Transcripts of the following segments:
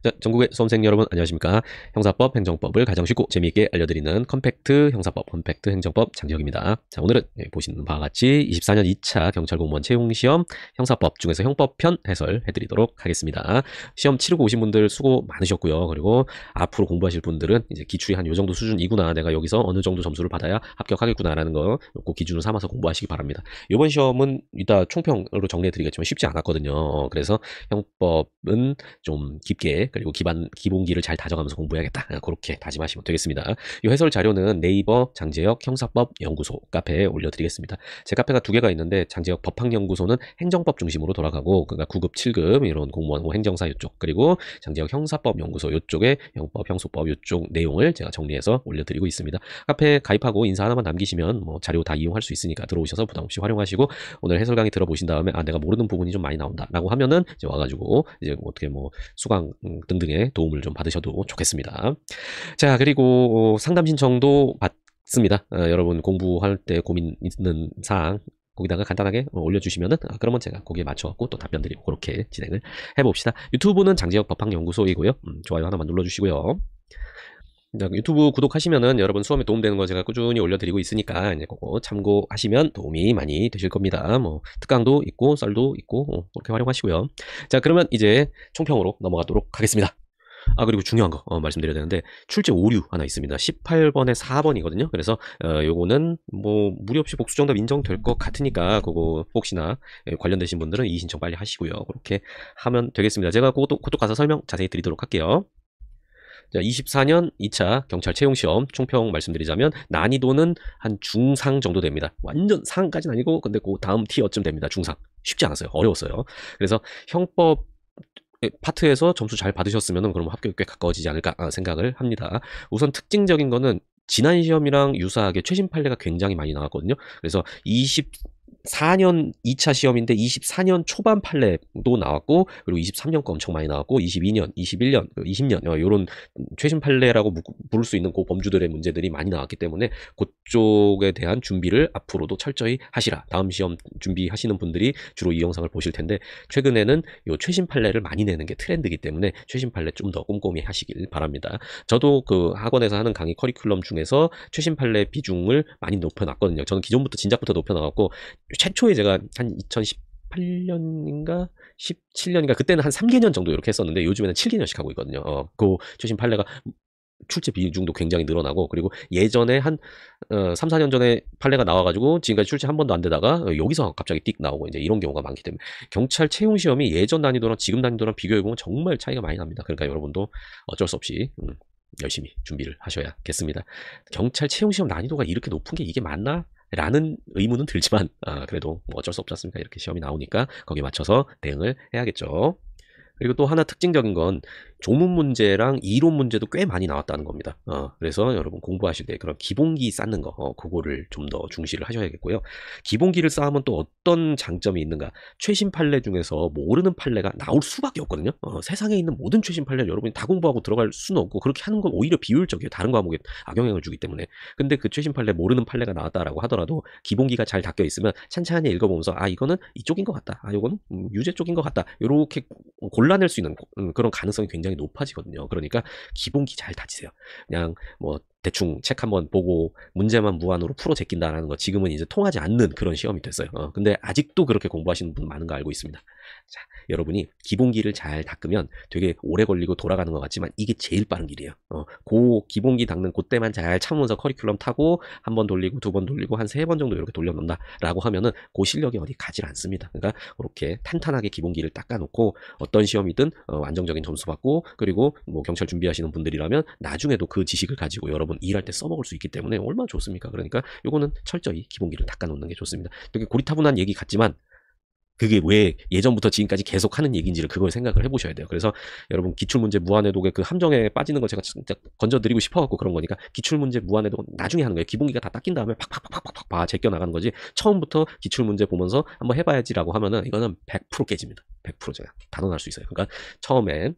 자, 전국의 수험생 여러분 안녕하십니까? 형사법, 행정법을 가장 쉽고 재미있게 알려드리는 컴팩트 형사법, 컴팩트 행정법 장지혁입니다. 자, 오늘은 보시는 바와 같이 24년 2차 경찰 공무원 채용시험 형사법 중에서 형법편 해설해드리도록 하겠습니다. 시험 치르고 오신 분들 수고 많으셨고요. 그리고 앞으로 공부하실 분들은 이제 기출이 한 요 정도 수준이구나, 내가 여기서 어느 정도 점수를 받아야 합격하겠구나라는 거 꼭 기준으로 삼아서 공부하시기 바랍니다. 이번 시험은 이따 총평으로 정리해드리겠지만 쉽지 않았거든요. 그래서 형법은 좀 깊게, 그리고 기본기를 잘 다져가면서 공부해야겠다, 그렇게 다짐하시면 되겠습니다. 이 해설 자료는 네이버 장재혁 형사법 연구소 카페에 올려드리겠습니다. 제 카페가 두 개가 있는데, 장재혁 법학연구소는 행정법 중심으로 돌아가고, 그러니까 9급 7급 이런 공무원 행정사 이쪽, 그리고 장재혁 형사법 연구소 이쪽에 형법 형소법 이쪽 내용을 제가 정리해서 올려드리고 있습니다. 카페에 가입하고 인사 하나만 남기시면 뭐 자료 다 이용할 수 있으니까 들어오셔서 부담없이 활용하시고, 오늘 해설 강의 들어보신 다음에 내가 모르는 부분이 좀 많이 나온다 라고 하면은 이제 와가지고 이제 어떻게 수강 등등의 도움을 좀 받으셔도 좋겠습니다. 자, 그리고 상담 신청도 받습니다. 여러분 공부할 때 고민 있는 사항 거기다가 간단하게 올려주시면은, 그러면 제가 거기에 맞춰갖고 또 답변 드리고 그렇게 진행을 해봅시다. 유튜브는 장재혁 법학연구소이고요. 좋아요 하나만 눌러주시고요. 유튜브 구독하시면은 여러분 수험에 도움되는 거 제가 꾸준히 올려드리고 있으니까 이제 그거 참고하시면 도움이 많이 되실 겁니다. 특강도 있고 썰도 있고 그렇게 활용하시고요. 자, 그러면 이제 총평으로 넘어가도록 하겠습니다. 그리고 중요한 거 말씀드려야 되는데, 출제 오류 하나 있습니다. 18번에 4번이거든요. 그래서 요거는 무리 없이 복수 정답 인정될 것 같으니까 그거 혹시나 관련되신 분들은 이의 신청 빨리 하시고요. 그렇게 하면 되겠습니다. 제가 그것도 가서 설명 자세히 드리도록 할게요. 자, 24년 2차 경찰 채용시험 총평 말씀드리자면, 난이도는 한 중상 정도 됩니다. 완전 상까지는 아니고, 근데 그 다음 티어쯤 됩니다. 중상. 쉽지 않았어요. 어려웠어요. 그래서 형법 파트에서 점수 잘 받으셨으면 그럼 합격이 꽤 가까워지지 않을까 생각을 합니다. 우선 특징적인 거는 지난 시험이랑 유사하게 최신 판례가 굉장히 많이 나왔거든요. 그래서 24년 2차 시험인데 24년 초반 판례도 나왔고, 그리고 23년 거 엄청 많이 나왔고, 22년, 21년, 20년 요런 최신 판례라고 부를 수 있는 그 범주들의 문제들이 많이 나왔기 때문에 그쪽에 대한 준비를 앞으로도 철저히 하시라. 다음 시험 준비하시는 분들이 주로 이 영상을 보실 텐데, 최근에는 요 최신 판례를 많이 내는 게 트렌드이기 때문에 최신 판례 좀 더 꼼꼼히 하시길 바랍니다. 저도 그 학원에서 하는 강의 커리큘럼 중에서 최신 판례 비중을 많이 높여놨거든요. 저는 기존부터 진작부터 높여놔갖고, 최초에 제가 한 2018년인가 17년인가 그때는 한 3개년 정도 이렇게 했었는데, 요즘에는 7개년씩 하고 있거든요. 그 최신 판례가 출제 비중도 굉장히 늘어나고, 그리고 예전에 한 3, 4년 전에 판례가 나와가지고 지금까지 출제 한 번도 안 되다가 여기서 갑자기 띡 나오고, 이제 이런 경우가 많기 때문에 경찰 채용 시험이 예전 난이도랑 지금 난이도랑 비교해보면 정말 차이가 많이 납니다. 그러니까 여러분도 어쩔 수 없이 열심히 준비를 하셔야겠습니다. 경찰 채용 시험 난이도가 이렇게 높은 게 이게 맞나? 라는 의문은 들지만, 그래도 어쩔 수 없지 않습니까? 이렇게 시험이 나오니까 거기에 맞춰서 대응을 해야겠죠. 그리고 또 하나 특징적인 건 조문 문제랑 이론 문제도 꽤 많이 나왔다는 겁니다. 그래서 여러분 공부하실 때 그런 기본기 쌓는 거, 그거를 좀 더 중시를 하셔야겠고요. 기본기를 쌓으면 또 어떤 장점이 있는가? 최신 판례 중에서 모르는 판례가 나올 수밖에 없거든요. 세상에 있는 모든 최신 판례를 여러분이 다 공부하고 들어갈 수는 없고, 그렇게 하는 건 오히려 비효율적이에요. 다른 과목에 악영향을 주기 때문에. 근데 그 최신 판례 모르는 판례가 나왔다라고 하더라도 기본기가 잘 닦여 있으면 찬찬히 읽어보면서 이거는 이쪽인 것 같다. 이거는 유죄 쪽인 것 같다. 이렇게 골라낼 수 있는 그런 가능성이 굉장히 높아지거든요. 그러니까 기본기 잘 다지세요. 그냥 대충 책 한번 보고 문제만 무한으로 풀어 제낀다라는 거 지금은 이제 통하지 않는 그런 시험이 됐어요. 근데 아직도 그렇게 공부하시는 분 많은 거 알고 있습니다. 자, 여러분이 기본기를 잘 닦으면 되게 오래 걸리고 돌아가는 것 같지만 이게 제일 빠른 길이에요. 그 기본기 닦는 그때만 잘 참으면서 커리큘럼 타고 한 번 돌리고 두 번 돌리고 한 3번 정도 이렇게 돌려놓는다라고 하면은 그 실력이 어디 가지 않습니다. 그러니까 그렇게 탄탄하게 기본기를 닦아놓고 어떤 시험이든 안정적인 점수 받고, 그리고 경찰 준비하시는 분들이라면 나중에도 그 지식을 가지고 여러분 일할 때 써먹을 수 있기 때문에 얼마나 좋습니까? 그러니까 요거는 철저히 기본기를 닦아놓는 게 좋습니다. 되게 고리타분한 얘기 같지만 그게 왜 예전부터 지금까지 계속 하는 얘기인지를 그걸 생각을 해보셔야 돼요. 그래서 여러분 기출문제 무한해독의 그 함정에 빠지는 거 제가 진짜 건져드리고 싶어갖고 그런 거니까, 기출문제 무한해독 나중에 하는 거예요. 기본기가 다 닦인 다음에 팍팍팍팍팍 제껴 나가는 거지, 처음부터 기출문제 보면서 한번 해봐야지라고 하면은 이거는 100% 깨집니다. 100% 제가 단언할 수 있어요. 그러니까 처음에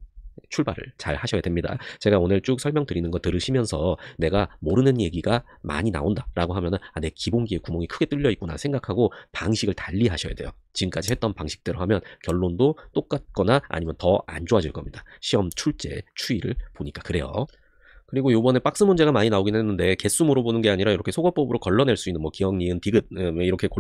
출발을 잘 하셔야 됩니다. 제가 오늘 쭉 설명드리는 거 들으시면서 내가 모르는 얘기가 많이 나온다라고 하면은 내 기본기에 구멍이 크게 뚫려 있구나 생각하고 방식을 달리 하셔야 돼요. 지금까지 했던 방식대로 하면 결론도 똑같거나 아니면 더 안 좋아질 겁니다. 시험 출제 추이를 보니까 그래요. 그리고 요번에 박스 문제가 많이 나오긴 했는데 개수 물어보는 게 아니라 이렇게 속어법으로 걸러낼 수 있는 뭐 기억, 니은, 디귿 이렇게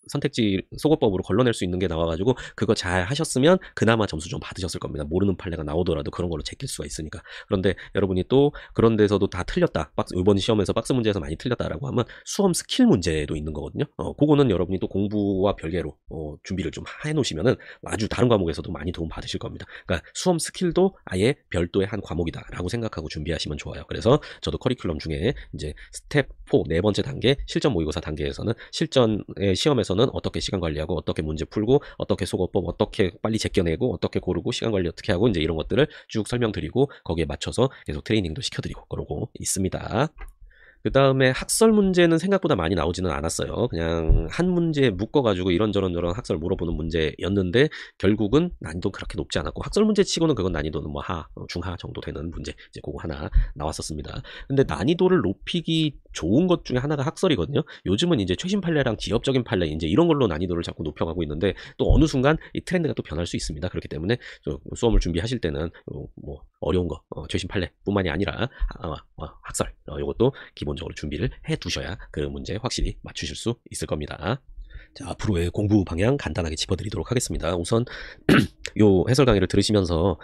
선택지 속어법으로 걸러낼 수 있는 게 나와가지고 그거 잘 하셨으면 그나마 점수 좀 받으셨을 겁니다. 모르는 판례가 나오더라도 그런 걸로 제낄 수가 있으니까. 그런데 여러분이 또 그런 데서도 다 틀렸다. 이번 시험에서 박스 문제에서 많이 틀렸다라고 하면 수험 스킬 문제도 있는 거거든요. 그거는 여러분이 또 공부와 별개로 준비를 좀 해놓으시면은 아주 다른 과목에서도 많이 도움 받으실 겁니다. 그러니까 수험 스킬도 아예 별도의 한 과목이다라고 생각하고 준비하시면 좋아요. 그래서 저도 커리큘럼 중에 이제 스텝 4 네 번째 단계 실전 모의고사 단계에서는 실전의 시험에서는 어떻게 시간 관리하고 어떻게 문제 풀고 어떻게 속어법 어떻게 빨리 제껴내고 어떻게 고르고 시간 관리 어떻게 하고 이제 이런 것들을 쭉 설명드리고 거기에 맞춰서 계속 트레이닝도 시켜드리고 그러고 있습니다. 그 다음에 학설 문제는 생각보다 많이 나오지는 않았어요. 그냥 한 문제에 묶어가지고 이런저런 학설 물어보는 문제였는데 결국은 난이도 그렇게 높지 않았고 학설 문제 치고는 그건 난이도는 뭐 중하 정도 되는 문제 이제 그거 하나 나왔었습니다. 근데 난이도를 높이기 좋은 것 중에 하나가 학설이거든요. 요즘은 이제 최신 판례랑 지엽적인 판례 이제 이런 걸로 난이도를 자꾸 높여가고 있는데 또 어느 순간 이 트렌드가 또 변할 수 있습니다. 그렇기 때문에 수험을 준비하실 때는 뭐 어려운 거 최신 판례뿐만이 아니라 학설 이것도 기본적으로 준비를 해 두셔야 그 문제 확실히 맞추실 수 있을 겁니다. 자, 앞으로의 공부 방향 간단하게 짚어드리도록 하겠습니다. 우선 요 해설 강의를 들으시면서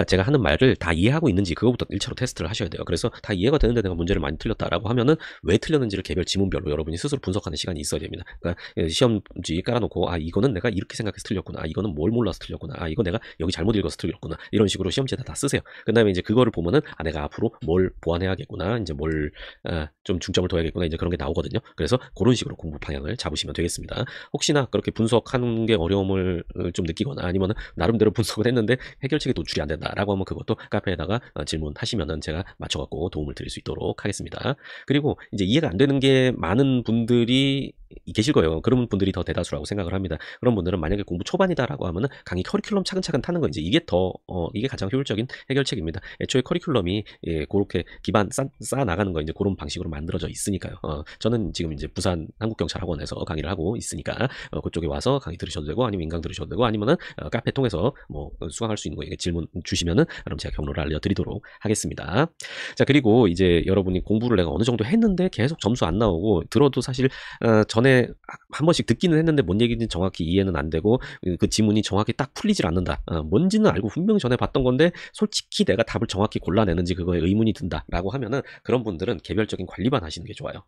제가 하는 말을 다 이해하고 있는지 그거부터 1차로 테스트를 하셔야 돼요. 그래서 다 이해가 되는데 내가 문제를 많이 틀렸다라고 하면은 왜 틀렸는지를 개별 지문별로 여러분이 스스로 분석하는 시간이 있어야 됩니다. 그러니까 시험지 깔아놓고 이거는 내가 이렇게 생각해서 틀렸구나. 이거는 뭘 몰라서 틀렸구나. 이거 내가 여기 잘못 읽어서 틀렸구나. 이런 식으로 시험지에다 다 쓰세요. 그 다음에 이제 그거를 보면은 내가 앞으로 뭘 보완해야겠구나. 이제 뭘 좀 중점을 둬야겠구나. 이제 그런 게 나오거든요. 그래서 그런 식으로 공부 방향을 잡으시면 되겠습니다. 혹시나 그렇게 분석하는 게 어려움을 좀 느끼거나 아니면 나름대로 분석을 했는데 해결책이 도출이 안 된다라고 하면 그것도 카페에다가 질문하시면은 제가 맞춰갖고 도움을 드릴 수 있도록 하겠습니다. 그리고 이제 이해가 안 되는 게 많은 분들이 계실 거예요. 그런 분들이 더 대다수라고 생각을 합니다. 그런 분들은 만약에 공부 초반이다라고 하면은 강의 커리큘럼 차근차근 타는 거 이제 이게 가장 효율적인 해결책입니다. 애초에 커리큘럼이 그렇게 기반 쌓아 나가는 거 이제 그런 방식으로 만들어져 있으니까요. 저는 지금 이제 부산 한국경찰학원에서 강의를 하고 있으니까 그쪽에 와서 강의 들으셔도 되고 아니면 인강 들으셔도 되고 아니면은 카페 통해서 뭐 수강할 수 있는 거 질문 주시면은 그럼 제가 경로를 알려드리도록 하겠습니다. 자, 그리고 이제 여러분이 공부를 내가 어느 정도 했는데 계속 점수 안 나오고 들어도 사실 전에 한 번씩 듣기는 했는데 뭔 얘기인지 정확히 이해는 안 되고 그 지문이 정확히 딱 풀리질 않는다. 뭔지는 알고 분명히 전에 봤던 건데 솔직히 내가 답을 정확히 골라내는지 그거에 의문이 든다라고 하면은 그런 분들은 개별적인 관리만 하시는 게 좋아요.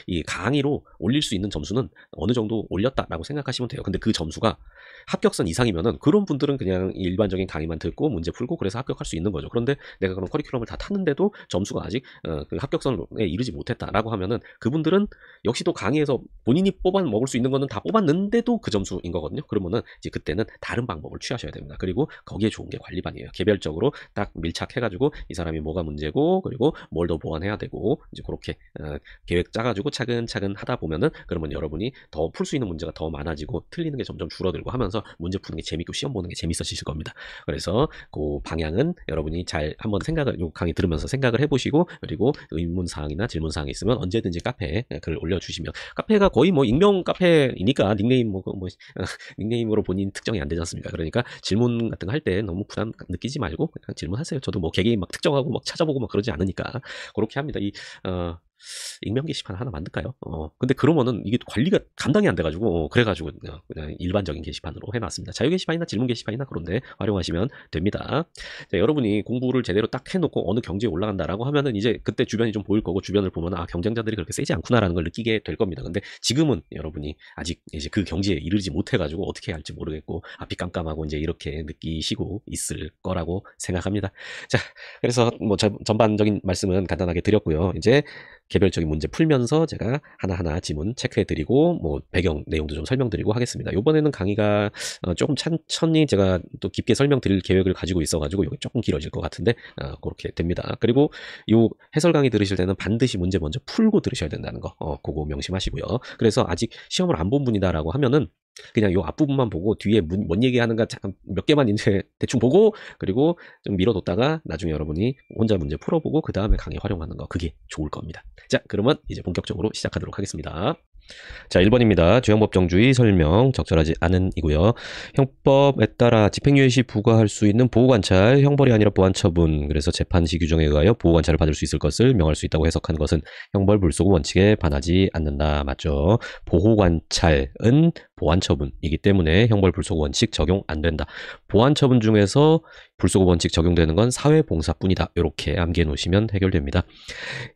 이 강의로 올릴 수 있는 점수는 어느 정도 올렸다라고 생각하시면 돼요. 근데 그 점수가 합격선 이상이면은 그런 분들은 그냥 일반적인 강의만 듣고 문제 풀고 그래서 합격할 수 있는 거죠. 그런데 내가 그런 커리큘럼을 다 탔는데도 점수가 아직 그 합격선에 이르지 못했다라고 하면은 그분들은 역시 또 강의에서 본인이 뽑아 먹을 수 있는 거는 다 뽑았는데도 그 점수인 거거든요. 그러면은 이제 그때는 다른 방법을 취하셔야 됩니다. 그리고 거기에 좋은 게 관리반이에요. 개별적으로 딱 밀착해가지고 이 사람이 뭐가 문제고 그리고 뭘 더 보완해야 되고 이제 그렇게 계획 짜가지고 차근차근 하다 보면은 그러면 여러분이 더 풀 수 있는 문제가 더 많아지고 틀리는 게 점점 줄어들고 하면서 문제 푸는 게 재밌고 시험 보는 게 재밌어지실 겁니다. 그래서 그 방향은 여러분이 잘 한번 요 강의 들으면서 생각을 해보시고 그리고 의문사항이나 질문사항이 있으면 언제든지 카페에 글을 올려주시면 카페가 거의 뭐 익명 카페이니까 닉네임 닉네임으로 본인 특정이 안 되지 않습니까? 그러니까 질문 같은 거 할 때 너무 부담 느끼지 말고 그냥 질문하세요. 저도 뭐 개개인 막 특정하고 막 찾아보고 막 그러지 않으니까 그렇게 합니다. 익명 게시판 하나 만들까요? 근데 그러면은 이게 관리가 감당이 안 돼가지고 그래가지고 그냥 일반적인 게시판으로 해놨습니다. 자유 게시판이나 질문 게시판이나 그런데 활용하시면 됩니다. 자, 여러분이 공부를 제대로 딱 해놓고 어느 경지에 올라간다라고 하면은 이제 그때 주변이 좀 보일 거고 주변을 보면 경쟁자들이 그렇게 세지 않구나라는 걸 느끼게 될 겁니다. 근데 지금은 여러분이 아직 이제 그 경지에 이르지 못해가지고 어떻게 할지 모르겠고 앞이 깜깜하고 이제 이렇게 느끼시고 있을 거라고 생각합니다. 자, 그래서 뭐 전반적인 말씀은 간단하게 드렸고요. 이제 개별적인 문제 풀면서 제가 하나하나 지문 체크해드리고 뭐 배경 내용도 좀 설명드리고 하겠습니다. 이번에는 강의가 조금 천천히 제가 또 깊게 설명드릴 계획을 가지고 있어가지고 이게 조금 길어질 것 같은데 그렇게 됩니다. 그리고 이 해설 강의 들으실 때는 반드시 문제 먼저 풀고 들으셔야 된다는 거 그거 명심하시고요. 그래서 아직 시험을 안 본 분이다라고 하면은 그냥 요 앞부분만 보고 뒤에 뭔 얘기하는가 잠깐 몇 개만 이제 대충 보고 그리고 좀 밀어뒀다가 나중에 여러분이 혼자 문제 풀어보고 그 다음에 강의 활용하는 거 그게 좋을 겁니다. 자, 그러면 이제 본격적으로 시작하도록 하겠습니다. 자, 1번입니다. 죄형법정주의 설명 적절하지 않은 이고요. 형법에 따라 집행유예 시 부과할 수 있는 보호관찰, 형벌이 아니라 보완처분, 그래서 재판시 규정에 의하여 보호관찰을 받을 수 있을 것을 명할 수 있다고 해석한 것은 형벌 불소구 원칙에 반하지 않는다. 맞죠? 보호관찰은 보완처분이기 때문에 형벌 불소구 원칙 적용 안 된다. 보완처분 중에서 불소구 원칙 적용되는 건 사회봉사뿐이다. 이렇게 암기해 놓으시면 해결됩니다.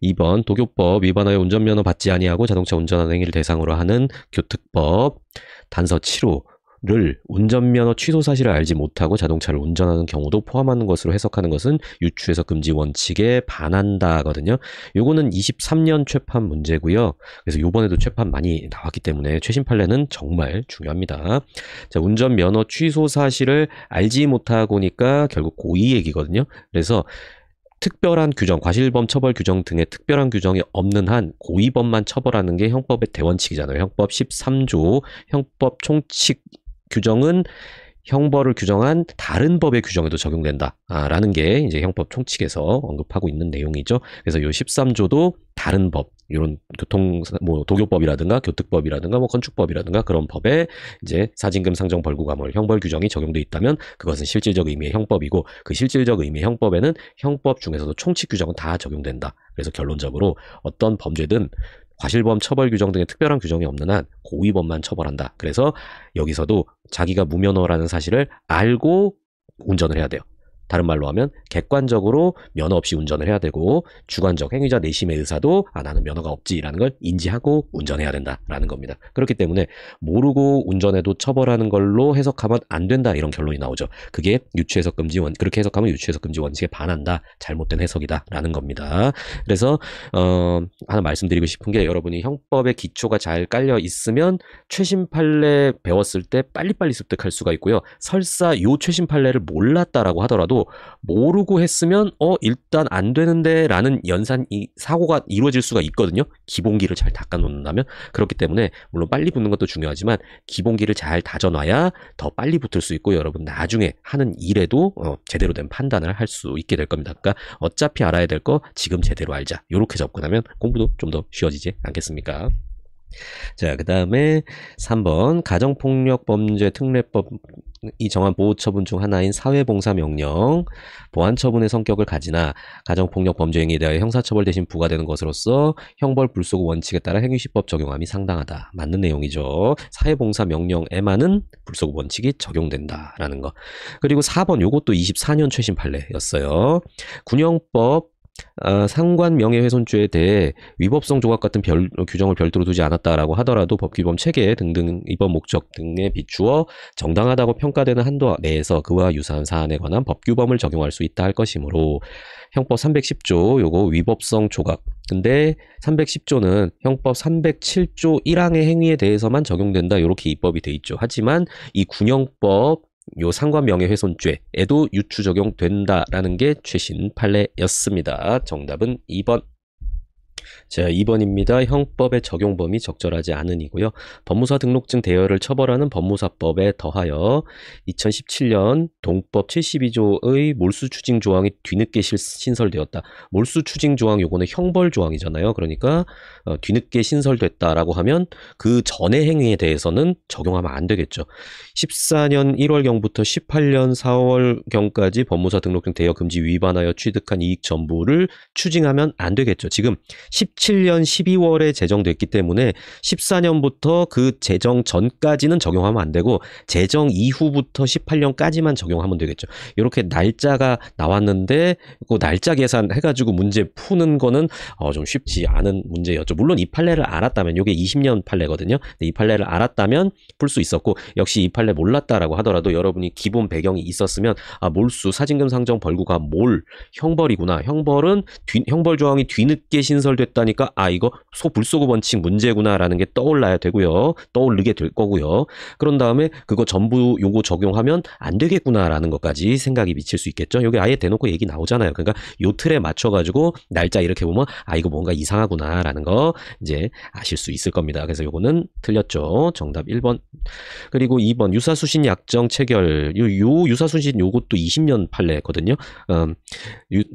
2번 도교법 위반하여 운전면허 받지 아니하고 자동차 운전하는 행위를 대상으로 하는 교특법 단서 7호를 운전면허 취소 사실을 알지 못하고 자동차를 운전하는 경우도 포함하는 것으로 해석하는 것은 유추해석 금지 원칙에 반한다거든요. 요거는 23년 최판 문제고요. 그래서 요번에도 최판 많이 나왔기 때문에 최신 판례는 정말 중요합니다. 자, 운전면허 취소 사실을 알지 못하고니까 결국 고의 얘기거든요. 그래서 특별한 규정, 과실범 처벌 규정 등의 특별한 규정이 없는 한 고의범만 처벌하는 게 형법의 대원칙이잖아요. 형법 13조 형법 총칙 규정은 형벌을 규정한 다른 법의 규정에도 적용된다. 라는 게 이제 형법 총칙에서 언급하고 있는 내용이죠. 그래서 요 13조도 다른 법, 이런 도교법이라든가 교특법이라든가 건축법이라든가 그런 법에 이제 사징금 상정 벌구가물 형벌 규정이 적용돼 있다면 그것은 실질적 의미의 형법이고 그 실질적 의미의 형법에는 형법 중에서도 총칙 규정은 다 적용된다. 그래서 결론적으로 어떤 범죄든 과실범 처벌 규정 등의 특별한 규정이 없는 한 고의범만 처벌한다. 그래서 여기서도 자기가 무면허라는 사실을 알고 운전을 해야 돼요. 다른 말로 하면 객관적으로 면허 없이 운전을 해야 되고 주관적 행위자 내심의 의사도 나는 면허가 없지라는 걸 인지하고 운전해야 된다라는 겁니다. 그렇기 때문에 모르고 운전해도 처벌하는 걸로 해석하면 안 된다 이런 결론이 나오죠. 그게 유추해석 금지 그렇게 해석하면 유추해석 금지 원칙에 반한다. 잘못된 해석이다라는 겁니다. 그래서 하나 말씀드리고 싶은 게 여러분이 형법의 기초가 잘 깔려 있으면 최신 판례 배웠을 때 빨리빨리 습득할 수가 있고요. 설사 요 최신 판례를 몰랐다라고 하더라도 모르고 했으면 일단 안 되는데 라는 사고가 이루어질 수가 있거든요. 기본기를 잘 닦아놓는다면. 그렇기 때문에 물론 빨리 붙는 것도 중요하지만 기본기를 잘 다져놔야 더 빨리 붙을 수 있고 여러분 나중에 하는 일에도 제대로 된 판단을 할 수 있게 될 겁니다. 그러니까 어차피 알아야 될 거 지금 제대로 알자. 이렇게 접근하면 공부도 좀 더 쉬워지지 않겠습니까? 자, 그 다음에 3번 가정폭력범죄 특례법이 정한 보호처분 중 하나인 사회봉사명령 보완처분의 성격을 가지나 가정폭력범죄 행위에 대하여 형사처벌 대신 부과되는 것으로서 형벌 불소구 원칙에 따라 행위시법 적용함이 상당하다. 맞는 내용이죠. 사회봉사명령에만은 불소구 원칙이 적용된다라는 거. 그리고 4번 요것도 24년 최신 판례였어요. 군형법 상관 명예훼손죄에 대해 위법성 조각 같은 규정을 별도로 두지 않았다라고 하더라도 법규범 체계 등등 위법 목적 등에 비추어 정당하다고 평가되는 한도 내에서 그와 유사한 사안에 관한 법규범을 적용할 수 있다 할 것이므로 형법 310조 요거 위법성 조각 근데 310조는 형법 307조 1항의 행위에 대해서만 적용된다 이렇게 입법이 돼 있죠. 하지만 이 군형법 요 상관 명예훼손죄에도 유추 적용된다라는 게 최신 판례였습니다. 정답은 2번. 자, 2번입니다. 형법의 적용 범위 적절하지 않은이고요. 법무사 등록증 대여를 처벌하는 법무사법에 더하여 2017년 동법 72조의 몰수 추징 조항이 뒤늦게 신설되었다. 몰수 추징 조항 요거는 형벌 조항이잖아요. 그러니까 뒤늦게 신설됐다라고 하면 그 전의 행위에 대해서는 적용하면 안 되겠죠. 14년 1월경부터 18년 4월경까지 법무사 등록증 대여 금지 위반하여 취득한 이익 전부를 추징하면 안 되겠죠. 지금 17년 12월에 제정됐기 때문에 14년부터 그 제정 전까지는 적용하면 안 되고 제정 이후부터 18년까지만 적용하면 되겠죠. 이렇게 날짜가 나왔는데 그 날짜 계산해가지고 문제 푸는 거는 좀 쉽지 않은 문제였죠. 물론 이 판례를 알았다면 이게 20년 판례거든요. 근데 이 판례를 알았다면 풀 수 있었고 역시 이 판례 몰랐다라고 하더라도 여러분이 기본 배경이 있었으면 몰수, 사징금 상정 벌구가 형벌이구나. 형벌은 형벌 조항이 뒤늦게 신설됐 했다니까 이거 소불소구 원칙 문제구나라는 게 떠올라야 되고요. 떠오르게 될 거고요. 그런 다음에 그거 전부 요거 적용하면 안 되겠구나라는 것까지 생각이 미칠 수 있겠죠. 여기 아예 대놓고 얘기 나오잖아요. 그러니까 요 틀에 맞춰가지고 날짜 이렇게 보면 이거 뭔가 이상하구나라는 거 이제 아실 수 있을 겁니다. 그래서 요거는 틀렸죠. 정답 1번. 그리고 2번 유사수신 약정 체결. 요 유사수신 요것도 20년 판례거든요.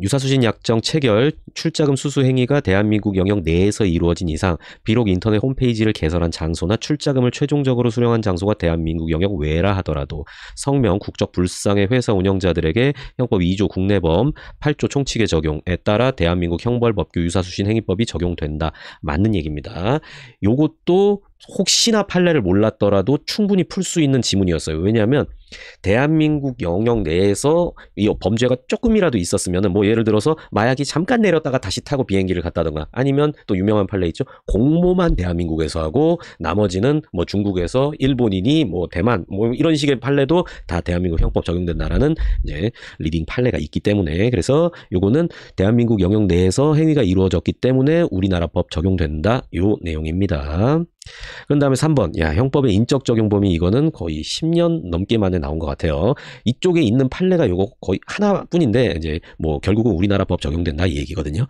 유사수신 약정 체결 출자금 수수 행위가 대한민국 영역 내에서 이루어진 이상 비록 인터넷 홈페이지를 개설한 장소나 출자금을 최종적으로 수령한 장소가 대한민국 영역 외라 하더라도 성명 국적 불상의 회사 운영자들에게 형법 2조 국내범 8조 총칙의 적용에 따라 대한민국 형벌법규 유사수신 행위법이 적용된다. 맞는 얘기입니다. 요것도 혹시나 판례를 몰랐더라도 충분히 풀 수 있는 지문이었어요. 왜냐하면 대한민국 영역 내에서 이 범죄가 조금이라도 있었으면 뭐 예를 들어서 마약이 잠깐 내렸다가 다시 타고 비행기를 갔다던가 아니면 또 유명한 판례 있죠. 공모만 대한민국에서 하고 나머지는 뭐 중국에서 일본인이 뭐 대만 뭐 이런 식의 판례도 다 대한민국 형법 적용된다라는 이제 리딩 판례가 있기 때문에 그래서 요거는 대한민국 영역 내에서 행위가 이루어졌기 때문에 우리나라 법 적용된다. 요 내용입니다. 그런 다음에 3번 형법의 인적 적용 범위 이거는 거의 10년 넘게 만에 나온 것 같아요. 이쪽에 있는 판례가 요거 거의 하나뿐인데 이제 뭐 결국은 우리나라 법 적용된다 이 얘기거든요.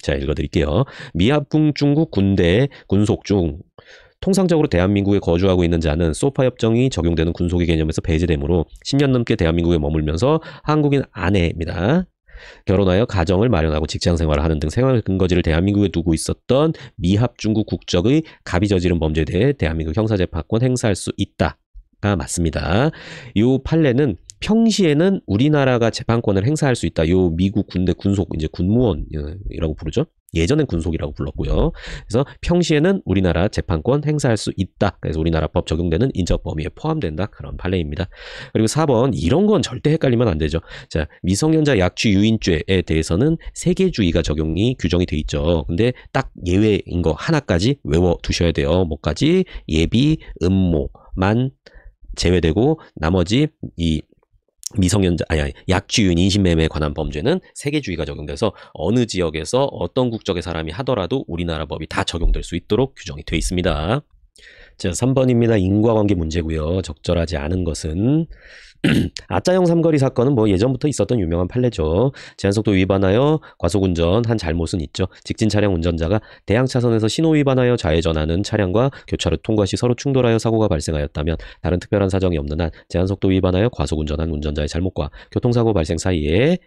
자 읽어드릴게요. 미합국 중국 군대 군속 중 통상적으로 대한민국에 거주하고 있는 자는 소파 협정이 적용되는 군속의 개념에서 배제되므로 10년 넘게 대한민국에 머물면서 한국인 아내입니다. 결혼하여 가정을 마련하고 직장생활을 하는 등 생활 근거지를 대한민국에 두고 있었던 미합 중국 국적의 갑이 저지른 범죄에 대해 대한민국 형사재판권 행사할 수 있다가 맞습니다. 이 판례는 평시에는 우리나라가 재판권을 행사할 수 있다. 요 미국 군대 군속 이제 군무원이라고 부르죠. 예전엔 군속이라고 불렀고요. 그래서 평시에는 우리나라 재판권 행사할 수 있다. 그래서 우리나라 법 적용되는 인적 범위에 포함된다. 그런 판례입니다. 그리고 4번 이런 건 절대 헷갈리면 안 되죠. 자, 미성년자 약취 유인죄에 대해서는 세계주의가 규정이 돼 있죠. 근데 딱 예외인 거 하나까지 외워 두셔야 돼요. 뭐까지? 예비, 음모만 제외되고 나머지 이 미성년자 약취유인 인신매매에 관한 범죄는 세계주의가 적용돼서 어느 지역에서 어떤 국적의 사람이 하더라도 우리나라 법이 다 적용될 수 있도록 규정이 되어 있습니다. 자, 3번입니다. 인과관계 문제고요. 적절하지 않은 것은 아짜형 삼거리 사건은 뭐 예전부터 있었던 유명한 판례죠. 제한속도 위반하여 과속운전 한 잘못은 있죠. 직진 차량 운전자가 대항 차선에서 신호 위반하여 좌회전하는 차량과 교차로 통과 시 서로 충돌하여 사고가 발생하였다면 다른 특별한 사정이 없는 한 제한속도 위반하여 과속운전한 운전자의 잘못과 교통사고 발생 사이에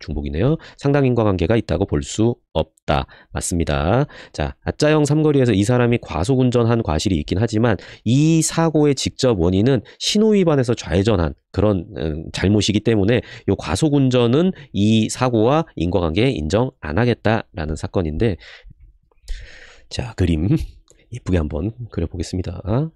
중복이네요. 상당 인과관계가 있다고 볼 수 없다. 맞습니다. 자, 아짜형 삼거리에서 이 사람이 과속운전한 과실이 있긴 하지만 이 사고의 직접 원인은 신호 위반에서 좌회전한 그런 잘못이기 때문에 이 과속운전은 이 사고와 인과관계 인정 안 하겠다라는 사건인데 자, 그림 예쁘게 한번 그려보겠습니다.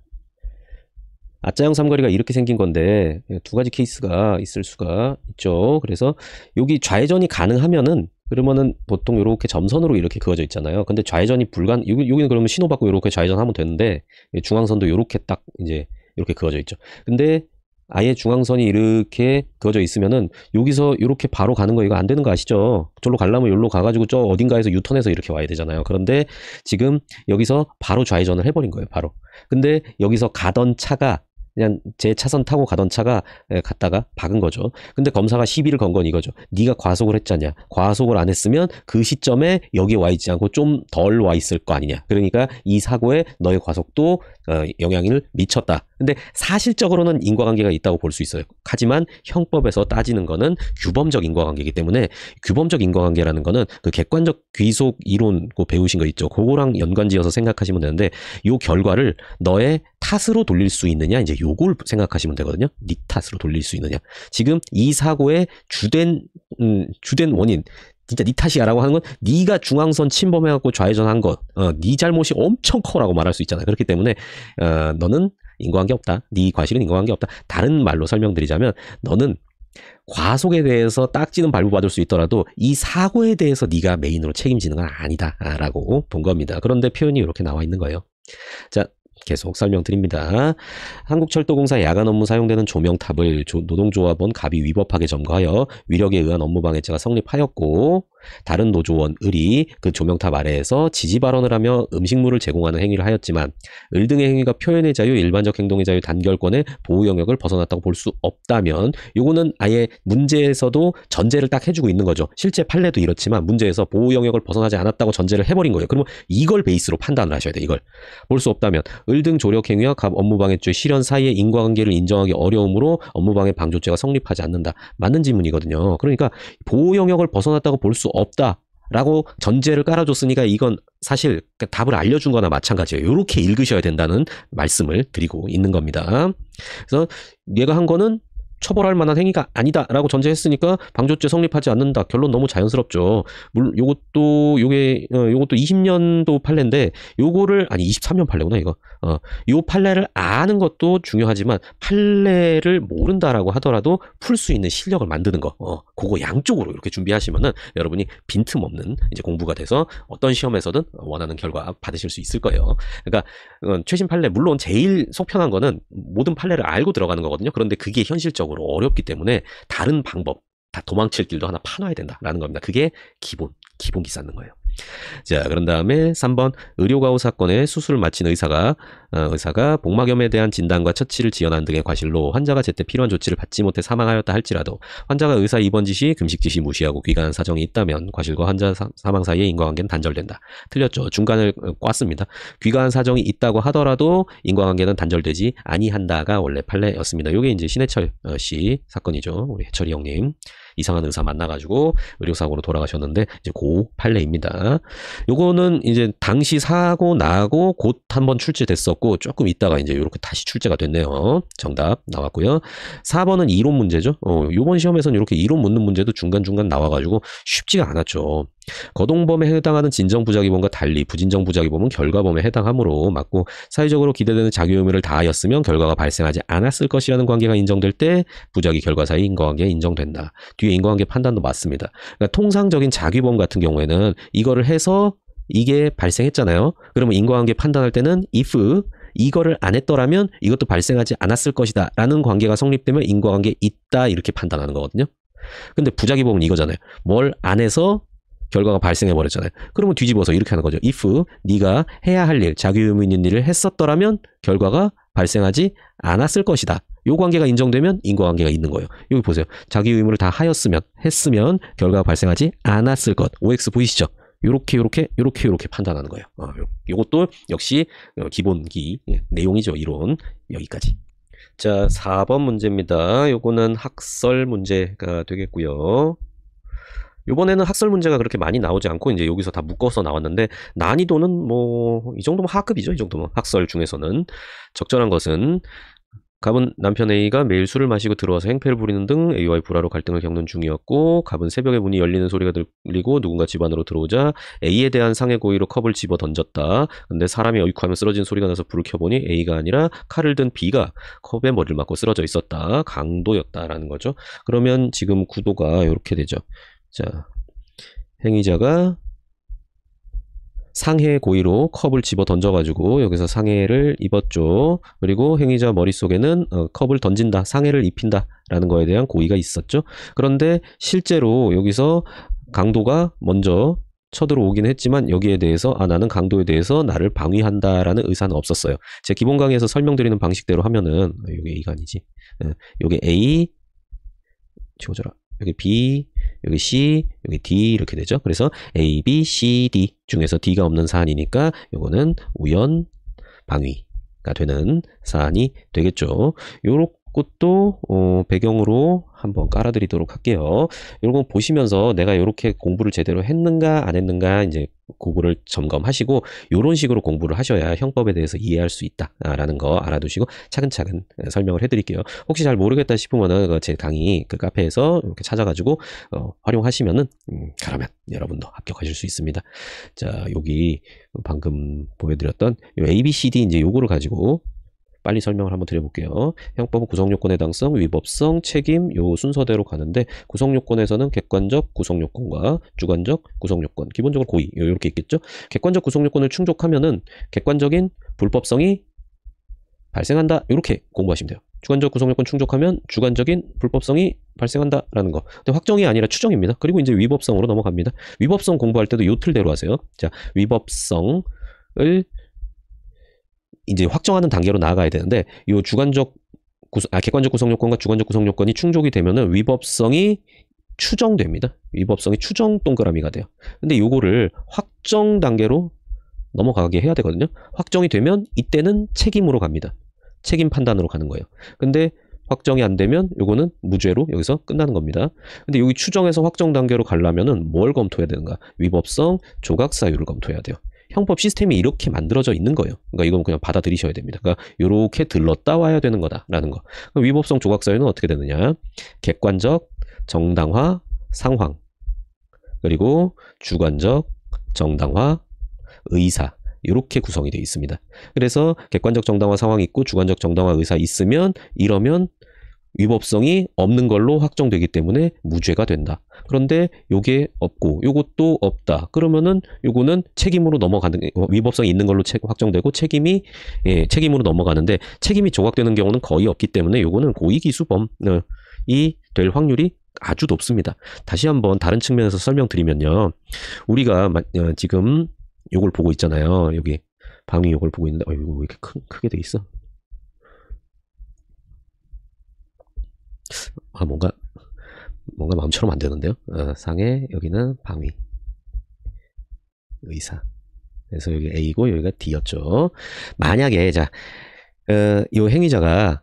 아짜형 삼거리가 이렇게 생긴 건데 두 가지 케이스가 있을 수가 있죠. 그래서 여기 좌회전이 가능하면은 그러면은 보통 이렇게 점선으로 이렇게 그어져 있잖아요. 근데 좌회전이 여기는 그러면 신호 받고 이렇게 좌회전하면 되는데 중앙선도 이렇게 딱 이제 이렇게 그어져 있죠. 근데 아예 중앙선이 이렇게 그어져 있으면은 여기서 이렇게 바로 가는 거 이거 안 되는 거 아시죠? 저로 가려면 여기로 가가지고 저 어딘가에서 유턴해서 이렇게 와야 되잖아요. 그런데 지금 여기서 바로 좌회전을 해버린 거예요. 바로. 근데 여기서 가던 차가 그냥 제 차선 타고 가던 차가 갔다가 박은 거죠. 근데 검사가 시비를 건 건 이거죠. 네가 과속을 했잖냐. 과속을 안 했으면 그 시점에 여기 와 있지 않고 좀 덜 와 있을 거 아니냐. 그러니까 이 사고에 너의 과속도 영향을 미쳤다. 근데 사실적으로는 인과관계가 있다고 볼 수 있어요. 하지만 형법에서 따지는 거는 규범적 인과관계이기 때문에 규범적 인과관계라는 거는 그 객관적 귀속 이론 배우신 거 있죠. 그거랑 연관지어서 생각하시면 되는데 이 결과를 너의 탓으로 돌릴 수 있느냐 이제 요걸 생각하시면 되거든요. 네 탓으로 돌릴 수 있느냐. 지금 이 사고의 주된 원인 진짜 네 탓이야라고 하는 건 네가 중앙선 침범해갖고 좌회전한 것, 네 잘못이 엄청 커라고 말할 수 있잖아요. 그렇기 때문에 너는 인과관계 없다. 네 과실은 인과관계 없다. 다른 말로 설명드리자면 너는 과속에 대해서 딱지는 발부받을 수 있더라도 이 사고에 대해서 네가 메인으로 책임지는 건 아니다라고 본 겁니다. 그런데 표현이 이렇게 나와 있는 거예요. 자. 계속 설명드립니다. 한국철도공사 야간 업무 사용되는 조명탑을 노동조합원 갑이 위법하게 점거하여 위력에 의한 업무방해죄가 성립하였고 다른 노조원을이 그 조명탑 아래에서 지지 발언을 하며 음식물을 제공하는 행위를 하였지만 을 등의 행위가 표현의 자유, 일반적 행동의 자유, 단결권의 보호 영역을 벗어났다고 볼 수 없다면 요거는 아예 문제에서도 전제를 딱 해주고 있는 거죠. 실제 판례도 이렇지만 문제에서 보호 영역을 벗어나지 않았다고 전제를 해버린 거예요. 그러면 이걸 베이스로 판단을 하셔야 돼. 이걸 볼 수 없다면 을 등 조력 행위와 갑 업무방해죄 실현 사이의 인과관계를 인정하기 어려우므로 업무방해 방조죄가 성립하지 않는다. 맞는 질문이거든요. 그러니까 보호 영역을 벗어났다고 볼 수 없다라고 전제를 깔아줬으니까 이건 사실 답을 알려준 거나 마찬가지예요. 이렇게 읽으셔야 된다는 말씀을 드리고 있는 겁니다. 그래서 얘가 한 거는 처벌할 만한 행위가 아니다라고 전제했으니까 방조죄 성립하지 않는다. 결론 너무 자연스럽죠. 물론 요것도 20년도 판례인데 요거를 아니 23년 판례구나 이거. 요 판례를 아는 것도 중요하지만 판례를 모른다라고 하더라도 풀 수 있는 실력을 만드는 거. 그거 양쪽으로 이렇게 준비하시면은 여러분이 빈틈없는 이제 공부가 돼서 어떤 시험에서든 원하는 결과 받으실 수 있을 거예요. 그러니까 최신 판례 물론 제일 속편한 거는 모든 판례를 알고 들어가는 거거든요. 그런데 그게 현실적으로 어렵기 때문에 다른 방법, 다 도망칠 길도 하나 파놔야 된다라는 겁니다. 그게 기본기 쌓는 거예요. 자, 그런 다음에 3번 의료과호 사건에 수술을 마친 의사가 복막염에 대한 진단과 처치를 지연한 등의 과실로 환자가 제때 필요한 조치를 받지 못해 사망하였다 할지라도 환자가 의사 입원 지시, 금식 지시 무시하고 귀가한 사정이 있다면 과실과 환자 사망 사이의 인과관계는 단절된다. 틀렸죠. 중간을 꽈습니다. 귀가한 사정이 있다고 하더라도 인과관계는 단절되지 아니한다가 원래 판례였습니다. 이게 이제 신해철 씨 사건이죠. 우리 해철이 형님. 이상한 의사 만나가지고 의료사고로 돌아가셨는데 이제 고 판례입니다. 요거는 이제 당시 사고 나고 곧 한번 출제됐었고 조금 있다가 이제 이렇게 다시 출제가 됐네요. 정답 나왔고요. 4번은 이론 문제죠. 요번 시험에서는 이렇게 이론 묻는 문제도 중간중간 나와가지고 쉽지가 않았죠. 거동범에 해당하는 진정부작위범과 달리 부진정부작위범은 결과범에 해당하므로 맞고 사회적으로 기대되는 자기 의무를 다하였으면 결과가 발생하지 않았을 것이라는 관계가 인정될 때 부작위 결과 사이 인과관계가 인정된다. 뒤에 인과관계 판단도 맞습니다. 그러니까 통상적인 자기범 같은 경우에는 이거를 해서 이게 발생했잖아요. 그러면 인과관계 판단할 때는 if 이거를 안 했더라면 이것도 발생하지 않았을 것이다 라는 관계가 성립되면 인과관계 있다 이렇게 판단하는 거거든요. 근데 부작위범은 이거잖아요. 뭘 안 해서 결과가 발생해 버렸잖아요. 그러면 뒤집어서 이렇게 하는 거죠. if 네가 해야 할 일, 자기 의무 있는 일을 했었더라면 결과가 발생하지 않았을 것이다. 요 관계가 인정되면 인과관계가 있는 거예요. 여기 보세요. 자기 의무를 다 했으면 결과가 발생하지 않았을 것. OX 보이시죠? 요렇게 판단하는 거예요. 요것도 역시 기본기 내용이죠. 이론 여기까지. 자, 4번 문제입니다. 요거는 학설 문제가 되겠고요. 요번에는 학설 문제가 그렇게 많이 나오지 않고 이제 여기서 다 묶어서 나왔는데 난이도는 뭐 이 정도면 하급이죠. 이 정도면 학설 중에서는 적절한 것은 갑은 남편 A가 매일 술을 마시고 들어와서 행패를 부리는 등 A와의 불화로 갈등을 겪는 중이었고 갑은 새벽에 문이 열리는 소리가 들리고 누군가 집 안으로 들어오자 A에 대한 상해 고의로 컵을 집어 던졌다. 근데 사람이 어이쿠하며 쓰러진 소리가 나서 불을 켜보니 A가 아니라 칼을 든 B가 컵에 머리를 맞고 쓰러져 있었다. 강도였다라는 거죠. 그러면 지금 구도가 이렇게 되죠. 자, 행위자가 상해 고의로 컵을 집어 던져가지고 여기서 상해를 입었죠. 그리고 행위자 머릿속에는 컵을 던진다, 상해를 입힌다 라는 거에 대한 고의가 있었죠. 그런데 실제로 여기서 강도가 먼저 쳐들어오긴 했지만 여기에 대해서 나는 강도에 대해서 나를 방위한다 라는 의사는 없었어요. 제 기본 강의에서 설명드리는 방식대로 하면은 이게 A가 아니지. 여기 A 지워져라. 여기 B, 여기 C, 여기 D 이렇게 되죠. 그래서 A, B, C, D 중에서 D가 없는 사안이니까 요거는 우연 방위가 되는 사안이 되겠죠. 요런 것도 배경으로 한번 깔아드리도록 할게요. 요거 보시면서 내가 이렇게 공부를 제대로 했는가 안 했는가 이제 그거를 점검하시고 이런 식으로 공부를 하셔야 형법에 대해서 이해할 수 있다라는 거 알아두시고 차근차근 설명을 해드릴게요. 혹시 잘 모르겠다 싶으면은 제 강의 그 카페에서 이렇게 찾아가지고 활용하시면은 그러면 여러분도 합격하실 수 있습니다. 자, 여기 방금 보여드렸던 요 A, B, C, D 이제 요거를 가지고 빨리 설명을 한번 드려볼게요. 형법은 구성요건 해당성, 위법성, 책임 요 순서대로 가는데 구성요건에서는 객관적 구성요건과 주관적 구성요건, 기본적으로 고의 이렇게 있겠죠. 객관적 구성요건을 충족하면은 객관적인 불법성이 발생한다 이렇게 공부하시면 돼요. 주관적 구성 요건 충족하면 주관적인 불법성이 발생한다라는 거. 근데 확정이 아니라 추정입니다. 그리고 이제 위법성으로 넘어갑니다. 위법성 공부할 때도 요 틀대로 하세요. 자, 위법성을 이제 확정하는 단계로 나아가야 되는데 요 객관적 구성 요건과 주관적 구성 요건이 충족이 되면은 위법성이 추정됩니다. 위법성이 추정 동그라미가 돼요. 근데 요거를 확정 단계로 넘어가게 해야 되거든요. 확정이 되면 이때는 책임으로 갑니다. 책임 판단으로 가는 거예요. 근데 확정이 안 되면 요거는 무죄로 여기서 끝나는 겁니다. 근데 여기 추정에서 확정 단계로 가려면은 뭘 검토해야 되는가? 위법성, 조각 사유를 검토해야 돼요. 형법 시스템이 이렇게 만들어져 있는 거예요. 그러니까 이건 그냥 받아들이셔야 됩니다. 그러니까 이렇게 들렀다 와야 되는 거다라는 거. 위법성 조각 사유는 어떻게 되느냐? 객관적 정당화 상황 그리고 주관적 정당화 의사 이렇게 구성이 되어 있습니다. 그래서 객관적 정당화 상황이 있고 주관적 정당화 의사 있으면 이러면 위법성이 없는 걸로 확정되기 때문에 무죄가 된다. 그런데 요게 없고 요것도 없다. 그러면은 요거는 책임으로 넘어가는 위법성이 있는 걸로 확정되고 책임으로 넘어가는데 책임이 조각되는 경우는 거의 없기 때문에 요거는 고의기수범이 될 확률이 아주 높습니다. 다시 한번 다른 측면에서 설명드리면요. 우리가 지금 요걸 보고 있잖아요. 여기 방위 요걸 보고 있는데 이거 왜 이렇게 크게 돼 있어? 뭔가 마음처럼 안 되는데요. 상해 여기는 방위 의사. 그래서 여기 A고 여기가 D였죠. 만약에 요 행위자가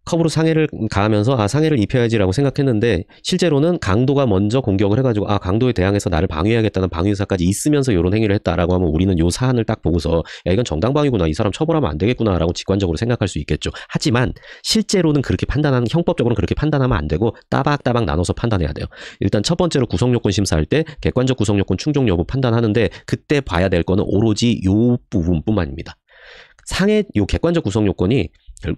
컵으로 상해를 가하면서 상해를 입혀야지라고 생각했는데 실제로는 강도가 먼저 공격을 해가지고 강도에 대항해서 나를 방위해야겠다는 방위의사까지 있으면서 이런 행위를 했다라고 하면 우리는 요 사안을 딱 보고서 야 이건 정당방위구나 이 사람 처벌하면 안 되겠구나라고 직관적으로 생각할 수 있겠죠. 하지만 실제로는 그렇게 형법적으로는 그렇게 판단하면 안 되고 따박따박 나눠서 판단해야 돼요. 일단 첫 번째로 구성요건 심사할 때 객관적 구성요건 충족 여부 판단하는데 그때 봐야 될 거는 오로지 요 부분뿐만입니다. 요 객관적 구성 요건이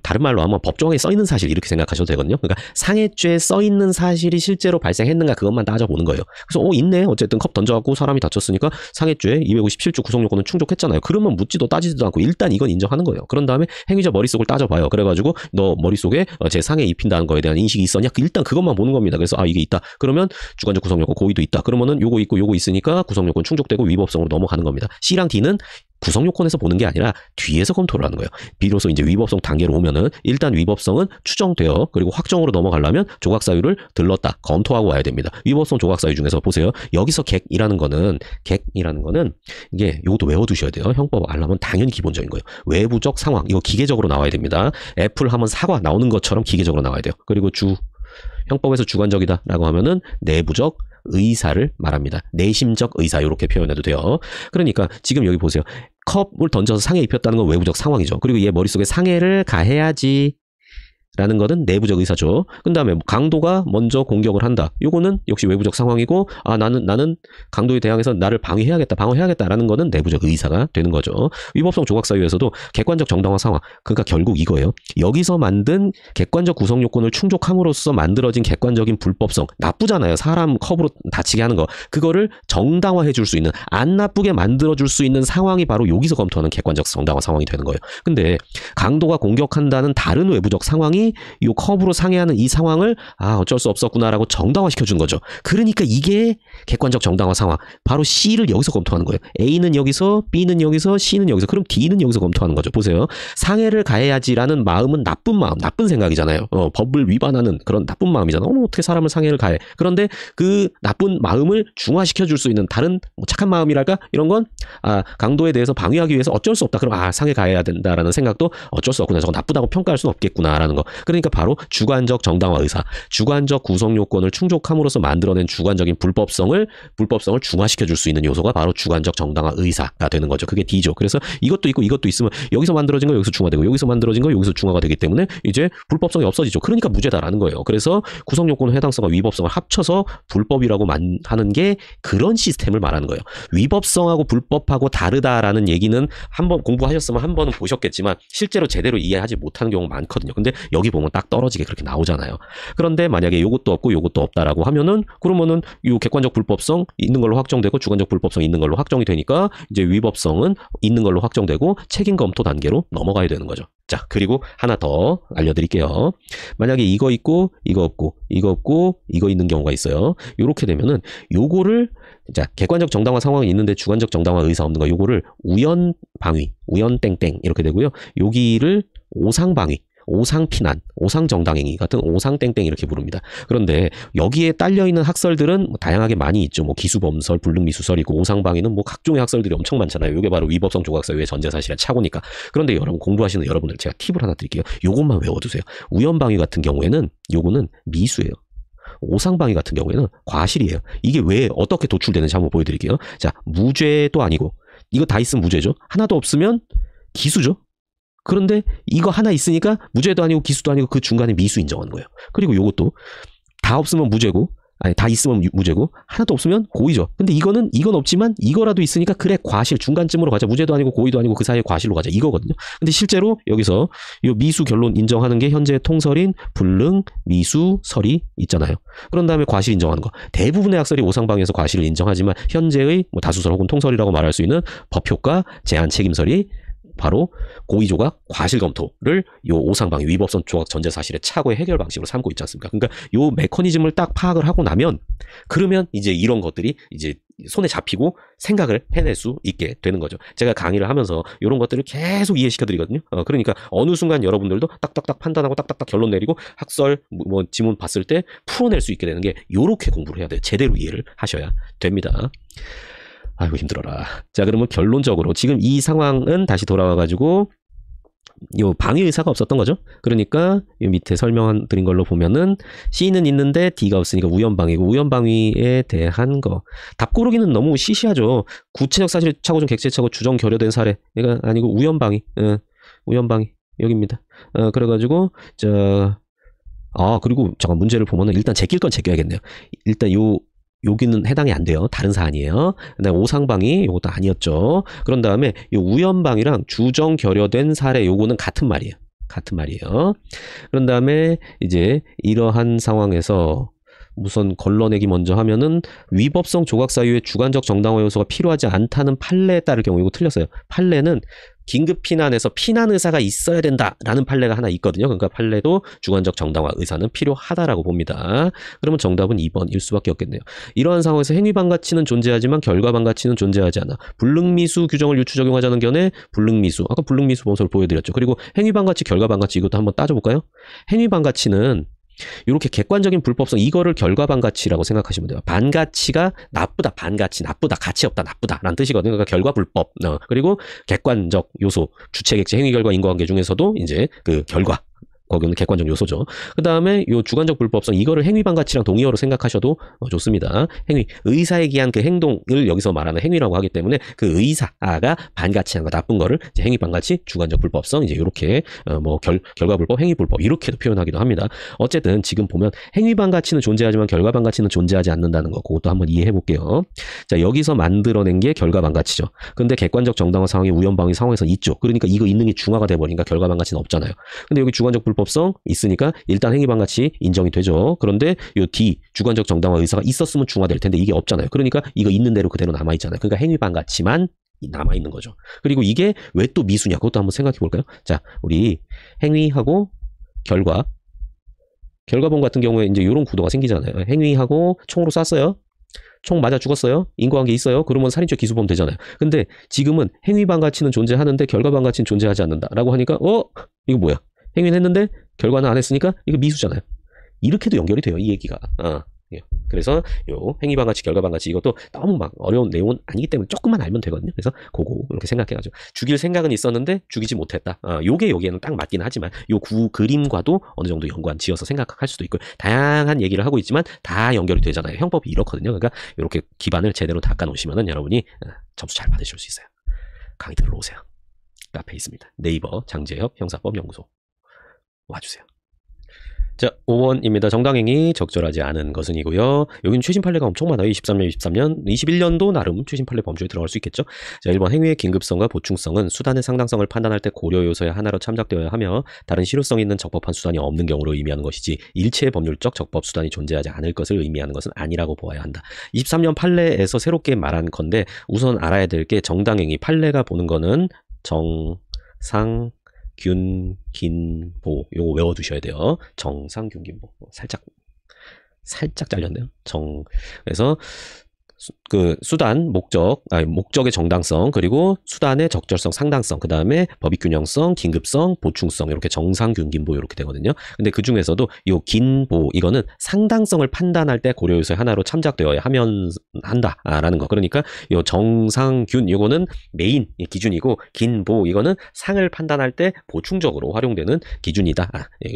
다른 말로 하면 법조항에 써있는 사실 이렇게 생각하셔도 되거든요. 그러니까 상해죄에 써있는 사실이 실제로 발생했는가 그것만 따져보는 거예요. 그래서 있네. 어쨌든 컵 던져갖고 사람이 다쳤으니까 상해죄 257조 구성요건은 충족했잖아요. 그러면 묻지도 따지지도 않고 일단 이건 인정하는 거예요. 그런 다음에 행위자 머릿속을 따져봐요. 그래가지고 너 머릿속에 제 상해 입힌다는 거에 대한 인식이 있었냐? 일단 그것만 보는 겁니다. 그래서 이게 있다. 그러면 주관적 구성요건 고의도 있다. 그러면은 요거 있고 요거 있으니까 구성요건 충족되고 위법성으로 넘어가는 겁니다. C랑 D는 구성요건에서 보는 게 아니라 뒤에서 검토를 하는 거예요. 비로소 이제 위법성 단계로 오면은 일단 위법성은 추정되어 그리고 확정으로 넘어가려면 조각사유를 들렀다 검토하고 와야 됩니다. 위법성 조각사유 중에서 보세요. 여기서 객이라는 거는 이게 요것도 외워두셔야 돼요. 형법 알려면 당연히 기본적인 거예요. 외부적 상황 이거 기계적으로 나와야 됩니다. 애플 하면 사과 나오는 것처럼 기계적으로 나와야 돼요. 그리고 형법에서 주관적이다라고 하면은 내부적 의사를 말합니다. 내심적 의사 이렇게 표현해도 돼요. 그러니까 지금 여기 보세요. 컵을 던져서 상해 입혔다는 건 외부적 상황이죠. 그리고 얘 머릿속에 상해를 가해야지 라는 거는 내부적 의사죠. 그 다음에 강도가 먼저 공격을 한다. 요거는 역시 외부적 상황이고 나는 강도에 대항해서 나를 방어해야겠다라는 거는 내부적 의사가 되는 거죠. 위법성 조각사유에서도 객관적 정당화 상황 그러니까 결국 이거예요. 여기서 만든 객관적 구성 요건을 충족함으로써 만들어진 객관적인 불법성 나쁘잖아요. 사람 컵으로 다치게 하는 거 그거를 정당화해 줄 수 있는 안 나쁘게 만들어 줄 수 있는 상황이 바로 여기서 검토하는 객관적 정당화 상황이 되는 거예요. 근데 강도가 공격한다는 다른 외부적 상황이 이 컵으로 상해하는 이 상황을 어쩔 수 없었구나라고 정당화시켜 준 거죠. 그러니까 이게 객관적 정당화 상황 바로 C를 여기서 검토하는 거예요. A는 여기서 B는 여기서 C는 여기서 그럼 D는 여기서 검토하는 거죠. 보세요. 상해를 가해야지라는 마음은 나쁜 마음 나쁜 생각이잖아요. 법을 위반하는 그런 나쁜 마음이잖아. 어떻게 사람을 상해를 가해. 그런데 그 나쁜 마음을 중화시켜 줄 수 있는 다른 착한 마음이랄까 이런 건 강도에 대해서 방위하기 위해서 어쩔 수 없다. 그럼 상해 가해야 된다라는 생각도 어쩔 수 없구나. 저거 나쁘다고 평가할 수는 없겠구나라는 거. 그러니까 바로 주관적 정당화 의사, 주관적 구성 요건을 충족함으로써 만들어낸 주관적인 불법성을 중화시켜 줄 수 있는 요소가 바로 주관적 정당화 의사가 되는 거죠. 그게 D죠. 그래서 이것도 있고 이것도 있으면 여기서 만들어진 거 여기서 중화되고 여기서 만들어진 거 여기서 중화가 되기 때문에 이제 불법성이 없어지죠. 그러니까 무죄다라는 거예요. 그래서 구성 요건의 해당성과 위법성을 합쳐서 불법이라고 하는 게 그런 시스템을 말하는 거예요. 위법성하고 불법하고 다르다라는 얘기는 한번 공부하셨으면 한 번은 보셨겠지만 실제로 제대로 이해하지 못하는 경우가 많거든요. 근데 여기 보면 딱 떨어지게 그렇게 나오잖아요. 그런데 만약에 요것도 없고 요것도 없다라고 하면은 그러면은 요 객관적 불법성 있는 걸로 확정되고 주관적 불법성 있는 걸로 확정이 되니까 이제 위법성은 있는 걸로 확정되고 책임 검토 단계로 넘어가야 되는 거죠. 자, 그리고 하나 더 알려드릴게요. 만약에 이거 있고, 이거 없고, 이거 없고, 이거 있는 경우가 있어요. 요렇게 되면은, 요거를, 자, 객관적 정당화 상황이 있는데 주관적 정당화 의사 없는 거, 요거를 우연방위, 우연땡땡, 이렇게 되고요. 여기를 오상방위, 오상피난, 오상정당행위 같은 오상땡땡 이렇게 부릅니다. 그런데 여기에 딸려있는 학설들은 뭐 다양하게 많이 있죠. 뭐 기수범설, 불능미수설이고 오상방위는 뭐 각종의 학설들이 엄청 많잖아요. 이게 바로 위법성 조각사유의 전제사실의 착오니까. 그런데 여러분 공부하시는 여러분들 제가 팁을 하나 드릴게요. 요것만 외워두세요. 우연방위 같은 경우에는 요거는 미수예요. 오상방위 같은 경우에는 과실이에요. 이게 왜 어떻게 도출되는지 한번 보여드릴게요. 자, 무죄도 아니고 이거 다 있으면 무죄죠. 하나도 없으면 기수죠. 그런데 이거 하나 있으니까 무죄도 아니고 기수도 아니고 그 중간에 미수 인정하는 거예요. 그리고 요것도 다 없으면 무죄고, 아니 다 있으면 무죄고, 하나도 없으면 고의죠. 근데 이건 없지만 이거라도 있으니까 그래 과실 중간쯤으로 가자. 무죄도 아니고 고의도 아니고 그 사이에 과실로 가자 이거거든요. 근데 실제로 여기서 이 미수 결론 인정하는 게 현재 통설인 불능, 미수, 설이 있잖아요. 그런 다음에 과실 인정하는 거. 대부분의 학설이 오상방위에서 과실을 인정하지만 현재의 뭐 다수설 혹은 통설이라고 말할 수 있는 법효과, 제한 책임설이 바로 고의조각, 과실검토를 요 오상방위, 위법성 조각 전제사실의 착오의 해결 방식으로 삼고 있지 않습니까? 그러니까 요 메커니즘을 딱 파악을 하고 나면 그러면 이제 이런 것들이 이제 손에 잡히고 생각을 해낼 수 있게 되는 거죠. 제가 강의를 하면서 이런 것들을 계속 이해시켜 드리거든요. 그러니까 어느 순간 여러분들도 딱딱딱 판단하고 딱딱딱 결론 내리고 학설 뭐 지문 봤을 때 풀어낼 수 있게 되는 게 요렇게 공부를 해야 돼요. 제대로 이해를 하셔야 됩니다. 아이고 힘들어라. 자, 그러면 결론적으로 지금 이 상황은 다시 돌아와가지고 요 방위 의사가 없었던 거죠. 그러니까 요 밑에 설명드린 걸로 보면은 C는 있는데 D가 없으니까 우연방위고, 우연방위에 대한 거 답 고르기는 너무 시시하죠. 구체적 사실 착오 중 객체 착오 주정 결여된 사례가 아니고 우연방위, 우연방위 여기입니다. 그래가지고 그리고 잠깐 문제를 보면은 일단 제낄 건 제껴야겠네요. 일단 여기는 해당이 안 돼요. 다른 사안이에요. 근데 오상방위 요것도 아니었죠. 그런 다음에 요 우연방위랑 주정 결여된 사례 요거는 같은 말이에요. 같은 말이에요. 그런 다음에 이제 이러한 상황에서 우선 걸러내기 먼저 하면은 위법성 조각 사유의 주관적 정당화 요소가 필요하지 않다는 판례에 따를 경우 이거 틀렸어요. 판례는 긴급 피난에서 피난 의사가 있어야 된다라는 판례가 하나 있거든요. 그러니까 판례도 주관적 정당화 의사는 필요하다라고 봅니다. 그러면 정답은 2번일 수밖에 없겠네요. 이러한 상황에서 행위반 가치는 존재하지만 결과반 가치는 존재하지 않아. 불능미수 규정을 유추 적용하자는 견해 불능미수. 아까 불능미수 범설을 보여드렸죠. 그리고 행위반 가치, 결과반 가치 이것도 한번 따져볼까요? 행위반 가치는 이렇게 객관적인 불법성 이거를 결과반 가치라고 생각하시면 돼요. 반 가치가 나쁘다, 반 가치 나쁘다, 가치 없다, 나쁘다라는 뜻이거든요. 그러니까 결과 불법. 그리고 객관적 요소, 주체, 객체, 행위, 결과, 인과관계 중에서도 이제 그 결과. 거기는 객관적 요소죠. 그 다음에 요 주관적 불법성 이거를 행위반 가치랑 동의어로 생각하셔도 좋습니다. 행위, 의사에 기한 그 행동을 여기서 말하는 행위라고 하기 때문에 그 의사가 반가치한 거 나쁜 거를 이제 행위반 가치, 주관적 불법성 이제 이렇게 뭐 결과 불법, 행위 불법 이렇게도 표현하기도 합니다. 어쨌든 지금 보면 행위반 가치는 존재하지만 결과반 가치는 존재하지 않는다는 거 그것도 한번 이해해 볼게요. 자, 여기서 만들어낸 게 결과반 가치죠. 근데 객관적 정당화 상황이 우연방위 상황에서 있죠. 그러니까 이거 있는 게 중화가 돼 버리니까 결과반 가치는 없잖아요. 근데 여기 주관적 불법성 있으니까 일단 행위반 가치 인정이 되죠. 그런데 요 D 주관적 정당화 의사가 있었으면 중화될 텐데 이게 없잖아요. 그러니까 이거 있는 대로 그대로 남아 있잖아요. 그러니까 행위반 가치만 남아 있는 거죠. 그리고 이게 왜 또 미수냐? 그것도 한번 생각해 볼까요? 자, 우리 행위하고 결과본 같은 경우에 이제 이런 구도가 생기잖아요. 행위하고 총으로 쐈어요. 총 맞아 죽었어요. 인과관계 있어요. 그러면 살인죄 기소범 되잖아요. 근데 지금은 행위반 가치는 존재하는데 결과반 가치는 존재하지 않는다라고 하니까 이거 뭐야? 행위는 했는데 결과는 안 했으니까 이거 미수잖아요. 이렇게도 연결이 돼요. 이 얘기가. 예. 그래서 요 행위반 가치, 결과반 가치 이것도 너무 막 어려운 내용은 아니기 때문에 조금만 알면 되거든요. 그래서 그거 이렇게 생각해가지고 죽일 생각은 있었는데 죽이지 못했다. 요게 여기에는 딱 맞긴 하지만 요 그림과도 어느 정도 연관 지어서 생각할 수도 있고 다양한 얘기를 하고 있지만 다 연결이 되잖아요. 형법이 이렇거든요. 그러니까 이렇게 기반을 제대로 닦아 놓으시면은 여러분이 점수 잘 받으실 수 있어요. 강의 들으러 오세요. 카페에 있습니다. 네이버 장재엽 형사법 연구소 와주세요. 자, 5번입니다. 정당행위 적절하지 않은 것은이고요. 여기는 최신 판례가 엄청 많아요. 23년, 21년도 나름 최신 판례 범주에 들어갈 수 있겠죠. 자, 1번 행위의 긴급성과 보충성은 수단의 상당성을 판단할 때 고려 요소의 하나로 참작되어야 하며 다른 실효성 있는 적법한 수단이 없는 경우를 의미하는 것이지 일체의 법률적 적법 수단이 존재하지 않을 것을 의미하는 것은 아니라고 보아야 한다. 23년 판례에서 새롭게 말한 건데 우선 알아야 될 게 정당행위 판례가 보는 거는 균, 긴, 보. 요거 외워두셔야 돼요. 정상, 균, 긴, 보. 살짝 잘렸네요. 그래서 그 수단, 목적의 정당성, 그리고 수단의 적절성, 상당성, 그 다음에 법익균형성, 긴급성, 보충성, 이렇게 정상, 균, 긴, 보 이렇게 되거든요. 근데 그 중에서도 요 긴, 보 이거는 상당성을 판단할 때 고려 요소의 하나로 참작되어야 한다라는 거. 그러니까 요 정상, 균 이거는 메인 기준이고, 긴, 보 이거는 상을 판단할 때 보충적으로 활용되는 기준이다.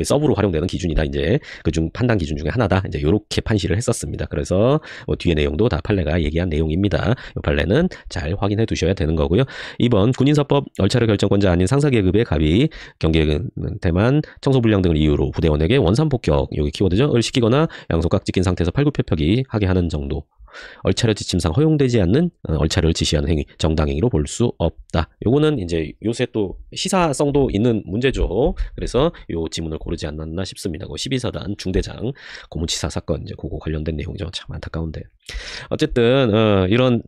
서브로 활용되는 기준이다. 이제 그중 판단 기준 중에 하나다. 이제 요렇게 판시를 했었습니다. 그래서 뒤에 내용도 다 판례가 얘기한 내용입니다. 이 판례는 잘 확인해 두셔야 되는 거고요. 2번 군인사법 얼차려 결정권자 아닌 상사계급의 갑이 경계 대만 청소불량 등을 이유로 부대원에게 원산폭격, 여기 키워드죠, 을 시키거나 양손깍 찢긴 상태에서 팔굽혀펴기 하게 하는 정도. 얼차려 지침상 허용되지 않는 얼차려를 지시하는 행위, 정당행위로 볼 수 없다. 요거는 이제 요새 또 시사성도 있는 문제죠. 그래서 요 지문을 고르지 않았나 싶습니다. 12사단 중대장 고문치사 사건, 이제 그거 관련된 내용이죠. 참 안타까운데. 어쨌든 이런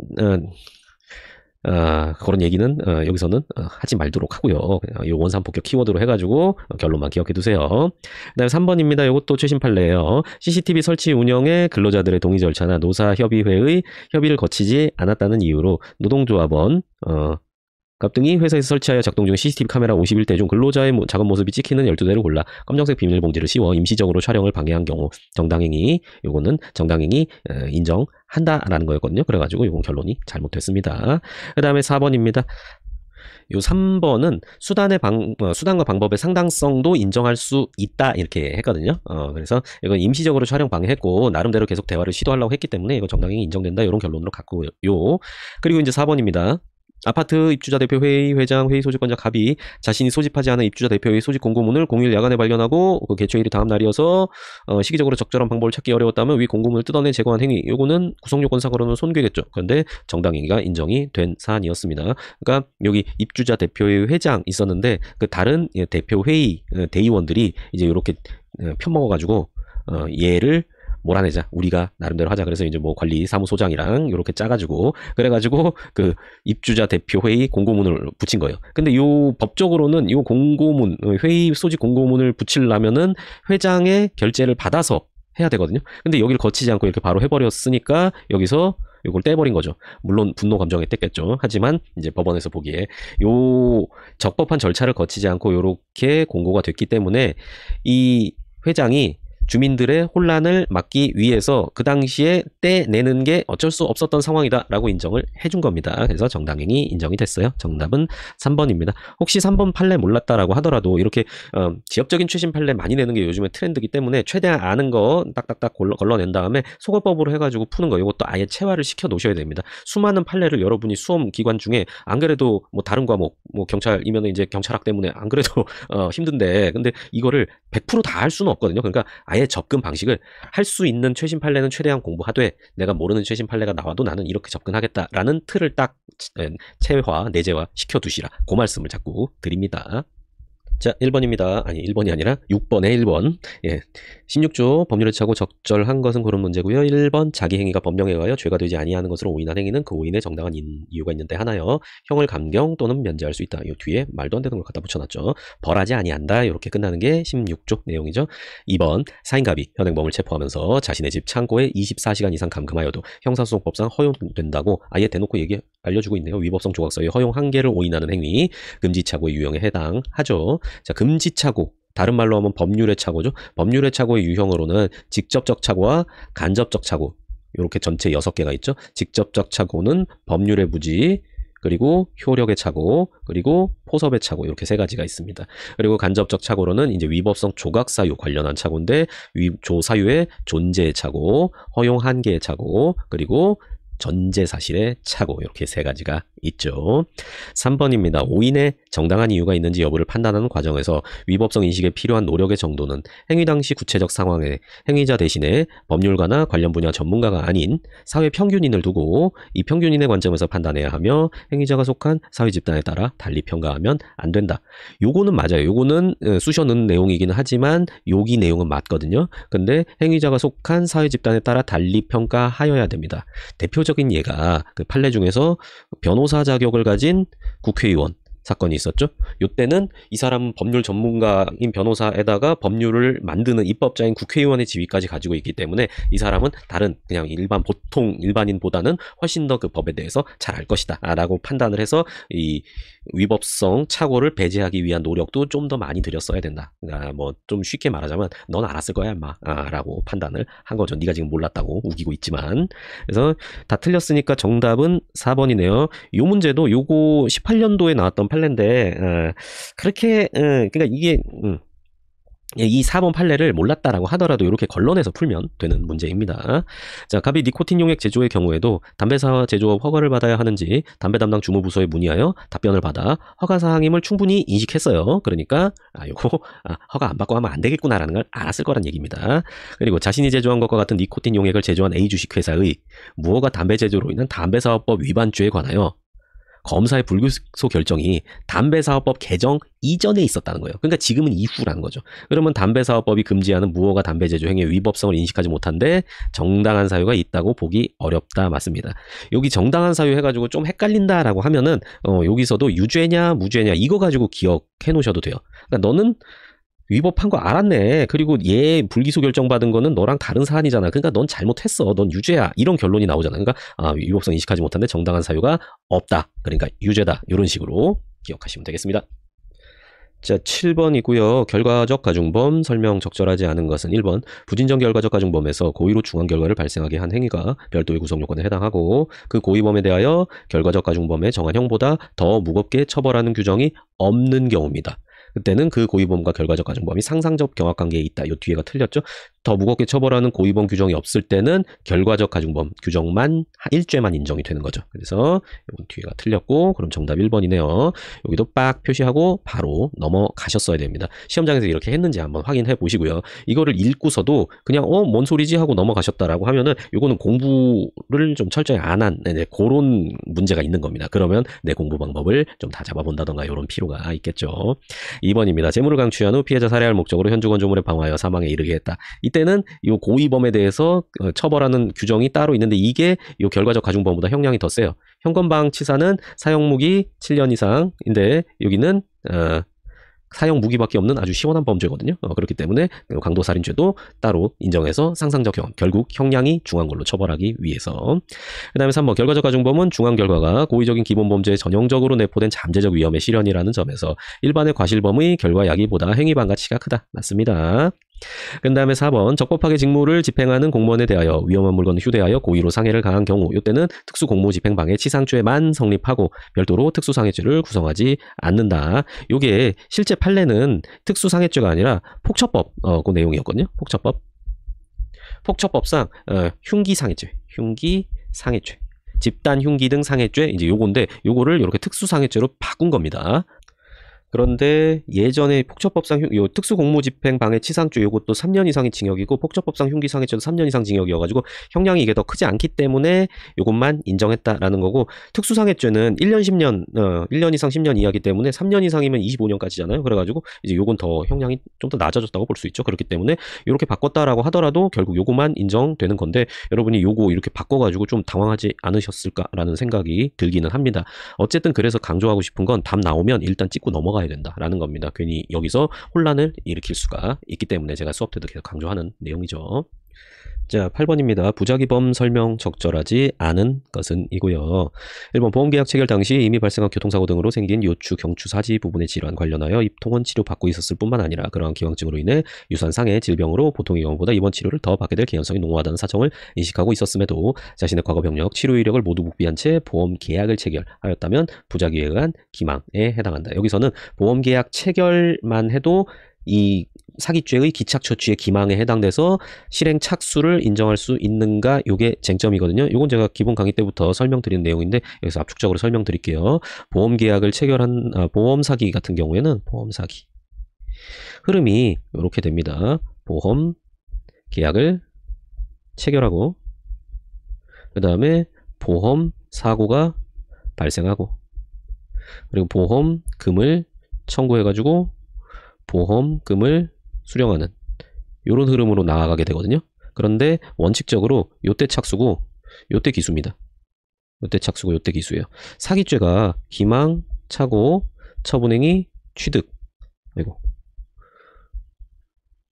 그런 얘기는 여기서는 하지 말도록 하고요. 이 원산폭격 키워드로 해가지고 결론만 기억해 두세요. 그다음에 3번입니다. 이것도 최신 판례예요. CCTV 설치 운영에 근로자들의 동의 절차나 노사협의회의 협의를 거치지 않았다는 이유로 노동조합원 등이 회사에서 설치하여 작동 중 CCTV 카메라 51대 중 근로자의 작업 모습이 찍히는 12대를 골라 검정색 비닐봉지를 씌워 임시적으로 촬영을 방해한 경우 정당행위, 요거는 정당행위 인정한다라는 거였거든요. 그래가지고 요건 결론이 잘못됐습니다. 그 다음에 4번입니다. 요 3번은 수단과 방법의 상당성도 인정할 수 있다 이렇게 했거든요. 그래서 이건 임시적으로 촬영 방해했고 나름대로 계속 대화를 시도하려고 했기 때문에 이거 정당행위 인정된다 이런 결론으로 갔고요. 그리고 이제 4번입니다. 아파트 입주자 대표 회의 회장 회의 소집권자 갑이 자신이 소집하지 않은 입주자 대표의 소집 공고문을 공휴일 야간에 발견하고 그 개최일이 다음 날이어서 시기적으로 적절한 방법을 찾기 어려웠다면 위 공고문을 뜯어내 제거한 행위, 요거는 구성요건상으로는 손괴겠죠. 그런데 정당행위가 인정이 된 사안이었습니다. 그러니까 여기 입주자 대표의 회장 있었는데 그 다른 대표 회의 대의원들이 이제 이렇게 편먹어가지고 얘를 몰아내자, 우리가 나름대로 하자. 그래서 이제 뭐 관리사무소장이랑 이렇게 짜가지고 그래가지고 그 입주자 대표회의 공고문을 붙인 거예요. 근데 요 법적으로는 요 공고문, 회의 소집 공고문을 붙이려면은 회장의 결재를 받아서 해야 되거든요. 근데 여기를 거치지 않고 이렇게 바로 해버렸으니까 여기서 이걸 떼버린 거죠. 물론 분노 감정에 뗐겠죠. 하지만 이제 법원에서 보기에 요 적법한 절차를 거치지 않고 요렇게 공고가 됐기 때문에 이 회장이 주민들의 혼란을 막기 위해서 그 당시에 떼내는 게 어쩔 수 없었던 상황이다라고 인정을 해준 겁니다. 그래서 정당행위 인정이 됐어요. 정답은 3번입니다. 혹시 3번 판례 몰랐다라고 하더라도 이렇게 지역적인 최신 판례 많이 내는 게 요즘에 트렌드이기 때문에 최대한 아는 거 딱딱딱 걸러낸 다음에 소거법으로 해가지고 푸는 거, 이것도 아예 체화를 시켜 놓으셔야 됩니다. 수많은 판례를 여러분이 수험 기간 중에 안 그래도 뭐 다른 과목, 뭐 경찰이면 이제 경찰학 때문에 안 그래도 힘든데, 근데 이거를 100% 다 할 수는 없거든요. 그러니까 아예 접근 방식을 할 수 있는 최신 판례는 최대한 공부하되 내가 모르는 최신 판례가 나와도 나는 이렇게 접근하겠다라는 틀을 딱 내재화 시켜두시라, 그 말씀을 자꾸 드립니다. 자, 1번입니다. 아니, 1번이 아니라 6번에 1번. 예. 16조 법률에 차고 적절한 것은 그런 문제고요. 1번 자기 행위가 법령에 의하여 죄가 되지 아니하는 것으로 오인한 행위는 그 오인에 정당한 이유가 있는데 하나요. 형을 감경 또는 면제할 수 있다. 이 뒤에 말도 안 되는 걸 갖다 붙여놨죠. 벌하지 아니한다. 이렇게 끝나는 게 16조 내용이죠. 2번 사인갑이 현행범을 체포하면서 자신의 집 창고에 24시간 이상 감금하여도 형사소송법상 허용된다고 아예 대놓고 알려주고 있네요. 위법성 조각서의 허용 한계를 오인하는 행위, 금지착오의 유형에 해당하죠. 자, 금지착오, 다른 말로 하면 법률의 착오죠. 법률의 착오의 유형으로는 직접적 착오와 간접적 착오, 이렇게 전체 6개가 있죠. 직접적 착오는 법률의 무지, 그리고 효력의 착오, 그리고 포섭의 착오, 이렇게 3가지가 있습니다. 그리고 간접적 착오로는 이제 위법성 조각 사유 관련한 착오인데 조사유의 존재의 착오, 허용 한계의 착오, 그리고 전제 사실의 착오, 이렇게 3가지가 있죠. 3번입니다. 오인의 정당한 이유가 있는지 여부를 판단하는 과정에서 위법성 인식에 필요한 노력의 정도는 행위 당시 구체적 상황에 행위자 대신에 법률가나 관련 분야 전문가가 아닌 사회 평균인을 두고 이 평균인의 관점에서 판단해야 하며 행위자가 속한 사회 집단에 따라 달리 평가하면 안 된다. 요거는 맞아요. 요거는 쑤셔 넣은 내용이긴 하지만 여기 내용은 맞거든요. 근데 행위자가 속한 사회 집단에 따라 달리 평가하여야 됩니다. 대표적인 예가 그 판례 중에서 변호사 자격을 가진 국회의원, 사건이 있었죠. 요때는 이 사람은 법률 전문가인 변호사에다가 법률을 만드는 입법자인 국회의원의 지위까지 가지고 있기 때문에 이 사람은 다른 그냥 보통 일반인보다는 훨씬 더 그 법에 대해서 잘 알 것이다 라고 판단을 해서 이 위법성 착오를 배제하기 위한 노력도 좀 더 많이 들였어야 된다. 그러니까 뭐 좀 쉽게 말하자면 넌 알았을 거야 인마 라고 판단을 한 거죠. 네가 지금 몰랐다고 우기고 있지만. 그래서 다 틀렸으니까 정답은 4번이네요. 요 문제도 요거 18년도에 나왔던 판례인데 그렇게 그러니까 이게 이 4번 판례를 몰랐다라고 하더라도 이렇게 걸러내서 풀면 되는 문제입니다. 자, 갑이 니코틴 용액 제조의 경우에도 담배사 제조업 허가를 받아야 하는지 담배 담당 주무부서에 문의하여 답변을 받아 허가 사항임을 충분히 인식했어요. 그러니까 요거 허가 안 받고 하면 안 되겠구나라는 걸 알았을 거란 얘기입니다. 그리고 자신이 제조한 것과 같은 니코틴 용액을 제조한 A 주식회사의 무허가 담배 제조로 인한 담배사업법 위반죄에 관하여 검사의 불구속 결정이 담배사업법 개정 이전에 있었다는 거예요. 그러니까 지금은 이후라는 거죠. 그러면 담배사업법이 금지하는 무허가 담배 제조 행위의 위법성을 인식하지 못한데 정당한 사유가 있다고 보기 어렵다. 맞습니다. 여기 정당한 사유 해가지고 좀 헷갈린다라고 하면은 여기서도 유죄냐 무죄냐 이거 가지고 기억해 놓으셔도 돼요. 그러니까 너는 위법한 거 알았네. 그리고 얘 불기소 결정받은 거는 너랑 다른 사안이잖아. 그러니까 넌 잘못했어. 넌 유죄야. 이런 결론이 나오잖아. 그러니까 위법성 인식하지 못한데 정당한 사유가 없다. 그러니까 유죄다. 이런 식으로 기억하시면 되겠습니다. 자, 7번이고요. 결과적 가중범 설명 적절하지 않은 것은 1번 부진정 결과적 가중범에서 고의로 중한 결과를 발생하게 한 행위가 별도의 구성 요건에 해당하고 그 고의범에 대하여 결과적 가중범의 정한 형보다 더 무겁게 처벌하는 규정이 없는 경우입니다. 그때는 그 고의범과 결과적 가중범이 상상적 경합관계에 있다. 요 뒤에가 틀렸죠. 더 무겁게 처벌하는 고의범 규정이 없을 때는 결과적 가중범 규정만 1죄만 인정이 되는 거죠. 그래서 이건 뒤에가 틀렸고 그럼 정답 1번이네요. 여기도 빡 표시하고 바로 넘어가셨어야 됩니다. 시험장에서 이렇게 했는지 한번 확인해 보시고요. 이거를 읽고서도 그냥 뭔 소리지 하고 넘어가셨다라고 하면은 요거는 공부를 좀 철저히 안 한 그런 문제가 있는 겁니다. 그러면 내 공부 방법을 좀 다 잡아본다던가 이런 필요가 있겠죠. 2번입니다. 재물을 강취한 후 피해자 살해할 목적으로 현주건조물에 방화하여 사망에 이르게 했다. 이때는 이 고의범에 대해서 처벌하는 규정이 따로 있는데 이게 이 결과적 가중범보다 형량이 더 세요. 현건방치사는 사형무기 7년 이상인데 여기는 사형 무기밖에 없는 아주 시원한 범죄거든요. 그렇기 때문에 강도살인죄도 따로 인정해서 상상적 경험, 결국 형량이 중한 걸로 처벌하기 위해서. 그 다음에 3번 결과적 가중범은 중한 결과가 고의적인 기본범죄에 전형적으로 내포된 잠재적 위험의 실현이라는 점에서 일반의 과실범의 결과 야기보다 행위반 가치가 크다. 맞습니다. 그 다음에 4번 적법하게 직무를 집행하는 공무원에 대하여 위험한 물건을 휴대하여 고의로 상해를 가한 경우 이때는 특수공무집행방해 치상죄만 성립하고 별도로 특수상해죄를 구성하지 않는다. 요게 실제 판례는 특수상해죄가 아니라 폭처법 그 내용이었거든요. 폭처법상 흉기상해죄 집단 흉기 등 상해죄 이제 요건데 요거를 이렇게 특수상해죄로 바꾼 겁니다. 그런데 예전에 폭처법상 특수공무집행방해 치상죄 요것도 3년 이상의 징역이고 폭처법상 흉기상해죄도 3년 이상 징역이어가지고 형량이 이게 더 크지 않기 때문에 요것만 인정했다라는 거고 특수상해죄는 1년 10년 1년 이상 10년 이하기 때문에 3년 이상이면 25년까지잖아요. 그래가지고 이제 요건 더 형량이 좀 더 낮아졌다고 볼 수 있죠. 그렇기 때문에 이렇게 바꿨다라고 하더라도 결국 요거만 인정되는 건데 여러분이 요거 이렇게 바꿔가지고 좀 당황하지 않으셨을까라는 생각이 들기는 합니다. 어쨌든 그래서 강조하고 싶은 건 답 나오면 일단 찍고 넘어가야 된다라는 겁니다. 괜히 여기서 혼란을 일으킬 수가 있기 때문에 제가 수업 때도 계속 강조하는 내용이죠. 자, 8번입니다. 부작위범 설명 적절하지 않은 것은 이고요. 1번 보험계약 체결 당시 이미 발생한 교통사고 등으로 생긴 요추, 경추, 사지 부분의 질환 관련하여 입통원 치료받고 있었을 뿐만 아니라 그러한 기왕증으로 인해 유산상해 질병으로 보통의 경우보다 입원 치료를 더 받게 될 개연성이 농후하다는 사정을 인식하고 있었음에도 자신의 과거 병력, 치료 이력을 모두 묵비한 채 보험계약을 체결하였다면 부작위에 의한 기망에 해당한다. 여기서는 보험계약 체결만 해도 이 사기죄의 기착처취의 기망에 해당돼서 실행 착수를 인정할 수 있는가 요게 쟁점이거든요. 요건 제가 기본 강의 때부터 설명드린 내용인데 여기서 압축적으로 설명드릴게요. 보험계약을 체결한 보험사기 같은 경우에는 보험사기 흐름이 이렇게 됩니다. 보험계약을 체결하고 그 다음에 보험사고가 발생하고 그리고 보험금을 청구해가지고 보험금을 수령하는 이런 흐름으로 나아가게 되거든요. 그런데 원칙적으로 요때 착수고 요때 기수입니다. 요때 착수고 요때 기수예요. 사기죄가 기망, 착오, 처분행위 취득. 아이고.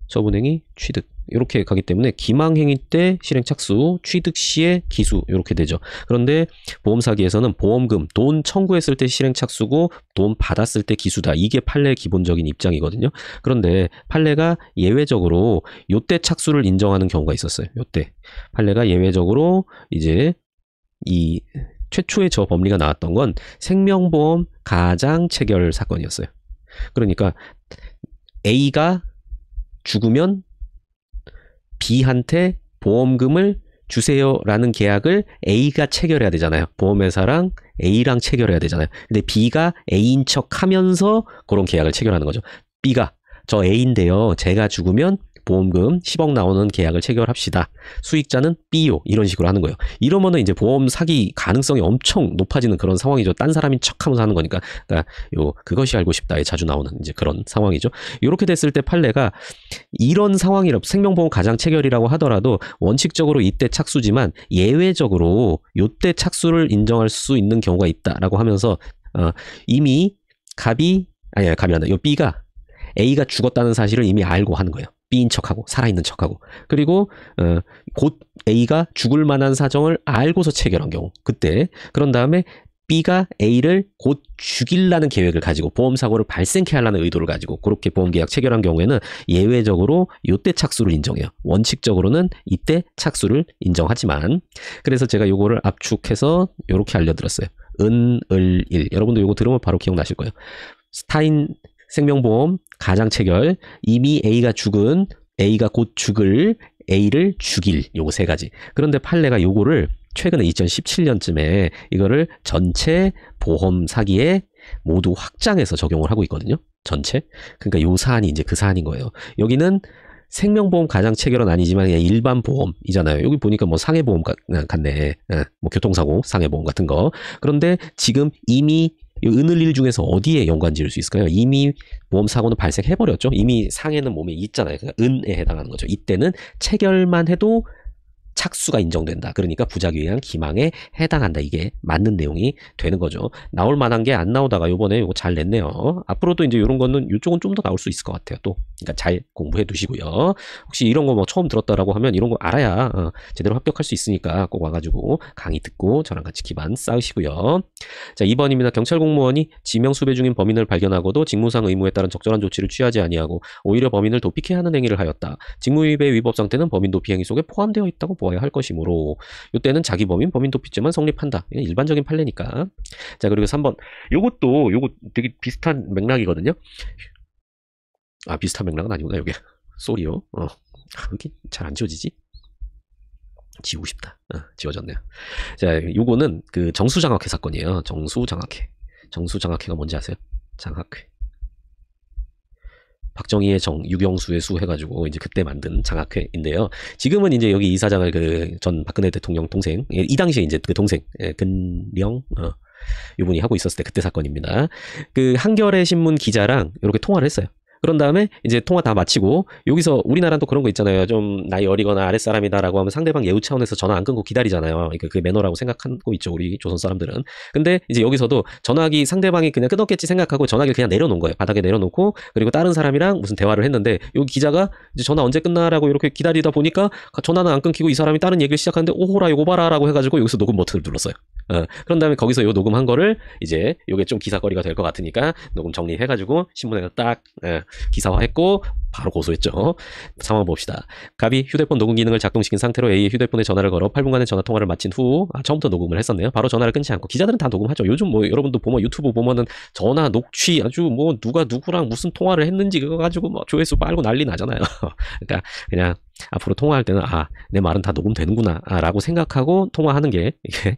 처분행위 취득. 이렇게 가기 때문에 기망행위 때 실행 착수, 취득 시에 기수 이렇게 되죠. 그런데 보험 사기에서는 보험금, 돈 청구했을 때 실행 착수고 돈 받았을 때 기수다. 이게 판례의 기본적인 입장이거든요. 그런데 판례가 예외적으로 요때 착수를 인정하는 경우가 있었어요. 요때 판례가 예외적으로 이제 이 최초의 저 법리가 나왔던 건 생명보험 가장 체결 사건이었어요. 그러니까 A가 죽으면 B한테 보험금을 주세요라는 계약을 A가 체결해야 되잖아요. 보험회사랑 A랑 체결해야 되잖아요. 근데 B가 A인 척 하면서 그런 계약을 체결하는 거죠. B가 저 A인데요. 제가 죽으면 보험금 10억 나오는 계약을 체결합시다. 수익자는 B요. 이런 식으로 하는 거예요. 이러면은 이제 보험 사기 가능성이 엄청 높아지는 그런 상황이죠. 딴 사람인 척하면서 하는 거니까. 그러니까 그것이 알고 싶다에 자주 나오는 이제 그런 상황이죠. 이렇게 됐을 때 판례가 이런 상황이라 생명보험 가장 체결이라고 하더라도 원칙적으로 이때 착수지만 예외적으로 요때 착수를 인정할 수 있는 경우가 있다라고 하면서 이미 갑이 아니라 요 B가 A가 죽었다는 사실을 이미 알고 하는 거예요. B인 척하고 살아있는 척하고 그리고 곧 A가 죽을 만한 사정을 알고서 체결한 경우 그때 그런 다음에 B가 A를 곧 죽이려는 계획을 가지고 보험사고를 발생케 하려는 의도를 가지고 그렇게 보험계약 체결한 경우에는 예외적으로 요때 착수를 인정해요. 원칙적으로는 이때 착수를 인정하지만 그래서 제가 요거를 압축해서 요렇게 알려드렸어요. 을 여러분도 요거 들으면 바로 기억나실 거예요. 스타인 생명보험 가장 체결 이미 A가 죽은 A가 곧 죽을 A를 죽일 요거 세 가지. 그런데 판례가 요거를 최근에 2017년쯤에 이거를 전체 보험 사기에 모두 확장해서 적용을 하고 있거든요. 전체. 그러니까 요 사안이 이제 그 사안인 거예요. 여기는 생명보험 가장 체결은 아니지만 그냥 일반 보험이잖아요. 여기 보니까 뭐 상해보험 같네. 뭐 교통사고 상해보험 같은 거. 그런데 지금 이미 은을일 중에서 어디에 연관 지을 수 있을까요? 이미 보험 사고는 발생해버렸죠. 이미 상해는 몸에 있잖아요. 그러니까 은에 해당하는 거죠. 이때는 체결만 해도 착수가 인정된다. 그러니까 부작위한 기망에 해당한다. 이게 맞는 내용이 되는 거죠. 나올 만한 게 안 나오다가 요번에 요거 잘 냈네요. 앞으로도 이제 이런 거는 이쪽은 좀 더 나올 수 있을 것 같아요. 또 그러니까 잘 공부해 두시고요. 혹시 이런 거 뭐 처음 들었다라고 하면 이런 거 알아야 제대로 합격할 수 있으니까 꼭 와가지고 강의 듣고 저랑 같이 기반 쌓으시고요. 자, 2번입니다. 경찰 공무원이 지명 수배 중인 범인을 발견하고도 직무상 의무에 따른 적절한 조치를 취하지 아니하고 오히려 범인을 도피케 하는 행위를 하였다. 직무유배 위법 상태는 범인 도피 행위 속에 포함되어 있다고 보아야 할 것이므로 이때는 자기 범인 범인 도피죄만 성립한다. 일반적인 판례니까. 자, 그리고 3번 요거 되게 비슷한 맥락이거든요. 아, 비슷한 맥락은 아니구나. 요게 쏘리요. 여기 잘 안 지워지지? 지우고 싶다. 지워졌네요. 자, 요거는 그 정수장학회 사건이에요. 정수장학회. 정수장학회가 뭔지 아세요? 장학회. 박정희의 정, 유경수의 수 해가지고 이제 그때 만든 장학회인데요. 지금은 이제 여기 이사장을 그 전 박근혜 대통령 동생, 이 당시에 이제 그 동생 근령 이분이 하고 있었을 때 그때 사건입니다. 그 한겨레 신문 기자랑 이렇게 통화를 했어요. 그런 다음에 이제 통화 다 마치고 여기서 우리나라는 또 그런 거 있잖아요. 좀 나이 어리거나 아랫사람이다라고 하면 상대방 예우 차원에서 전화 안 끊고 기다리잖아요. 그러니까 그게 매너라고 생각하고 있죠. 우리 조선 사람들은. 근데 이제 여기서도 전화기 상대방이 그냥 끊었겠지 생각하고 전화기를 그냥 내려놓은 거예요. 바닥에 내려놓고 그리고 다른 사람이랑 무슨 대화를 했는데 여기 기자가 이제 전화 언제 끝나라고 이렇게 기다리다 보니까 전화는 안 끊기고 이 사람이 다른 얘기를 시작하는데 오호라 요거 봐라라고 해가지고 여기서 녹음 버튼을 눌렀어요. 그런 다음에 거기서 요 녹음한 거를 이제 요게 좀 기사거리가 될 것 같으니까 녹음 정리해가지고 신문에 딱 기사화했고 바로 고소했죠. 상황 봅시다. 갑이 휴대폰 녹음 기능을 작동시킨 상태로 A의 휴대폰에 전화를 걸어 8분간의 전화 통화를 마친 후 처음부터 녹음을 했었네요. 바로 전화를 끊지 않고 기자들은 다 녹음하죠. 요즘 뭐 여러분도 보면 유튜브 보면은 전화 녹취 아주 뭐 누가 누구랑 무슨 통화를 했는지 그거 가지고 뭐 조회수 빨고 난리 나잖아요. 그러니까 그냥 앞으로 통화할 때는 내 말은 다 녹음되는구나 라고 생각하고 통화하는 게 이게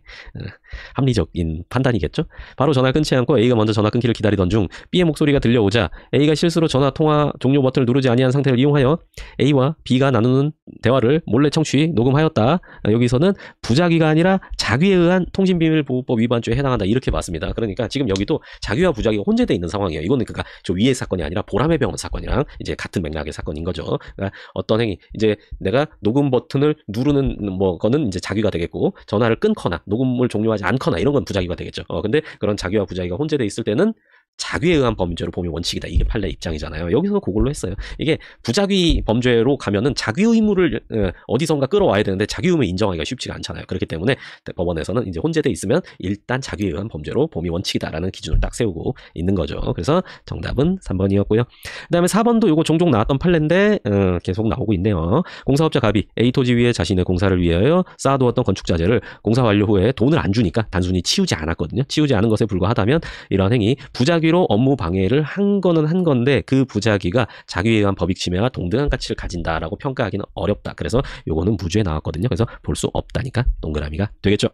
합리적인 판단이겠죠. 바로 전화를 끊지 않고 A가 먼저 전화 끊기를 기다리던 중 B의 목소리가 들려오자 A가 실수로 전화 통화 종료 버튼을 누르지 아니한 상태를 이용하여 A와 B가 나누는 대화를 몰래 청취 녹음하였다. 여기서는 부작위가 아니라 자기에 의한 통신비밀보호법 위반죄에 해당한다. 이렇게 봤습니다. 그러니까 지금 여기도 자기와 부작위가 혼재되어 있는 상황이에요. 이거는 그러니까 저 위의 사건이 아니라 보람의 병원 사건이랑 이제 같은 맥락의 사건인 거죠. 그러니까 어떤 행위 이제 내가 녹음 버튼을 누르는 뭐 거는 이제 자기가 되겠고 전화를 끊거나 녹음을 종료하지 않거나 이런 건 부작위가 되겠죠. 근데 그런 자기와 부작위가 혼재돼 있을 때는 자귀에 의한 범죄로 봄이 원칙이다. 이게 판례 입장이잖아요. 여기서 그걸로 했어요. 이게 부자귀 범죄로 가면은 자귀 의무를 어디선가 끌어와야 되는데 자귀 의무 인정하기가 쉽지가 않잖아요. 그렇기 때문에 법원에서는 이제 혼재돼 있으면 일단 자귀에 의한 범죄로 봄이 원칙이다라는 기준을 딱 세우고 있는 거죠. 그래서 정답은 3번이었고요. 그다음에 4번도 요거 종종 나왔던 판례인데 계속 나오고 있네요. 공사업자 갑이 A 토지 위에 자신의 공사를 위하여 쌓아두었던 건축자재를 공사 완료 후에 돈을 안 주니까 단순히 치우지 않았거든요. 치우지 않은 것에 불과하다면 이러한 행위 부자귀로 업무 방해를 한 거는 한 건데 그 부자귀가 자귀에 의한 법익 침해와 동등한 가치를 가진다라고 평가하기는 어렵다. 그래서 요거는 무죄에 나왔거든요. 그래서 볼 수 없다니까 동그라미가 되겠죠.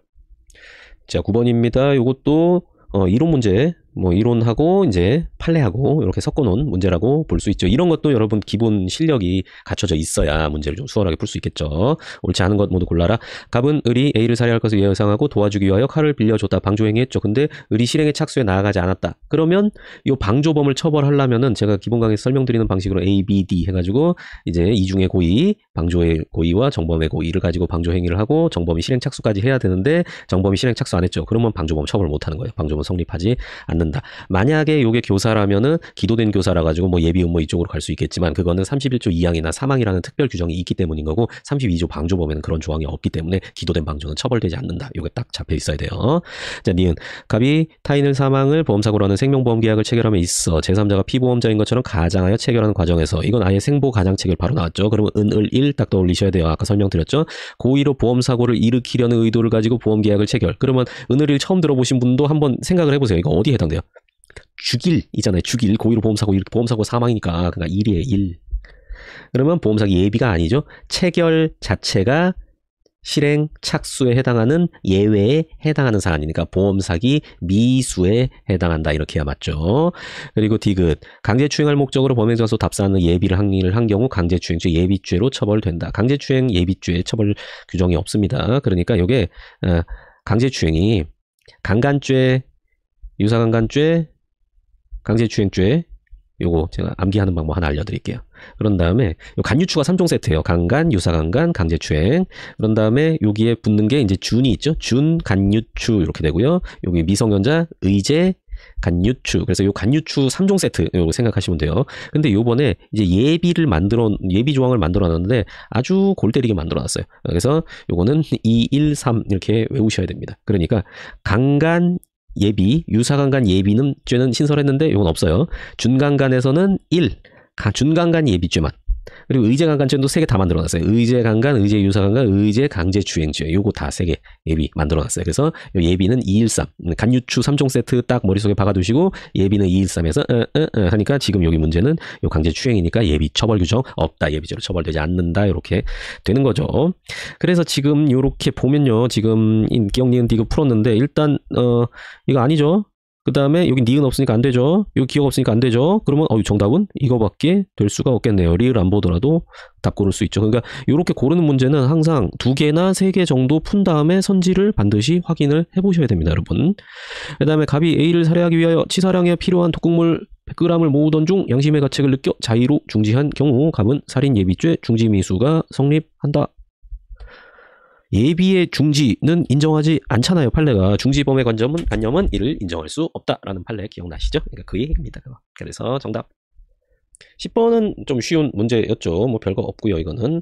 자, 9번입니다. 요것도 이론 문제, 뭐 이론하고 이제 판례하고 이렇게 섞어놓은 문제라고 볼 수 있죠. 이런 것도 여러분 기본 실력이 갖춰져 있어야 문제를 좀 수월하게 풀 수 있겠죠. 옳지 않은 것 모두 골라라. 갑은 을이 A를 살해할 것을 예상하고 도와주기 위하여 칼을 빌려줬다. 방조행위했죠. 근데 을이 실행의 착수에 나아가지 않았다. 그러면 이 방조범을 처벌하려면은 제가 기본 강의에서 설명드리는 방식으로 A, B, D 해가지고 이제 이중의 고의, 방조의 고의와 정범의 고의를 가지고 방조행위를 하고 정범이 실행 착수까지 해야 되는데 정범이 실행 착수 안 했죠. 그러면 방조범 처벌 못하는 거예요. 방조범 성립하지 않는다. 만약에 요게 교사라면은 기도된 교사라 가지고 뭐 예비 음모 이쪽으로 갈 수 있겠지만 그거는 31조 2항이나 3항이라는 특별 규정이 있기 때문인 거고 32조 방조범에는 그런 조항이 없기 때문에 기도된 방조는 처벌되지 않는다. 요게 딱 잡혀 있어야 돼요. 자, 니은 갑이 타인을 사망을 보험사고로 하는 생명보험 계약을 체결함에 있어 제3자가 피보험자인 것처럼 가장하여 체결하는 과정에서 이건 아예 생보 가장 체결 바로 나왔죠. 그러면 은을 1 딱 떠올리셔야 돼요. 아까 설명드렸죠. 고의로 보험사고를 일으키려는 의도를 가지고 보험계약을 체결. 그러면 은을 1 처음 들어보신 분도 한번 생각을 해보세요. 이거 어디에 해당돼요? 죽일이잖아요. 죽일. 고의로 보험사고 사망이니까 그러니까 1이에요. 1. 그러면 보험사기 예비가 아니죠. 체결 자체가 실행 착수에 해당하는 예외에 해당하는 사안이니까 보험사기 미수에 해당한다. 이렇게 해야 맞죠. 그리고 디귿 강제추행할 목적으로 범행자소 답사하는 예비를 항의를 한 경우 강제추행죄 예비죄로 처벌된다. 강제추행 예비죄 처벌 규정이 없습니다. 그러니까 이게 강제추행이 강간죄, 유사강간죄, 강제추행죄 요거 제가 암기하는 방법 하나 알려드릴게요. 그런 다음에 간유추가 3종 세트예요. 강간, 유사강간, 강제추행. 그런 다음에 여기에 붙는 게 이제 준이 있죠. 준, 간유추 이렇게 되고요. 여기 미성년자, 의제, 간유추. 그래서 요 간유추 3종 세트 요거 생각하시면 돼요. 근데 요번에 이제 예비 조항을 만들어 놨는데 아주 골 때리게 만들어 놨어요. 그래서 요거는 2, 1, 3 이렇게 외우셔야 됩니다. 그러니까 강간 예비, 유사강간 예비는 죄는 신설했는데 이건 없어요. 준강간에서는 1, 준강간 예비죄만. 그리고 의제강간죄도 3개 다 만들어놨어요. 의제강간, 의제유사강간, 의제강제추행죄. 요거 다 3개 예비 만들어놨어요. 그래서 예비는 213. 간유추 3종 세트 딱 머릿속에 박아두시고 예비는 213에서 하니까 지금 여기 문제는 요 강제추행이니까 예비 처벌 규정 없다. 예비죄로 처벌되지 않는다. 이렇게 되는 거죠. 그래서 지금 요렇게 보면요. 지금 기억, 니은, 디귿 풀었는데 일단 이거 아니죠. 그 다음에 여기 니은 없으니까 안 되죠. 여기 기억 없으니까 안 되죠. 그러면 정답은 이거밖에 될 수가 없겠네요. 리을 안 보더라도 답 고를 수 있죠. 그러니까 이렇게 고르는 문제는 항상 2개나 3개 정도 푼 다음에 선지를 반드시 확인을 해보셔야 됩니다. 여러분. 그 다음에 갑이 A를 살해하기 위하여 치사량에 필요한 독극물 100g을 모으던 중 양심의 가책을 느껴 자의로 중지한 경우 갑은 살인 예비죄 중지미수가 성립한다. 예비의 중지는 인정하지 않잖아요. 판례가. 중지범의 관념은 이를 인정할 수 없다라는 판례 기억나시죠? 그러니까 그 얘기입니다. 그래서 정답 10번은 좀 쉬운 문제였죠. 뭐 별거 없고요. 이거는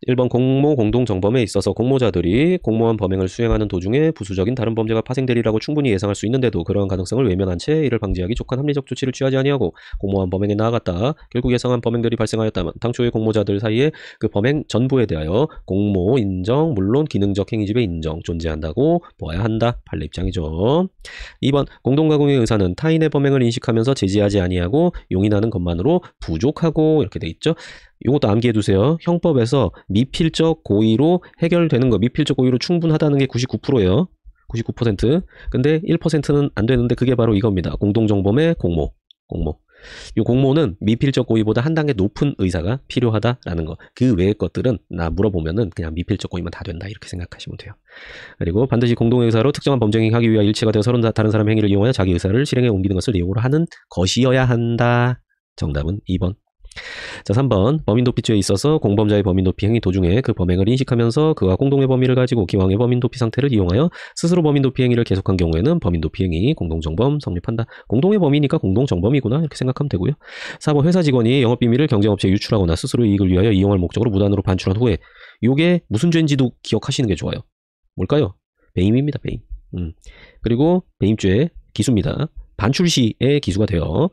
1번 공모 공동정범에 있어서 공모자들이 공모한 범행을 수행하는 도중에 부수적인 다른 범죄가 파생되리라고 충분히 예상할 수 있는데도 그러한 가능성을 외면한 채 이를 방지하기 족한 합리적 조치를 취하지 아니하고 공모한 범행에 나아갔다. 결국 예상한 범행들이 발생하였다면 당초의 공모자들 사이에 그 범행 전부에 대하여 공모 인정, 물론 기능적 행위집의 인정 존재한다고 보아야 한다. 판례 입장이죠. 2번 공동가공의 의사는 타인의 범행을 인식하면서 제지하지 아니하고 용인하는 것만으로 부족하고 이렇게 돼 있죠. 이것도 암기해 두세요. 형법에서 미필적 고의로 해결되는 거, 미필적 고의로 충분하다는 게 99%예요. 99%. 근데 1%는 안 되는데 그게 바로 이겁니다. 공동정범의 공모. 이 공모는 미필적 고의보다 한 단계 높은 의사가 필요하다라는 거. 그 외의 것들은 나 물어보면은 그냥 미필적 고의만 다 된다 이렇게 생각하시면 돼요. 그리고 반드시 공동의사로 특정한 범죄행위 하기 위하여 일체가 되어 서로 다른 사람 행위를 이용하여 자기 의사를 실행에 옮기는 것을 내용으로 하는 것이어야 한다. 정답은 2번. 자, 3번 범인도피죄에 있어서 공범자의 범인도피 행위 도중에 그 범행을 인식하면서 그와 공동의 범위를 가지고 기왕의 범인도피 상태를 이용하여 스스로 범인도피 행위를 계속한 경우에는 범인도피 행위 공동정범 성립한다. 공동의 범위니까 공동정범이구나 이렇게 생각하면 되고요. 4번 회사 직원이 영업비밀을 경쟁업체에 유출하거나 스스로 이익을 위하여 이용할 목적으로 무단으로 반출한 후에 요게 무슨 죄인지도 기억하시는 게 좋아요. 뭘까요? 배임입니다. 배임. 그리고 배임죄 기수입니다. 반출 시에 기수가 돼요.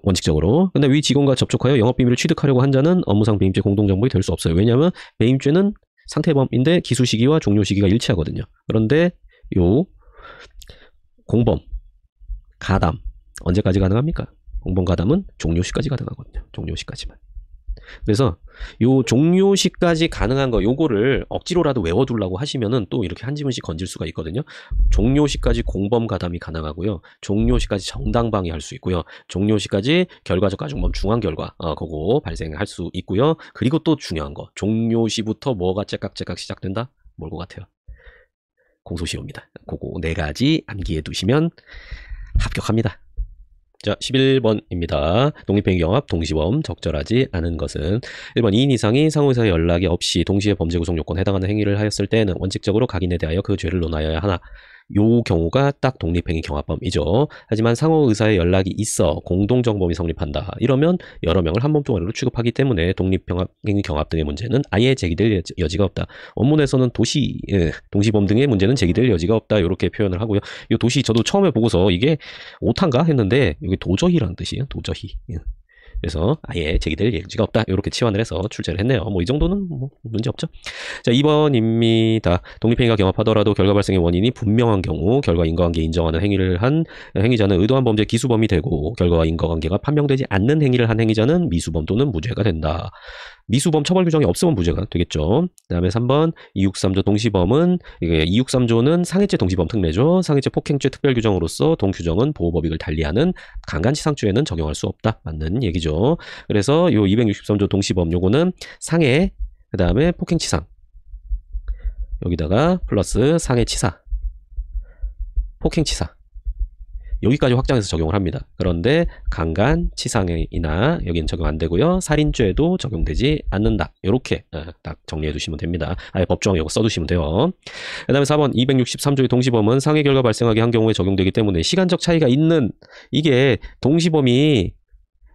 원칙적으로. 근데 위 직원과 접촉하여 영업비밀을 취득하려고 한 자는 업무상 배임죄 공동정범이 될 수 없어요. 왜냐하면 배임죄는 상태범인데 기수 시기와 종료 시기가 일치하거든요. 그런데 요 공범, 가담 언제까지 가능합니까? 공범 가담은 종료시까지 가능하거든요. 종료시까지만. 그래서 요 종료시까지 가능한 거 요거를 억지로라도 외워두려고 하시면은 또 이렇게 한 지문씩 건질 수가 있거든요. 종료시까지 공범 가담이 가능하고요. 종료시까지 정당방위 할 수 있고요. 종료시까지 결과적 가중범 중한 결과 그거 발생할 수 있고요. 그리고 또 중요한 거 종료시부터 뭐가 째깍째깍 시작된다? 뭘 것 같아요? 공소시효입니다. 그거 4가지 암기해 두시면 합격합니다. 자, 11번입니다. 독립행위 경합, 동시범, 적절하지 않은 것은 1번 2인 이상이 상호의사 연락이 없이 동시에 범죄 구성 요건에 해당하는 행위를 하였을 때에는 원칙적으로 각인에 대하여 그 죄를 논하여야 하나. 요 경우가 딱 독립행위 경합범이죠. 하지만 상호의사의 연락이 있어 공동정범이 성립한다. 이러면 여러 명을 한 몸뚱아리로 취급하기 때문에 독립행위 경합 등의 문제는 아예 제기될 여지가 없다. 원문에서는 동시범 등의 문제는 제기될 여지가 없다. 이렇게 표현을 하고요. 이 도시 저도 처음에 보고서 이게 오타인가 했는데 여기 도저히라는 뜻이에요. 도저히. 그래서 아예 제기될 여지가 없다. 이렇게 치환을 해서 출제를 했네요. 뭐 이 정도는 뭐 문제 없죠. 자, 2번입니다. 독립행위가 경합하더라도 결과 발생의 원인이 분명한 경우 결과 인과관계 인정하는 행위를 한 행위자는 의도한 범죄 기수범이 되고 결과와 인과관계가 판명되지 않는 행위를 한 행위자는 미수범 또는 무죄가 된다. 미수범 처벌 규정이 없으면 무죄가 되겠죠. 그 다음에 3번 263조 동시범은 263조는 상해죄 동시범 특례죠. 상해죄 폭행죄 특별 규정으로서 동규정은 보호법익을 달리하는 강간치상죄에는 적용할 수 없다. 맞는 얘기죠. 그래서 요 263조 동시범 요거는 상해 그 다음에 폭행치상 여기다가 플러스 상해치사 폭행치사 여기까지 확장해서 적용을 합니다. 그런데 강간, 치상이나 여기는 적용 안 되고요. 살인죄도 적용되지 않는다. 이렇게 딱 정리해 두시면 됩니다. 아예 법조항 이거 써두시면 돼요. 그 다음에 4번 263조의 동시범은 상해 결과 발생하게 한 경우에 적용되기 때문에 시간적 차이가 있는 이게 동시범이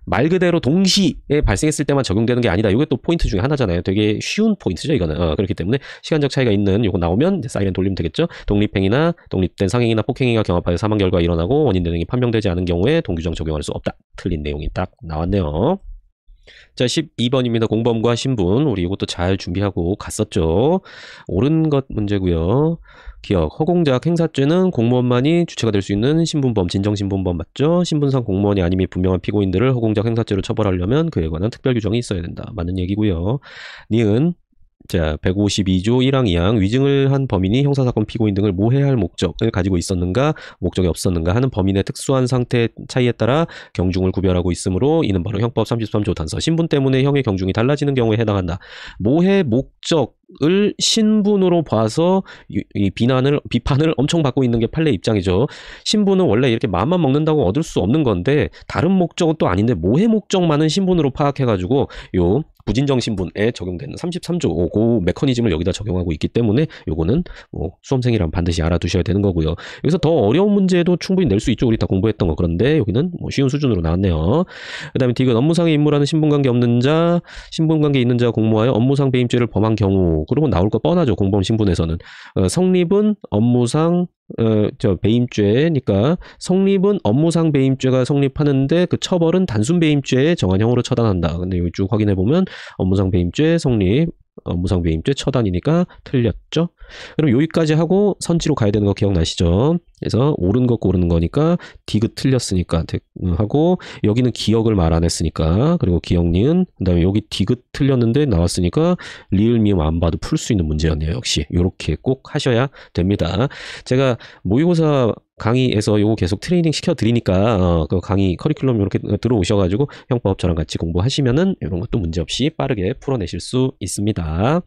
말 그대로 동시에 발생했을 때만 적용되는 게 아니다. 이게 또 포인트 중에 하나잖아요. 되게 쉬운 포인트죠, 이거는. 그렇기 때문에 시간적 차이가 있는 요거 나오면 이제 사이렌 돌리면 되겠죠. 독립행위나 독립된 상행이나 폭행위가 경합하여 사망 결과 일어나고 원인 대응이 판명되지 않은 경우에 동규정 적용할 수 없다. 틀린 내용이 딱 나왔네요. 자, 12번입니다. 공범과 신분. 우리 이것도 잘 준비하고 갔었죠. 옳은 것 문제고요. 기억, 허공작 행사죄는 공무원만이 주체가 될 수 있는 신분범, 진정신분범 맞죠? 신분상 공무원이 아님이 분명한 피고인들을 허공작 행사죄로 처벌하려면 그에 관한 특별 규정이 있어야 된다. 맞는 얘기고요. 니은 자, 152조 1항 2항 위증을 한 범인이 형사사건 피고인 등을 모해할 목적을 가지고 있었는가 목적이 없었는가 하는 범인의 특수한 상태 차이에 따라 경중을 구별하고 있으므로 이는 바로 형법 33조 단서 신분 때문에 형의 경중이 달라지는 경우에 해당한다. 모해 목적을 신분으로 봐서 이 비판을 엄청 받고 있는 게 판례 입장이죠. 신분은 원래 이렇게 마음만 먹는다고 얻을 수 없는 건데 다른 목적은 또 아닌데 모해 목적만은 신분으로 파악해가지고 요 부진정 신분에 적용되는 33조 그 메커니즘을 여기다 적용하고 있기 때문에 요거는 뭐 수험생이라면 반드시 알아두셔야 되는 거고요. 여기서 더 어려운 문제도 충분히 낼 수 있죠. 우리 다 공부했던 거. 그런데 여기는 뭐 쉬운 수준으로 나왔네요. 그 다음에 디귿 업무상의 임무라는 신분관계 없는 자, 신분관계 있는 자가 공모하여 업무상 배임죄를 범한 경우 그러면 나올 거 뻔하죠. 공범 신분에서는 성립은 업무상 배임죄니까 성립은 업무상 배임죄가 성립하는데 그 처벌은 단순 배임죄에 정한형으로 처단한다. 근데 여기 쭉 확인해 보면 업무상 배임죄 성립, 업무상 배임죄 처단이니까 틀렸죠. 그럼 여기까지 하고 선지로 가야 되는 거 기억나시죠? 그래서 옳은 거 고르는 거니까 디귿 틀렸으니까 하고 여기는 기억을 말 안 했으니까 그리고 기억 니은 그다음에 여기 디귿 틀렸는데 나왔으니까 리을 미음 안 봐도 풀 수 있는 문제였네요. 역시 이렇게 꼭 하셔야 됩니다. 제가 모의고사 강의에서 요거 계속 트레이닝 시켜 드리니까 그 강의 커리큘럼 이렇게 들어오셔가지고 형법 저랑 같이 공부하시면은 이런 것도 문제없이 빠르게 풀어내실 수 있습니다.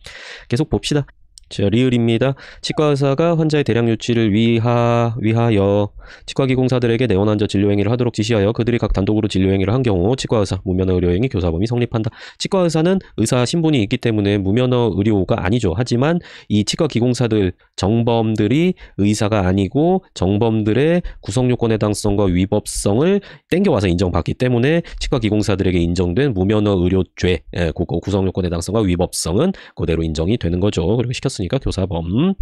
계속 봅시다. 자, 리을입니다. 치과 의사가 환자의 대량 유치를 위하여 치과기공사들에게 내원환자 진료행위를 하도록 지시하여 그들이 각 단독으로 진료행위를 한 경우 치과 의사, 무면허 의료행위 교사범이 성립한다. 치과 의사는 의사 신분이 있기 때문에 무면허 의료가 아니죠. 하지만 이 치과기공사들, 정범들이 의사가 아니고 정범들의 구성요건 해당성과 위법성을 땡겨와서 인정받기 때문에 치과기공사들에게 인정된 무면허 의료죄, 그거 구성요건 해당성과 위법성은 그대로 인정이 되는 거죠. 그리고 시켰으니까 교사범.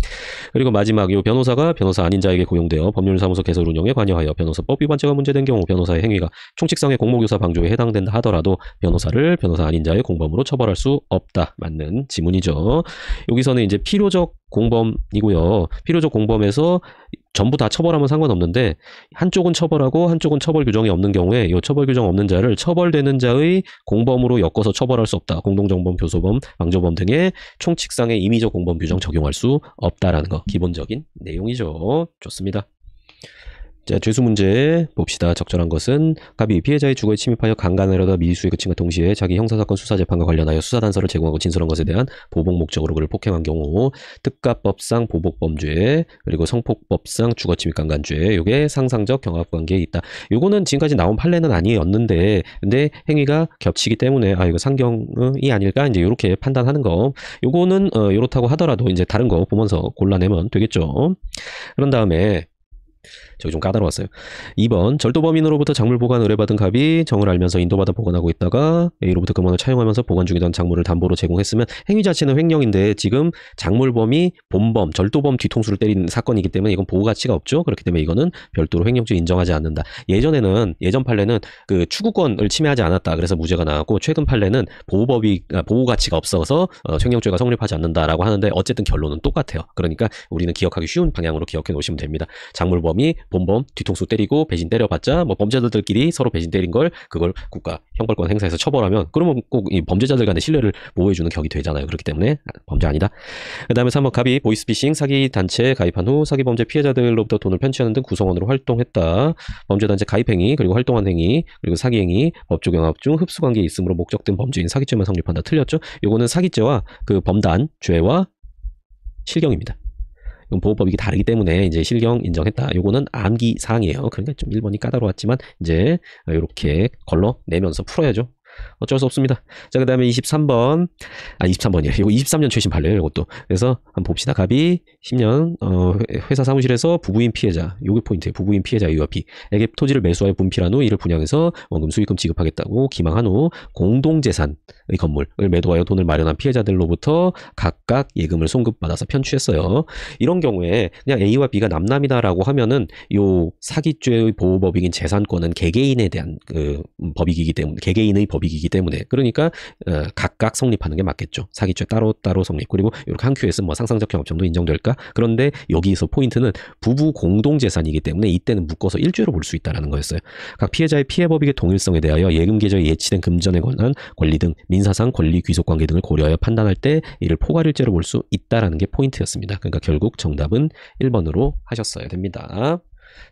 그리고 마지막 요 변호사가 변호사 아닌 자에게 고용되어 법률사무소 개설 운영에 관여하여 변호사법 위반죄가 문제된 경우 변호사의 행위가 총칙상의 공모교사 방조에 해당된다 하더라도 변호사를 변호사 아닌 자의 공범으로 처벌할 수 없다. 맞는 지문이죠. 여기서는 이제 필요적 공범이고요. 필요적 공범에서 전부 다 처벌하면 상관없는데 한쪽은 처벌하고 한쪽은 처벌 규정이 없는 경우에 이 처벌 규정 없는 자를 처벌되는 자의 공범으로 엮어서 처벌할 수 없다. 공동정범, 교소범, 방조범 등의 총칙상의 임의적 공범 규정 적용할 수 없다라는 거 기본적인 내용이죠. 좋습니다. 자, 죄수 문제 봅시다. 적절한 것은 갑이 피해자의 주거에 침입하여 강간하려다 미수에 그친과 동시에 자기 형사사건 수사재판과 관련하여 수사단서를 제공하고 진술한 것에 대한 보복 목적으로 그를 폭행한 경우 특가법상 보복범죄 그리고 성폭법상 주거침입 강간죄 요게 상상적 경합관계에 있다. 요거는 지금까지 나온 판례는 아니었는데 근데 행위가 겹치기 때문에 아 이거 상경이 아닐까 이제 요렇게 판단하는 거 요거는 요렇다고 하더라도 이제 다른 거 보면서 골라내면 되겠죠. 그런 다음에 저기 좀 까다로웠어요. 2번 절도범인으로부터 작물 보관 의뢰받은 갑이 정을 알면서 인도받아 보관하고 있다가 A로부터 금원을 차용하면서 보관 중이던 작물을 담보로 제공했으면 행위 자체는 횡령인데 지금 작물범이 본범, 절도범 뒤통수를 때린 사건이기 때문에 이건 보호 가치가 없죠. 그렇기 때문에 이거는 별도로 횡령죄 인정하지 않는다. 예전 판례는 그 추구권을 침해하지 않았다. 그래서 무죄가 나왔고 최근 판례는 보호 가치가 없어서 횡령죄가 성립하지 않는다라고 하는데 어쨌든 결론은 똑같아요. 그러니까 우리는 기억하기 쉬운 방향으로 기억해 놓으시면 됩니다. 작물범이 본범 뒤통수 때리고 배신 때려봤자 뭐 범죄자들끼리 서로 배신 때린 걸 그걸 국가 형벌권 행사해서 처벌하면 그러면 꼭 이 범죄자들 간의 신뢰를 보호해주는 격이 되잖아요. 그렇기 때문에 범죄 아니다. 그 다음에 3번 갑이 보이스피싱 사기 단체에 가입한 후 사기 범죄 피해자들로부터 돈을 편취하는 등 구성원으로 활동했다. 범죄 단체 가입 행위 그리고 활동한 행위 그리고 사기 행위 법조 경합 중 흡수관계에 있음으로 목적된 범죄인 사기죄만 성립한다. 틀렸죠? 요거는 사기죄와 그 범단 죄와 실경입니다. 보호법 이게 다르기 때문에 이제 실경 인정했다. 요거는 암기 사항이에요. 그러니까 좀 1번이 까다로웠지만 이제 이렇게 걸러내면서 풀어야죠. 어쩔 수 없습니다. 자, 그 다음에 23번. 23번이에요. 이거 23년 최신 판례예요, 이것도. 그래서 한번 봅시다. 갑이 10년, 회사 사무실에서 부부인 피해자, 요게 포인트예요. 부부인 피해자 유아피에게 토지를 매수하여 분필한 후 이를 분양해서 원금 수익금 지급하겠다고 기망한 후 공동재산의 건물을 매도하여 돈을 마련한 피해자들로부터 각각 예금을 송금받아서 편취했어요. 이런 경우에 그냥 A와 B가 남남이다라고 하면은 요 사기죄의 보호법이긴 재산권은 개개인에 대한 그 법이기 때문에, 개개인의 법이기 때문에 그러니까 각각 성립하는 게 맞겠죠. 사기죄 따로따로 성립. 그리고 이렇게 한 큐에 쓰면 뭐 상상적 경합정도 인정될까? 그런데 여기서 포인트는 부부 공동재산이기 때문에 이때는 묶어서 일죄로 볼 수 있다는 거였어요. 각 피해자의 피해법익의 동일성에 대하여 예금 계좌에 예치된 금전에 관한 권리 등 민사상 권리 귀속관계 등을 고려하여 판단할 때 이를 포괄일죄로 볼 수 있다는 게 포인트였습니다. 그러니까 결국 정답은 1번으로 하셨어야 됩니다.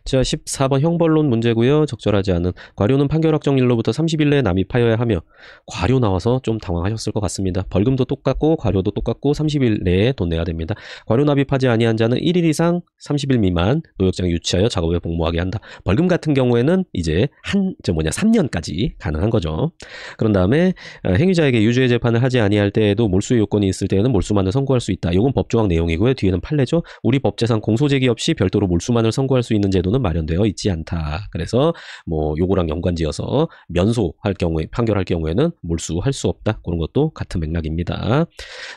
자, 14번 형벌론 문제고요. 적절하지 않은 과료는 판결 확정일로부터 30일 내에 납입하여야 하며 과료 나와서 좀 당황하셨을 것 같습니다. 벌금도 똑같고 과료도 똑같고 30일 내에 돈 내야 됩니다. 과료 납입하지 아니한 자는 1일 이상 30일 미만 노역장에 유치하여 작업에 복무하게 한다. 벌금 같은 경우에는 이제 3년까지 가능한 거죠. 그런 다음에 행위자에게 유죄 재판을 하지 아니할 때에도 몰수의 요건이 있을 때에는 몰수만을 선고할 수 있다. 이건 법조항 내용이고요. 뒤에는 판례죠. 우리 법제상 공소제기 없이 별도로 몰수만을 선고할 수 있는 제도는 마련되어 있지 않다. 그래서 뭐 요거랑 연관지어서 면소할 경우에 판결할 경우에는 몰수할 수 없다. 그런 것도 같은 맥락입니다.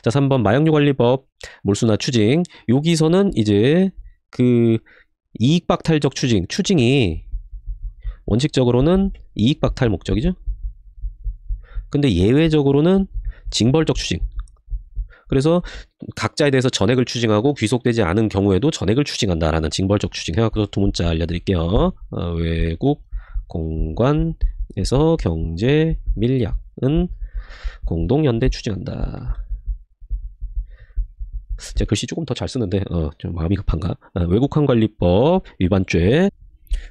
자, 3번 마약류관리법 몰수나 추징. 여기서는 이제 그 이익박탈적 추징이 원칙적으로는 이익박탈 목적이죠. 근데 예외적으로는 징벌적 추징. 그래서 각자에 대해서 전액을 추징하고 귀속되지 않은 경우에도 전액을 추징한다라는 징벌적 추징 해갖고 두 문자 알려드릴게요. 외국 공관에서 경제 밀약은 공동연대 추징한다. 제가 글씨 조금 더 잘 쓰는데 좀 마음이 급한가? 외국환관리법 위반죄.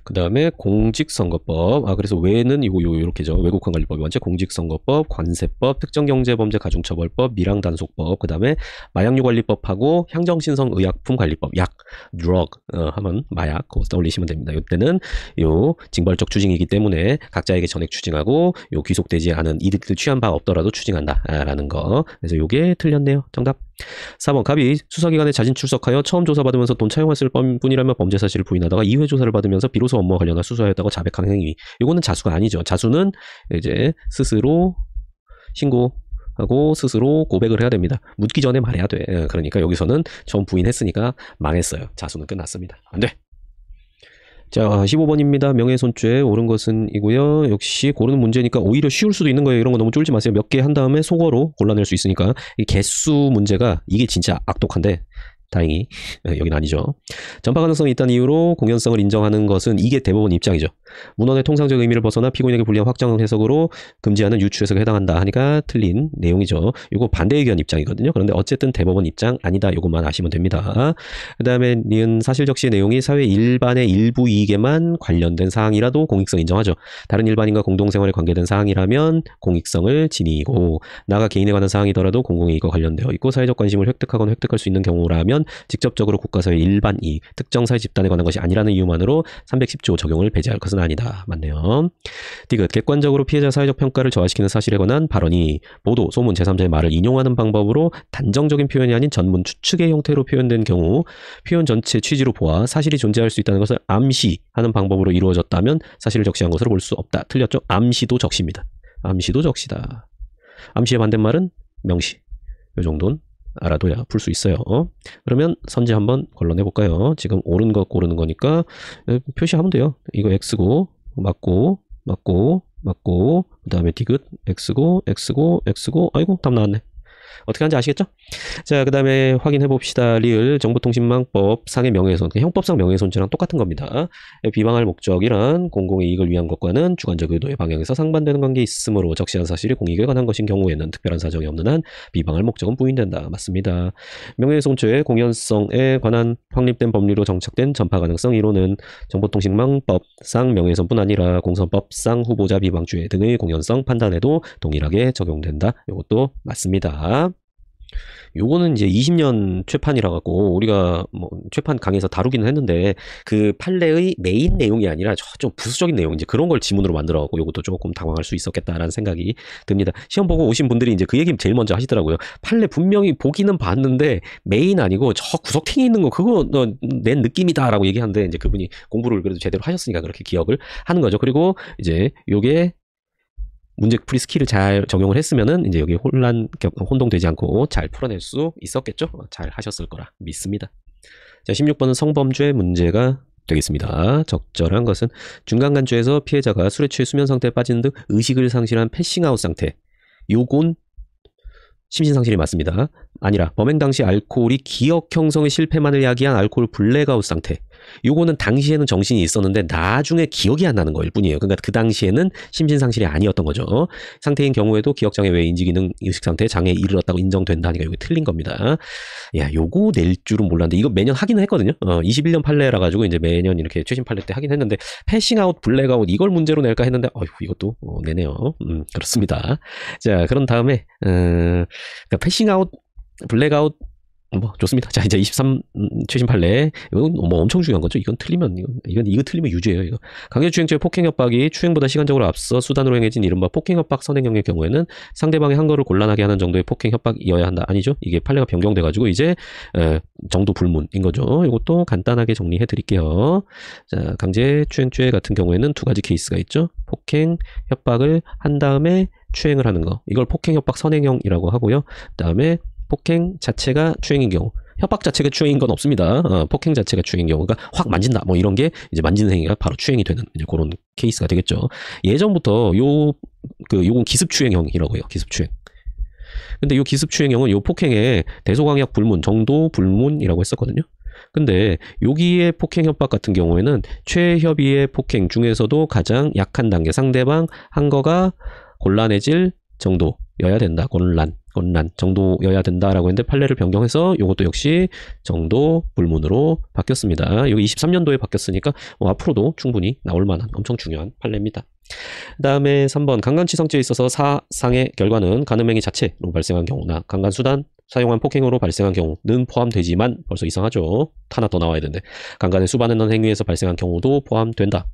그 다음에 공직선거법. 그래서 외는 요렇게죠. 외국환관리법이 완전 공직선거법, 관세법, 특정경제범죄 가중처벌법, 미랑단속법, 그 다음에 마약류관리법하고 향정신성의약품관리법. 약, drug 하면 마약, 그거 떠올리시면 됩니다. 이때는 요 징벌적 추징이기 때문에 각자에게 전액 추징하고 요 귀속되지 않은 이득을 취한 바 없더라도 추징한다라는 거. 그래서 요게 틀렸네요. 정답. 4번 갑이 수사기관에 자진 출석하여 처음 조사받으면서 돈 차용했을 뿐이라며 범죄 사실을 부인하다가 2회 조사를 받으면서 비로소 업무와 관련한 수사였다고 자백하는 행위. 이거는 자수가 아니죠. 자수는 이제 스스로 신고하고 스스로 고백을 해야 됩니다. 묻기 전에 말해야 돼. 그러니까 여기서는 처음 부인했으니까 망했어요. 자수는 끝났습니다. 안 돼. 자, 15번입니다. 명예훼손죄 옳은 것은 이고요. 역시 고르는 문제니까 오히려 쉬울 수도 있는 거예요. 이런 거 너무 쫄지 마세요. 몇 개 한 다음에 속어로 골라낼 수 있으니까. 이 개수 문제가 이게 진짜 악독한데 다행히 여긴 아니죠. 전파 가능성이 있다는 이유로 공연성을 인정하는 것은 이게 대법원 입장이죠. 문헌의 통상적 의미를 벗어나 피고인에게 불리한 확정 해석으로 금지하는 유추 해석에 해당한다 하니까 틀린 내용이죠. 이거 반대 의견 입장이거든요. 그런데 어쨌든 대법원 입장 아니다. 이것만 아시면 됩니다. 그 다음에 니은 사실적시의 내용이 사회 일반의 일부 이익에만 관련된 사항이라도 공익성 인정하죠. 다른 일반인과 공동생활에 관계된 사항이라면 공익성을 지니고 나가 개인에 관한 사항이더라도 공공이익과 관련되어 있고 사회적 관심을 획득하거나 획득할 수 있는 경우라면 직접적으로 국가사회 일반 이익, 특정 사회 집단에 관한 것이 아니라는 이유만으로 310조 적용을 배제할 것은 아니다. 맞네요. 디귿 객관적으로 피해자 사회적 평가를 저하시키는 사실에 관한 발언이 보도, 소문, 제3자의 말을 인용하는 방법으로 단정적인 표현이 아닌 전문 추측의 형태로 표현된 경우 표현 전체 취지로 보아 사실이 존재할 수 있다는 것을 암시하는 방법으로 이루어졌다면 사실을 적시한 것으로 볼 수 없다. 틀렸죠? 암시도 적시입니다. 암시도 적시다. 암시의 반대말은 명시. 요 정도는 알아둬야 풀 수 있어요. 그러면 선지 한번 걸러내볼까요? 지금 옳은 거 고르는 거니까 표시하면 돼요. 이거 X고 맞고 그 다음에 디귿 X고 아이고 답 나왔네. 어떻게 하는지 아시겠죠? 자, 그 다음에 확인해 봅시다. 리을 정보통신망법 상의 명예훼손, 형법상 명예훼손죄랑 똑같은 겁니다. 비방할 목적이란 공공의 이익을 위한 것과는 주관적 의도의 방향에서 상반되는 관계에 있으므로 적시한 사실이 공익에 관한 것인 경우에는 특별한 사정이 없는 한 비방할 목적은 부인된다. 맞습니다. 명예훼손죄의 공연성에 관한 확립된 법률로 정착된 전파 가능성 이론은 정보통신망법상 명예훼손뿐 아니라 공선법상 후보자 비방죄 등의 공연성 판단에도 동일하게 적용된다. 이것도 맞습니다. 요거는 이제 20년 최판이라 갖고 우리가 뭐 최판 강의에서 다루기는 했는데 그 판례의 메인 내용이 아니라 좀 부수적인 내용 이제 그런 걸 지문으로 만들어 갖고 요것도 조금 당황할 수 있었겠다라는 생각이 듭니다. 시험 보고 오신 분들이 이제 그 얘기 제일 먼저 하시더라고요. 판례 분명히 보기는 봤는데 메인 아니고 저 구석탱이 있는 거 그거 낸 느낌이다라고 얘기하는데 이제 그분이 공부를 그래도 제대로 하셨으니까 그렇게 기억을 하는 거죠. 그리고 이제 요게 문제 풀이 스킬을 잘 적용을 했으면은 이제 여기 혼동되지 않고 잘 풀어낼 수 있었겠죠? 잘 하셨을 거라 믿습니다. 자, 16번은 성범죄 문제가 되겠습니다. 적절한 것은 중간간주에서 피해자가 술에 취해 수면 상태에 빠지는 등 의식을 상실한 패싱아웃 상태. 요건 심신상실이 맞습니다. 아니라 범행 당시 알코올이 기억 형성의 실패만을 야기한 알코올 블랙아웃 상태. 요거는 당시에는 정신이 있었는데 나중에 기억이 안 나는 거일 뿐이에요. 그러니까 그 당시에는 심신상실이 아니었던 거죠. 상태인 경우에도 기억장애 외 인지기능 의식상태에 장애에 이르렀다고 인정된다 하니까 이거 틀린 겁니다. 야, 요거 낼 줄은 몰랐는데 이거 매년 하기는 했거든요. 21년 판례라 가지고 이제 매년 이렇게 최신 판례 때 하긴 했는데 패싱아웃, 블랙아웃 이걸 문제로 낼까 했는데 이것도 내네요. 그렇습니다. 자, 그런 다음에 그러니까 패싱아웃, 블랙아웃 뭐 좋습니다. 자, 이제 23 최신 판례 이건 뭐 엄청 중요한 거죠. 이건 틀리면 이거 틀리면 유죄예요. 이거 강제추행죄 폭행 협박이 추행보다 시간적으로 앞서 수단으로 행해진 이른바 폭행 협박 선행형의 경우에는 상대방의 한 거를 곤란하게 하는 정도의 폭행 협박이어야 한다. 아니죠? 이게 판례가 변경돼 가지고 이제 정도 불문인 거죠. 이것도 간단하게 정리해 드릴게요. 자, 강제추행죄 같은 경우에는 두 가지 케이스가 있죠. 폭행 협박을 한 다음에 추행을 하는 거. 이걸 폭행 협박 선행형이라고 하고요. 그다음에 폭행 자체가 추행인 경우, 협박 자체가 추행인 건 없습니다. 폭행 자체가 추행인 경우, 그러니까 확 만진다, 뭐 이런 게 이제 만지는 행위가 바로 추행이 되는 이제 그런 케이스가 되겠죠. 예전부터 요건 기습추행형이라고 해요. 기습추행. 근데 요 기습추행형은 요 폭행의 대소광약 불문, 정도 불문이라고 했었거든요. 근데 여기에 폭행 협박 같은 경우에는 최협의의 폭행 중에서도 가장 약한 단계, 상대방 한 거가 곤란해질 정도여야 된다. 곤란. 건란 정도여야 된다라고 했는데 판례를 변경해서 이것도 역시 정도 불문으로 바뀌었습니다. 여기 23년도에 바뀌었으니까 앞으로도 충분히 나올 만한 엄청 중요한 판례입니다. 그 다음에 3번 강간치성죄에 있어서 사상의 결과는 간음행위 자체로 발생한 경우나 강간수단 사용한 폭행으로 발생한 경우는 포함되지만 벌써 이상하죠. 하나 더 나와야 되는데 강간에 수반하는 행위에서 발생한 경우도 포함된다.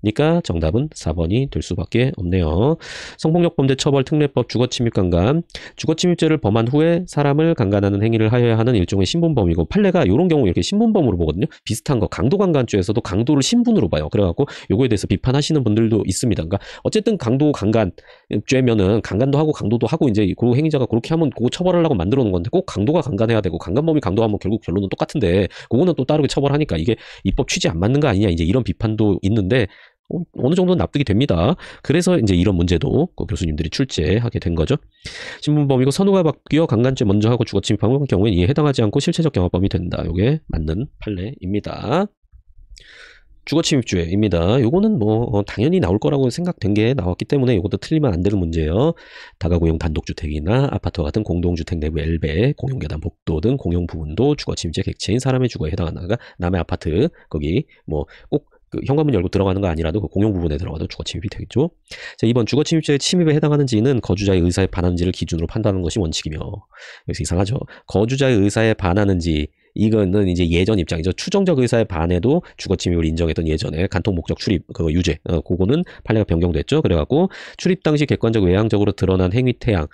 그러니까 정답은 4번이 될 수밖에 없네요. 성폭력범죄 처벌 특례법 주거침입 강간. 주거침입죄를 범한 후에 사람을 강간하는 행위를 하여야 하는 일종의 신분범이고 판례가 이런 경우 이렇게 신분범으로 보거든요. 비슷한 거 강도강간죄에서도 강도를 신분으로 봐요. 그래갖고 요거에 대해서 비판하시는 분들도 있습니다. 그러니까 어쨌든 강도 강간죄면은 강간도 하고 강도도 하고 이제 그 행위자가 그렇게 하면 그거 처벌하려고 만들어 놓은 건데 꼭 강도가 강간해야 되고 강간범이 강도하면 결국 결론은 똑같은데 그거는 또 따르게 처벌하니까 이게 입법 취지 안 맞는 거 아니냐 이제 이런 비판도 있는데 어느 정도는 납득이 됩니다. 그래서 이제 이런 문제도 그 교수님들이 출제하게 된 거죠. 신분범이고 선후가 바뀌어 강간죄 먼저 하고 주거침입한 경우에는 이에 해당하지 않고 실체적 경합범이 된다. 이게 맞는 판례입니다. 주거침입죄입니다. 요거는 뭐 당연히 나올 거라고 생각된 게 나왔기 때문에 이것도 틀리면 안 되는 문제예요. 다가구용 단독주택이나 아파트와 같은 공동주택 내부 엘베, 공용계단, 복도 등 공용 부분도 주거침입죄 객체인 사람의 주거에 해당한다. 그러니까 남의 아파트 거기 뭐 꼭 그 현관문 열고 들어가는 거 아니라도 그 공용 부분에 들어가도 주거침입이 되겠죠. 자, 2번 주거침입죄의 침입에 해당하는지는 거주자의 의사에 반하는지를 기준으로 판단하는 것이 원칙이며 여기서 이상하죠. 거주자의 의사에 반하는지 이거는 이제 예전 입장이죠. 추정적 의사에 반해도 주거침입을 인정했던 예전에 간통 목적 출입 그거 유죄 그거는 판례가 변경됐죠. 그래갖고 출입 당시 객관적 외향적으로 드러난 행위 태양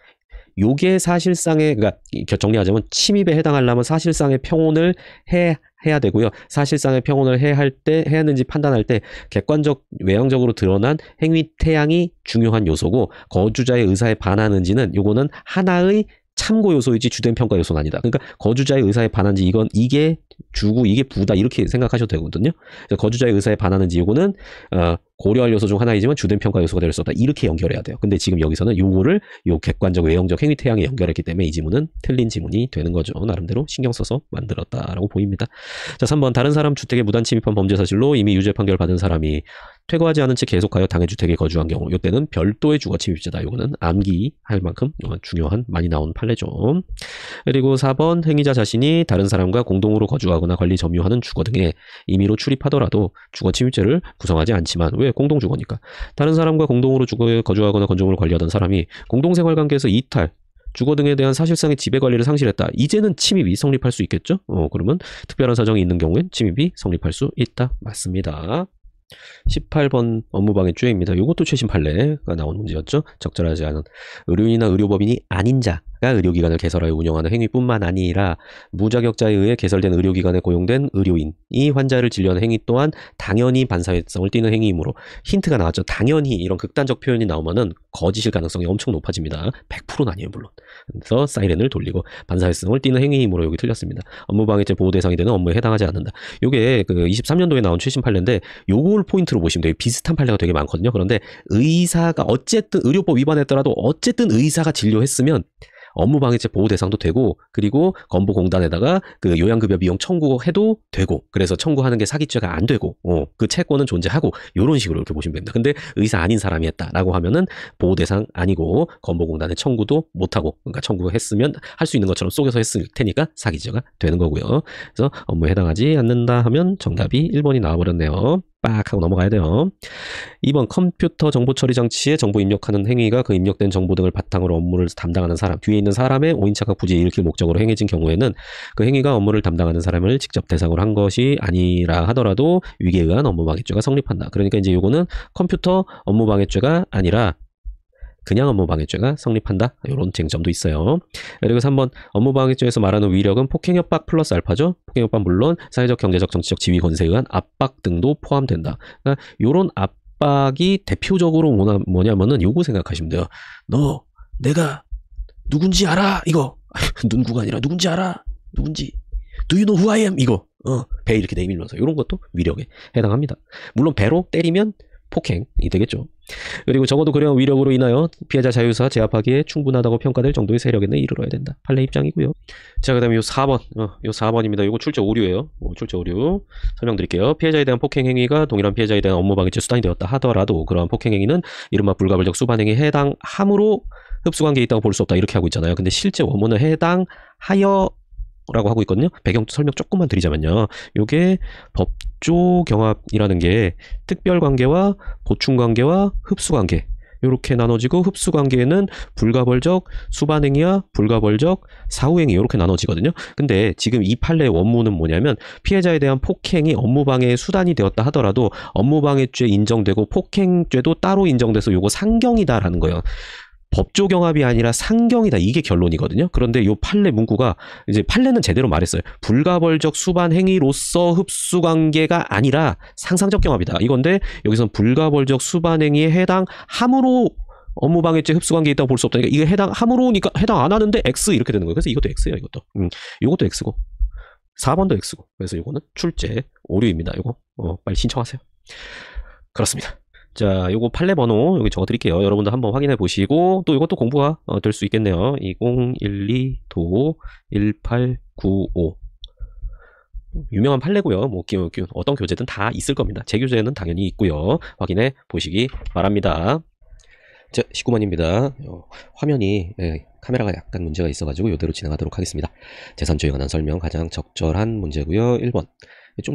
요게 사실상의 그러니까 정리하자면 침입에 해당하려면 사실상의 평온을 해야 되고요. 사실상의 평온을 해야 하는지 판단할 때 객관적 외향적으로 드러난 행위 태양이 중요한 요소고 거주자의 의사에 반하는지는 요거는 하나의 참고 요소이지 주된 평가 요소는 아니다. 그러니까 거주자의 의사에 반하는지 이게 주고 이게 부다 이렇게 생각하셔도 되거든요. 거주자의 의사에 반하는지 이거는 고려할 요소 중 하나이지만 주된 평가 요소가 될 수 없다. 이렇게 연결해야 돼요. 근데 지금 여기서는 요거를 요 객관적 외형적 행위 태양에 연결했기 때문에 이 지문은 틀린 지문이 되는 거죠. 나름대로 신경 써서 만들었다라고 보입니다. 자, 3번 다른 사람 주택에 무단 침입한 범죄 사실로 이미 유죄 판결 받은 사람이 퇴거하지 않은 채 계속하여 당해 주택에 거주한 경우 이때는 별도의 주거 침입죄다. 요거는 암기할 만큼 중요한 많이 나온 판례죠. 그리고 4번 행위자 자신이 다른 사람과 공동으로 거주하거나 관리 점유하는 주거 등에 임의로 출입하더라도 주거 침입죄를 구성하지 않지만 왜 공동주거니까 다른 사람과 공동으로 거주하거나 건조물을 관리하던 사람이 공동생활관계에서 이탈 주거 등에 대한 사실상의 지배관리를 상실했다. 이제는 침입이 성립할 수 있겠죠. 그러면 특별한 사정이 있는 경우엔 침입이 성립할 수 있다. 맞습니다. 18번 업무방해죄입니다. 이것도 최신 판례가 나온 문제였죠. 적절하지 않은 의료인이나 의료법인이 아닌 자가 의료기관을 개설하여 운영하는 행위뿐만 아니라 무자격자에 의해 개설된 의료기관에 고용된 의료인이 환자를 진료하는 행위 또한 당연히 반사회성을 띠는 행위이므로 힌트가 나왔죠. 당연히 이런 극단적 표현이 나오면은 거짓일 가능성이 엄청 높아집니다. 100%는 아니에요 물론. 그래서 사이렌을 돌리고 반사회성을 띠는 행위이므로 여기 틀렸습니다. 업무방해죄 보호 대상이 되는 업무에 해당하지 않는다. 요게 그 23년도에 나온 최신 판례인데 요걸 포인트로 보시면 돼요. 비슷한 판례가 되게 많거든요. 그런데 의사가 어쨌든 의료법 위반했더라도 어쨌든 의사가 진료했으면 업무방해죄 보호 대상도 되고 그리고 건보공단에다가 그 요양급여 비용 청구해도 되고 그래서 청구하는 게 사기죄가 안 되고 그 채권은 존재하고 이런 식으로 이렇게 보시면 됩니다. 근데 의사 아닌 사람이 했다라고 하면은 보호 대상 아니고 건보공단에 청구도 못하고 그러니까 청구했으면 할 수 있는 것처럼 속여서 했을 테니까 사기죄가 되는 거고요. 그래서 업무에 해당하지 않는다 하면 정답이 1번이 나와버렸네요. 빡 하고 넘어가야 돼요. 2번 컴퓨터 정보 처리 장치에 정보 입력하는 행위가 그 입력된 정보 등을 바탕으로 업무를 담당하는 사람 뒤에 있는 사람의 오인착각 부지에 일으킬 목적으로 행해진 경우에는 그 행위가 업무를 담당하는 사람을 직접 대상으로 한 것이 아니라 하더라도 위계에 의한 업무방해죄가 성립한다. 그러니까 이제 요거는 컴퓨터 업무방해죄가 아니라 그냥 업무방해죄가 성립한다. 이런 쟁점도 있어요. 그리고 3번 업무방해죄에서 말하는 위력은 폭행협박 플러스 알파죠. 폭행협박 물론 사회적, 경제적, 정치적 지위 권세에 의한 압박 등도 포함된다. 그러니까 이런 압박이 대표적으로 뭐냐면은 요거 생각하시면 돼요. 너 내가 누군지 알아? 이거 눈구가 아니라 누군지 알아? 누군지 Do you know who I am? 이거 배 이렇게 내밀면서 이런 것도 위력에 해당합니다. 물론 배로 때리면 폭행이 되겠죠. 그리고 적어도 그러한 위력으로 인하여 피해자 자유사 제압하기에 충분하다고 평가될 정도의 세력에 이르러야 된다. 판례 입장이고요. 자, 그 다음에 요 4번. 요 4번입니다. 요거 출제 오류예요. 출제 오류. 설명드릴게요. 피해자에 대한 폭행행위가 동일한 피해자에 대한 업무방해죄 수단이 되었다 하더라도 그러한 폭행행위는 이른바 불가벌적 수반행위에 해당함으로 흡수관계에 있다고 볼 수 없다. 이렇게 하고 있잖아요. 근데 실제 원문은 해당하여 라고 하고 있거든요. 배경 설명 조금만 드리자면요. 요게 법조 경합이라는 게 특별관계와 보충관계와 흡수관계 요렇게 나눠지고, 흡수관계는 불가벌적 수반행위와 불가벌적 사후행위 요렇게 나눠지거든요. 근데 지금 이 판례의 원문은 뭐냐면 피해자에 대한 폭행이 업무방해의 수단이 되었다 하더라도 업무방해죄 인정되고 폭행죄도 따로 인정돼서 요거 상경이다라는 거예요. 법조 경합이 아니라 상경이다, 이게 결론이거든요. 그런데 이 판례 문구가, 이제 판례는 제대로 말했어요. 불가벌적 수반 행위로서 흡수관계가 아니라 상상적 경합이다 이건데, 여기서는 불가벌적 수반 행위에 해당함으로 업무방해죄 흡수관계에 있다고 볼 수 없다. 그러니까 이게 해당함으로니까 해당 안 하는데 X 이렇게 되는 거예요. 그래서 이것도 X예요. 이것도 X고 4번도 X고, 그래서 이거는 출제 오류입니다. 이거 빨리 신청하세요. 그렇습니다. 자, 요거 판례 번호 여기 적어 드릴게요. 여러분도 한번 확인해 보시고, 또 이것도 공부가 될 수 있겠네요. 2012도 1895. 유명한 판례고요. 뭐 어떤 교재든 다 있을 겁니다. 제 교재는 당연히 있고요. 확인해 보시기 바랍니다. 자, 19번입니다. 화면이 카메라가 약간 문제가 있어가지고 이대로 진행하도록 하겠습니다. 재산주에 관한 설명 가장 적절한 문제고요. 1번. 좀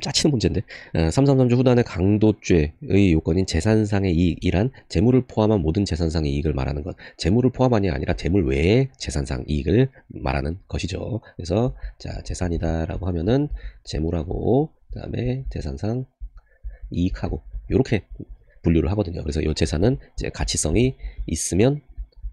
짜치는 문제인데, 333조 후단의 강도죄의 요건인 재산상의 이익이란 재물을 포함한 모든 재산상의 이익을 말하는 것, 재물을 포함한이 아니라 재물 외의 재산상 이익을 말하는 것이죠. 그래서 자, 재산이다라고 하면은 재물하고 그다음에 재산상 이익하고 요렇게 분류를 하거든요. 그래서 이 재산은 이제 가치성이 있으면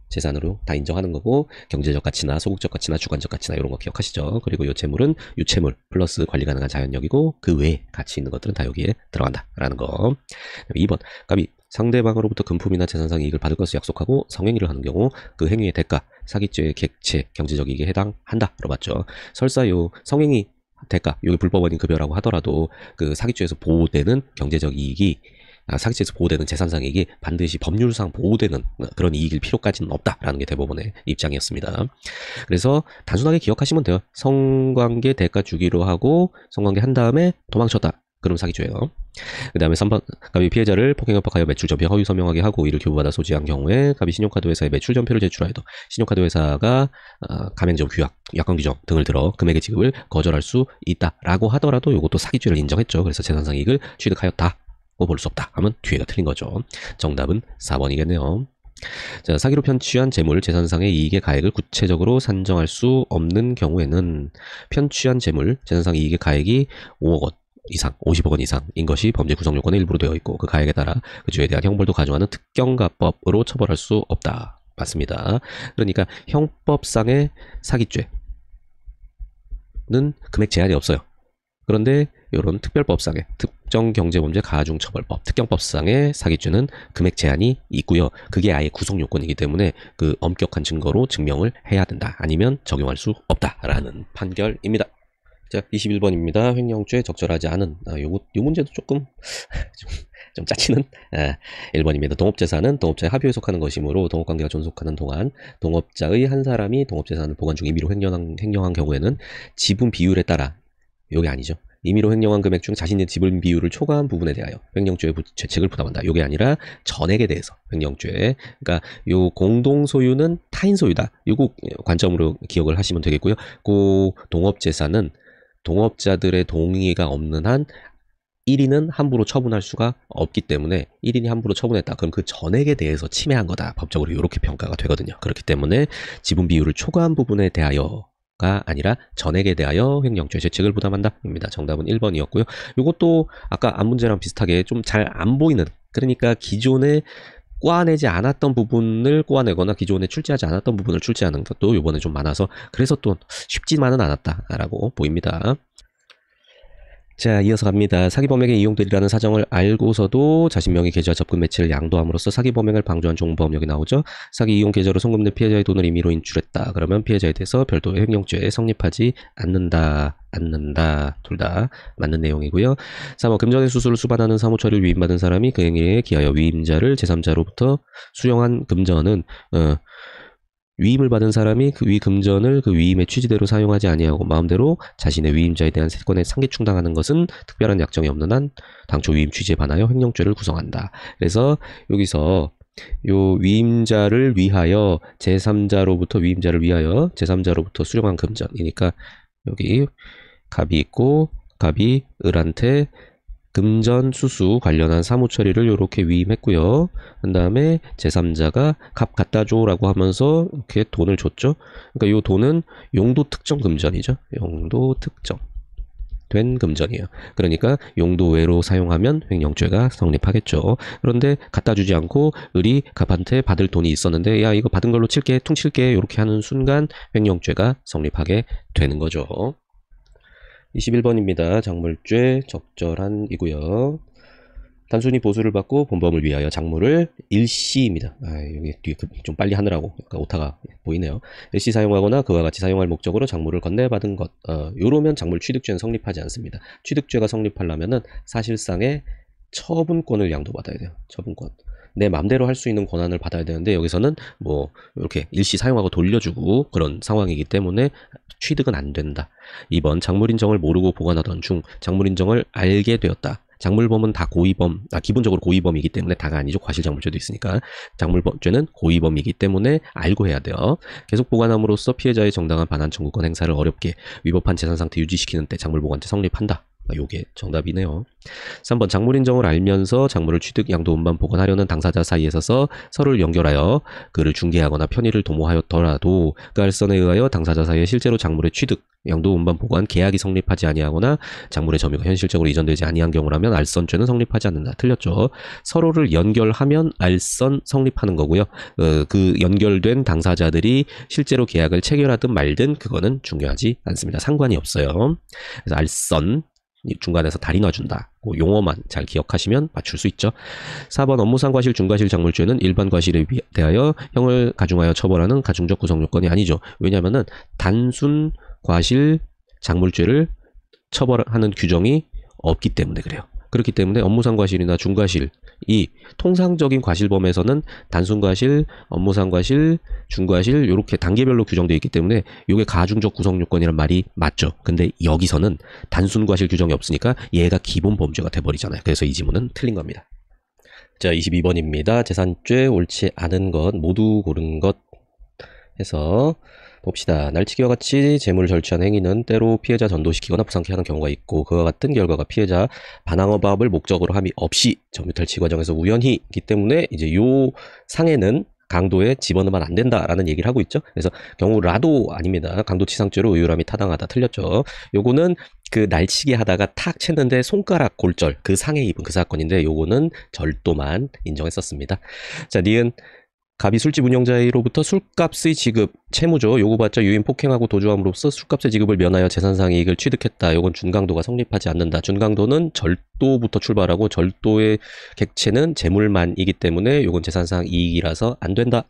재산으로 다 인정하는 거고, 경제적 가치나 소극적 가치나 주관적 가치나 이런 거 기억하시죠. 그리고 이 재물은 유채물 플러스 관리 가능한 자연력이고, 그 외에 가치 있는 것들은 다 여기에 들어간다라는 거. 2번, 갑이 상대방으로부터 금품이나 재산상 이익을 받을 것을 약속하고 성행위를 하는 경우 그 행위의 대가, 사기죄의 객체, 경제적 이익에 해당한다 라고 봤죠. 설사 요 성행위 대가, 여기 불법원인 급여라고 하더라도 그 사기죄에서 보호되는 경제적 이익이, 사기죄에서 보호되는 재산상 이익이 반드시 법률상 보호되는 그런 이익일 필요까지는 없다라는 게 대법원의 입장이었습니다. 그래서 단순하게 기억하시면 돼요. 성관계 대가 주기로 하고 성관계 한 다음에 도망쳤다. 그럼 사기죄예요. 그 다음에 3번, 갑이 피해자를 폭행 협박하여 매출 전표 허위 서명하게 하고 이를 교부받아 소지한 경우에 갑이 신용카드 회사에 매출 전표를 제출하여도 신용카드 회사가 가맹점 규약, 약관 규정 등을 들어 금액의 지급을 거절할 수 있다라고 하더라도 이것도 사기죄를 인정했죠. 그래서 재산상 이익을 취득하였다. 볼 수 없다 하면 뒤에가 틀린 거죠. 정답은 4번이겠네요. 자, 사기로 편취한 재물, 재산상의 이익의 가액을 구체적으로 산정할 수 없는 경우에는 편취한 재물, 재산상 이익의 가액이 5억 원 이상, 50억 원 이상인 것이 범죄 구성 요건의 일부로 되어 있고, 그 가액에 따라 그 주에 대한 형벌도 가중하는 특경가법으로 처벌할 수 없다. 맞습니다. 그러니까 형법상의 사기죄는 금액 제한이 없어요. 그런데 이런 특별법상의 특정경제범죄 가중처벌법, 특경법상의 사기죄는 금액 제한이 있고요. 그게 아예 구성 요건이기 때문에 그 엄격한 증거로 증명을 해야 된다. 아니면 적용할 수 없다라는 판결입니다. 자, 21번입니다. 횡령죄 적절하지 않은, 요 문제도 조금 좀 짜치는 1번입니다. 동업재산은 동업자의 합의에 속하는 것이므로 동업관계가 존속하는 동안 동업자의 한 사람이 동업재산을 보관 중 임의로 횡령한 경우에는 지분 비율에 따라, 요게 아니죠. 임의로 횡령한 금액 중 자신의 지분 비율을 초과한 부분에 대하여 횡령죄의 죄책을 부담한다. 요게 아니라 전액에 대해서 횡령죄. 그러니까 요 공동 소유는 타인 소유다. 요거 관점으로 기억을 하시면 되겠고요. 그 동업재산은 동업자들의 동의가 없는 한 1인은 함부로 처분할 수가 없기 때문에 1인이 함부로 처분했다. 그럼 그 전액에 대해서 침해한 거다. 법적으로 이렇게 평가가 되거든요. 그렇기 때문에 지분 비율을 초과한 부분에 대하여 가 아니라 전액에 대하여 횡령죄 죄책을 부담한다 입니다. 정답은 1번이었고요. 이것도 아까 앞 문제랑 비슷하게 좀 잘 안 보이는, 그러니까 기존에 꼬아내지 않았던 부분을 꼬아내거나 기존에 출제하지 않았던 부분을 출제하는 것도 이번에 좀 많아서 그래서 또 쉽지만은 않았다라고 보입니다. 자, 이어서 갑니다. 사기 범행에 이용되리라는 사정을 알고서도 자신 명의 계좌 접근 매체를 양도함으로써 사기 범행을 방조한 종범, 여기 나오죠. 사기 이용 계좌로 송금된 피해자의 돈을 임의로 인출했다. 그러면 피해자에 대해서 별도의 횡령죄에 성립하지 않는다. 둘 다 맞는 내용이고요. 3번 금전의 수수를 수반하는 사무처리를 위임받은 사람이 그 행위에 기하여 위임자를 제3자로부터 수령한 금전은 위임을 받은 사람이 그 위 금전을 그 위임의 취지대로 사용하지 아니하고 마음대로 자신의 위임자에 대한 세권에 상기 충당하는 것은 특별한 약정이 없는 한 당초 위임 취지에 반하여 횡령죄를 구성한다. 그래서 여기서 요 위임자를 위하여 제3자로부터 위임자를 위하여 제3자로부터 수령한 금전이니까 여기 갑이 있고 갑이 을한테 금전 수수 관련한 사무 처리를 이렇게 위임했고요. 그 다음에 제3자가 갑 갖다 줘라고 하면서 이렇게 돈을 줬죠. 그러니까 이 돈은 용도 특정 금전이죠. 용도 특정 된 금전이에요. 그러니까 용도 외로 사용하면 횡령죄가 성립하겠죠. 그런데 갖다 주지 않고 을이 갑한테 받을 돈이 있었는데 야 이거 받은 걸로 칠게 퉁칠게 이렇게 하는 순간 횡령죄가 성립하게 되는 거죠. 21번입니다. 작물죄 적절한 이고요. 단순히 보수를 받고 본범을 위하여 작물을 일시입니다. 여기 뒤에 좀 빨리 하느라고 약간 오타가 보이네요. 일시 사용하거나 그와 같이 사용할 목적으로 작물을 건네받은 것. 요러면 작물 취득죄는 성립하지 않습니다. 취득죄가 성립하려면은 사실상의 처분권을 양도받아야 돼요. 처분권. 내 맘대로 할 수 있는 권한을 받아야 되는데 여기서는 뭐 이렇게 일시 사용하고 돌려주고 그런 상황이기 때문에 취득은 안 된다. 2번 작물인정을 모르고 보관하던 중 작물인정을 알게 되었다. 작물범은 다 고의범, 기본적으로 고의범이기 때문에 다가 아니죠. 과실작물죄도 있으니까. 작물죄는 고의범이기 때문에 알고 해야 돼요. 계속 보관함으로써 피해자의 정당한 반환 청구권 행사를 어렵게 위법한 재산 상태 유지시키는 때 작물보관죄 성립한다. 요게 정답이네요. 3번 작물인정을 알면서 작물을 취득, 양도, 운반, 보관하려는 당사자 사이에서 서로를 연결하여 그를 중개하거나 편의를 도모하였더라도 그 알선에 의하여 당사자 사이에 실제로 작물의 취득, 양도, 운반, 보관, 계약이 성립하지 아니하거나 작물의 점유가 현실적으로 이전되지 아니한 경우라면 알선죄는 성립하지 않는다. 틀렸죠. 서로를 연결하면 알선 성립하는 거고요. 그 연결된 당사자들이 실제로 계약을 체결하든 말든 그거는 중요하지 않습니다. 상관이 없어요. 그래서 알선 중간에서 다리 놔준다. 그 용어만 잘 기억하시면 맞출 수 있죠. 4번 업무상과실 중과실 작물죄는 일반 과실에 대하여 형을 가중하여 처벌하는 가중적 구성 요건이 아니죠. 왜냐하면은 단순 과실 작물죄를 처벌하는 규정이 없기 때문에 그래요. 그렇기 때문에 업무상과실이나 중과실이 통상적인 과실범에서는 단순과실, 업무상과실, 중과실 이렇게 단계별로 규정되어 있기 때문에 이게 가중적 구성 요건이란 말이 맞죠. 근데 여기서는 단순과실 규정이 없으니까 얘가 기본 범죄가 돼버리잖아요. 그래서 이 지문은 틀린 겁니다. 자, 22번입니다. 재산죄 옳지 않은 것 모두 고른 것 해서 봅시다. 날치기와 같이 재물을 절취한 행위는 때로 피해자 전도시키거나 부상케 하는 경우가 있고 그와 같은 결과가 피해자 반항업압을 목적으로 함이 없이 점유탈취 과정에서 우연히이기 때문에 이제 요 상해는 강도에 집어넣으면 안 된다라는 얘기를 하고 있죠. 그래서 경우라도 아닙니다. 강도치상죄로 의율함이 타당하다. 틀렸죠. 요거는 그 날치기 하다가 탁 챘는데 손가락 골절 그 상해 입은 그 사건인데 요거는 절도만 인정했었습니다. 자, 니은 갑이 술집 운영자로부터 술값의 지급, 채무죠. 요구받자 유인 폭행하고 도주함으로써 술값의 지급을 면하여 재산상 이익을 취득했다. 요건 준강도가 성립하지 않는다. 준강도는 절도부터 출발하고 절도의 객체는 재물만이기 때문에 요건 재산상 이익이라서 안 된다.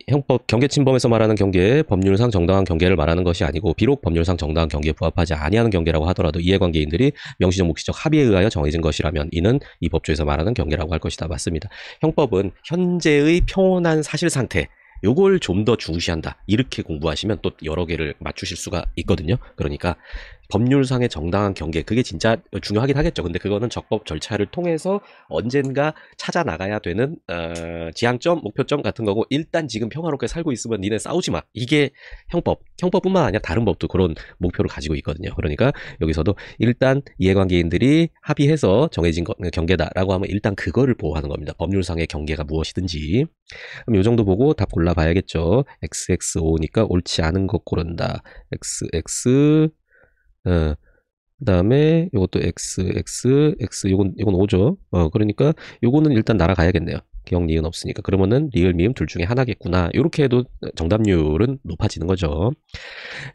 형법 경계침범에서 말하는 경계, 법률상 정당한 경계를 말하는 것이 아니고 비록 법률상 정당한 경계에 부합하지 아니하는 경계라고 하더라도 이해관계인들이 명시적 묵시적 합의에 의하여 정해진 것이라면 이는 이 법조에서 말하는 경계라고 할 것이다. 맞습니다. 형법은 현재의 평온한 사실 상태 요걸 좀 더 중시한다. 이렇게 공부하시면 또 여러 개를 맞추실 수가 있거든요. 그러니까 법률상의 정당한 경계 그게 진짜 중요하긴 하겠죠. 근데 그거는 적법 절차를 통해서 언젠가 찾아 나가야 되는 지향점, 목표점 같은 거고 일단 지금 평화롭게 살고 있으면 니네 싸우지 마. 이게 형법뿐만 아니라 다른 법도 그런 목표를 가지고 있거든요. 그러니까 여기서도 일단 이해관계인들이 합의해서 정해진 경계다라고 하면 일단 그거를 보호하는 겁니다. 법률상의 경계가 무엇이든지. 그럼 요 정도 보고 답 골라봐야겠죠. XXO니까 옳지 않은 것 고른다. XX 그 다음에 요것도 X, X, X, 요건 5죠. 그러니까 요거는 일단 날아가야겠네요. 기억, 니은 없으니까. 그러면은 리을, 미음 둘 중에 하나겠구나. 이렇게 해도 정답률은 높아지는 거죠.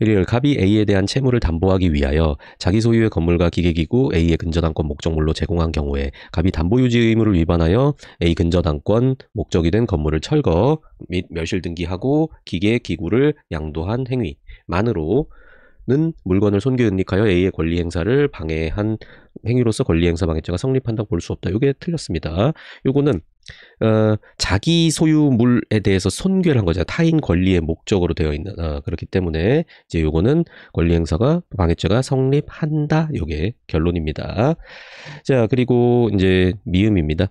리을, 갑이 A에 대한 채무를 담보하기 위하여 자기 소유의 건물과 기계기구 A의 근저당권 목적물로 제공한 경우에 갑이 담보유지 의무를 위반하여 A 근저당권 목적이 된 건물을 철거 및 멸실 등기하고 기계, 기구를 양도한 행위만으로 는 물건을 손괴 은닉하여 A의 권리 행사를 방해한 행위로서 권리 행사 방해죄가 성립한다고 볼 수 없다. 이게 틀렸습니다. 요거는 자기 소유물에 대해서 손괴를 한 거잖아요. 타인 권리의 목적으로 되어 있는 그렇기 때문에 이제 요거는 권리 행사가 방해죄가 성립한다. 요게 결론입니다. 자, 그리고 이제 미음입니다.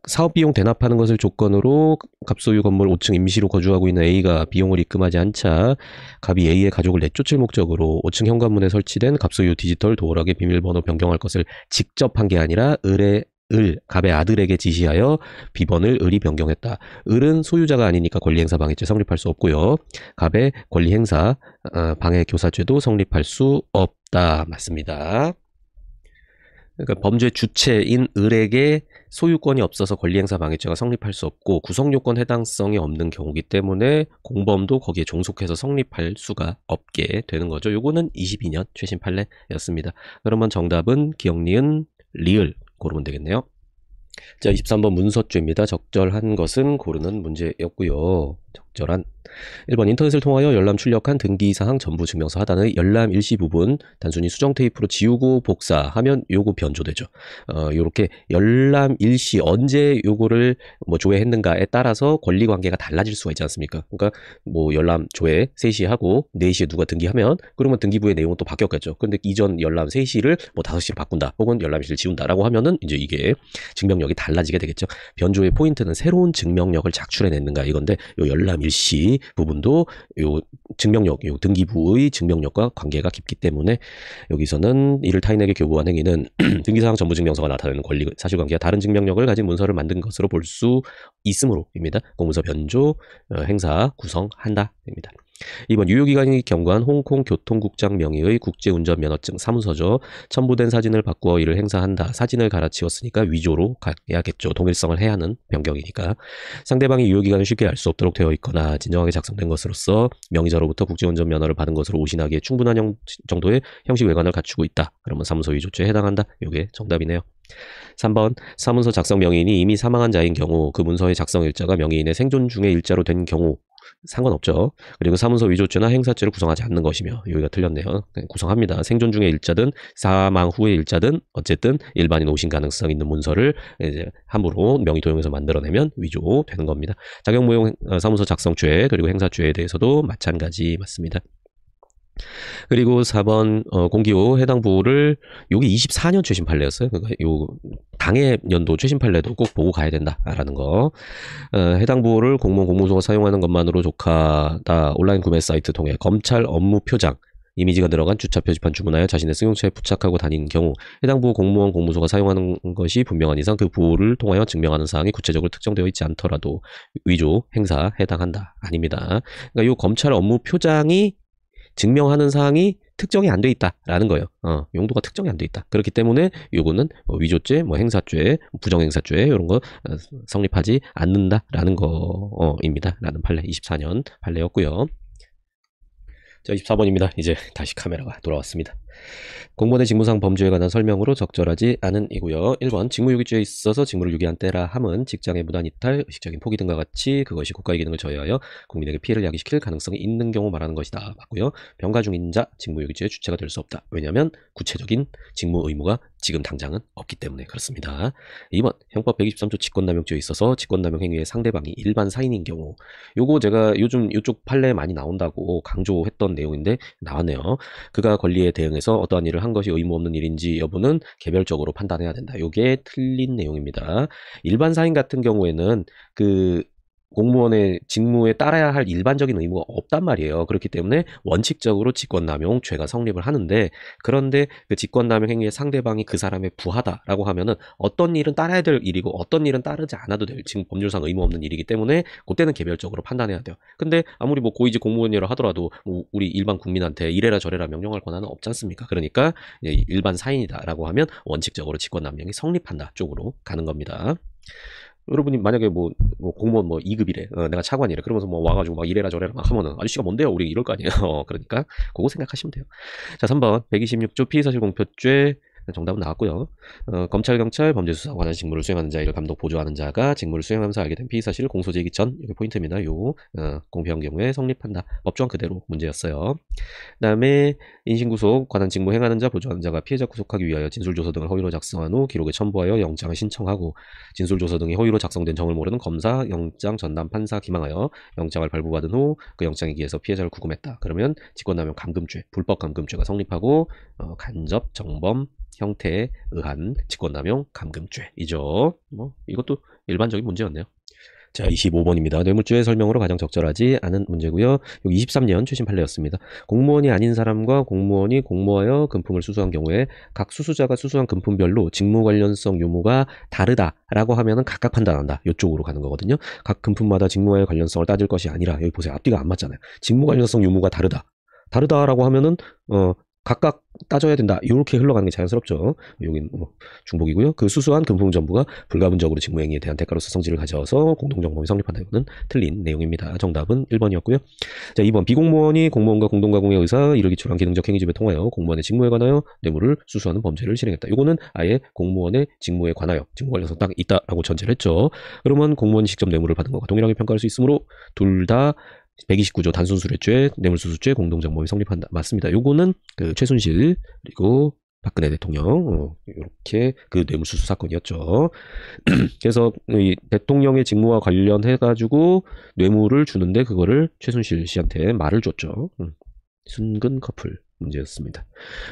사업비용 대납하는 것을 조건으로 갑소유 건물 5층 임시로 거주하고 있는 A가 비용을 입금하지 않자 갑이 A의 가족을 내쫓을 목적으로 5층 현관문에 설치된 갑소유 디지털 도어락의 비밀번호 변경할 것을 직접 한 게 아니라 갑의 아들에게 지시하여 비번을 을이 변경했다. 을은 소유자가 아니니까 권리행사 방해죄 성립할 수 없고요. 갑의 권리행사 방해교사죄도 성립할 수 없다. 맞습니다. 그러니까 범죄 주체인 을에게 소유권이 없어서 권리행사 방해죄가 성립할 수 없고 구성요건 해당성이 없는 경우기 때문에 공범도 거기에 종속해서 성립할 수가 없게 되는 거죠. 요거는 22년 최신 판례였습니다. 그러면 정답은 기억, 니은, 리을 고르면 되겠네요. 자, 23번 문서죄입니다. 적절한 것은 고르는 문제였고요. 적절한 1번 인터넷을 통하여 열람 출력한 등기사항 전부 증명서 하단의 열람 일시 부분 단순히 수정 테이프로 지우고 복사하면 요거 변조되죠. 요렇게 열람 일시 언제 요거를 뭐 조회했는가에 따라서 권리관계가 달라질 수가 있지 않습니까? 그러니까 뭐 열람 조회 3시에 하고 4시에 누가 등기하면 그러면 등기부의 내용은 또 바뀌었겠죠. 근데 이전 열람 3시를 뭐 5시로 바꾼다 혹은 열람 일시를 지운다라고 하면은 이제 이게 증명력이 달라지게 되겠죠. 변조의 포인트는 새로운 증명력을 작출해냈는가 이건데 요 열람 일시 부분도 요 증명력, 요 등기부의 증명력과 관계가 깊기 때문에 여기서는 이를 타인에게 교부한 행위는 등기사항 전부증명서가 나타내는 권리, 사실관계와 다른 증명력을 가진 문서를 만든 것으로 볼 수 있으므로입니다. 공문서 변조, 행사, 구성한다입니다. 2번 유효기간이 경과한 홍콩 교통국장 명의의 국제운전면허증 사무서죠. 첨부된 사진을 바꾸어 이를 행사한다. 사진을 갈아치웠으니까 위조로 가야겠죠. 동일성을 해야 하는 변경이니까. 상대방이 유효기간을 쉽게 알 수 없도록 되어 있거나 진정하게 작성된 것으로서 명의자로부터 국제운전면허를 받은 것으로 오신하기에 충분한 정도의 형식 외관을 갖추고 있다. 그러면 사무소 위조죄에 해당한다. 이게 정답이네요. 3번 사무소 작성 명의인이 이미 사망한 자인 경우 그 문서의 작성 일자가 명의인의 생존 중의 일자로 된 경우 상관없죠. 그리고 사무소 위조죄나 행사죄를 구성하지 않는 것이며 여기가 틀렸네요. 구성합니다. 생존 중의 일자든 사망 후의 일자든 어쨌든 일반인 오신 가능성 있는 문서를 이제 함부로 명의 도용해서 만들어내면 위조되는 겁니다. 자격무용 사무소 작성죄 그리고 행사죄에 대해서도 마찬가지 맞습니다. 그리고 4번 공기호 해당 부호를 요게 24년 최신 판례였어요. 그러니까 요 당해 연도 최신 판례도 꼭 보고 가야 된다라는 거. 해당 부호를 공무원 공무소가 사용하는 것만으로 족하다. 온라인 구매 사이트 통해 검찰 업무 표장 이미지가 들어간 주차 표지판 주문하여 자신의 승용차에 부착하고 다니는 경우 해당 부호 공무원 공무소가 사용하는 것이 분명한 이상 그 부호를 통하여 증명하는 사항이 구체적으로 특정되어 있지 않더라도 위조 행사 해당한다. 아닙니다. 그러니까 요 검찰 업무 표장이 증명하는 사항이 특정이 안 돼 있다라는 거예요. 용도가 특정이 안 돼 있다. 그렇기 때문에 요거는 위조죄, 뭐 행사죄, 부정행사죄 이런 거 성립하지 않는다라는 거입니다. 라는 판례 24년 판례였고요. 자, 24번입니다. 이제 다시 카메라가 돌아왔습니다. 공무원의 직무상 범죄에 관한 설명으로 적절하지 않은 이고요. 1번 직무유기죄에 있어서 직무를 유기한 때라 함은 직장의 무단 이탈, 의식적인 포기 등과 같이 그것이 국가의 기능을 저해하여 국민에게 피해를 야기시킬 가능성이 있는 경우 말하는 것이다. 맞고요. 병가 중인 자 직무유기죄의 주체가 될 수 없다. 왜냐하면 구체적인 직무 의무가 지금 당장은 없기 때문에 그렇습니다. 2번 형법 123조 직권남용죄에 있어서 직권남용 행위의 상대방이 일반 사인인 경우 요거 제가 요즘 이쪽 판례에 많이 나온다고 강조했던 내용인데 나왔네요. 그가 권리에 대응해서 어떠한 일을 한 것이 의무 없는 일인지 여부는 개별적으로 판단해야 된다. 요게 틀린 내용입니다. 일반 사인 같은 경우에는 그 공무원의 직무에 따라야 할 일반적인 의무가 없단 말이에요. 그렇기 때문에 원칙적으로 직권남용 죄가 성립을 하는데 그런데 그 직권남용 행위의 상대방이 그 사람의 부하다라고 하면은 어떤 일은 따라야 될 일이고 어떤 일은 따르지 않아도 될 지금 법률상 의무 없는 일이기 때문에 그때는 개별적으로 판단해야 돼요. 근데 아무리 뭐 고위직 공무원이라 하더라도 뭐 우리 일반 국민한테 이래라 저래라 명령할 권한은 없지 않습니까? 그러니까 일반 사인이다라고 하면 원칙적으로 직권남용이 성립한다 쪽으로 가는 겁니다. 여러분이 만약에 뭐 공무원 뭐 2급이래. 내가 차관이래. 그러면서 뭐 와가지고 막 이래라 저래라 막 하면은 아저씨가 뭔데요? 우리 이럴 거 아니에요. 그러니까 그거 생각하시면 돼요. 자, 3번 126조 피의사실공표죄 정답은 나왔고요. 검찰, 경찰, 범죄수사 관할 직무를 수행하는 자, 이를 감독, 보조하는 자가 직무를 수행하면서 알게 된 피의사실을 공소제기 전, 이게 포인트입니다. 공표한 경우에 성립한다. 법조항 그대로 문제였어요. 그 다음에 인신구속, 관한 직무 행하는 자, 보조하는 자가 피해자 구속하기 위하여 진술조서 등을 허위로 작성한 후 기록에 첨부하여 영장을 신청하고 진술조서 등이 허위로 작성된 정을 모르는 검사, 영장 전담 판사 기망하여 영장을 발부받은 후 그 영장에 기해서 피해자를 구금했다. 그러면 직권남용 감금죄, 불법 감금죄가 성립하고 간접, 정범, 형태에 의한 직권남용 감금죄이죠. 뭐 이것도 일반적인 문제였네요. 자, 25번입니다. 뇌물죄의 설명으로 가장 적절하지 않은 문제고요. 여기 23년 최신 판례였습니다. 공무원이 아닌 사람과 공무원이 공모하여 금품을 수수한 경우에 각 수수자가 수수한 금품별로 직무 관련성 유무가 다르다라고 하면은 각각 판단한다. 이쪽으로 가는 거거든요. 각 금품마다 직무와의 관련성을 따질 것이 아니라, 여기 보세요. 앞뒤가 안 맞잖아요. 직무 관련성 유무가 다르다라고 하면은 각각 따져야 된다. 이렇게 흘러가는 게 자연스럽죠. 여긴 중복이고요. 그 수수한 금품 전부가 불가분적으로 직무행위에 대한 대가로서 성질을 가져서 공동정범이 성립한다. 이거는 틀린 내용입니다. 정답은 1번이었고요. 자, 2번 비공무원이 공무원과 공동가공에 의사 이를 기초로 한 기능적 행위집에 통하여 공무원의 직무에 관하여 뇌물을 수수하는 범죄를 실행했다. 이거는 아예 공무원의 직무에 관하여 직무 관련성 딱 있다라고 전제를 했죠. 그러면 공무원이 직접 뇌물을 받은 것과 동일하게 평가할 수 있으므로 둘 다 129조 단순수뢰죄, 뇌물수수죄, 공동정범이 성립한다. 맞습니다. 요거는 그 최순실 그리고 박근혜 대통령 이렇게 그 뇌물수수 사건이었죠. 그래서 이 대통령의 직무와 관련해 가지고 뇌물을 주는데 그거를 최순실 씨한테 말을 줬죠. 순근 커플 문제였습니다.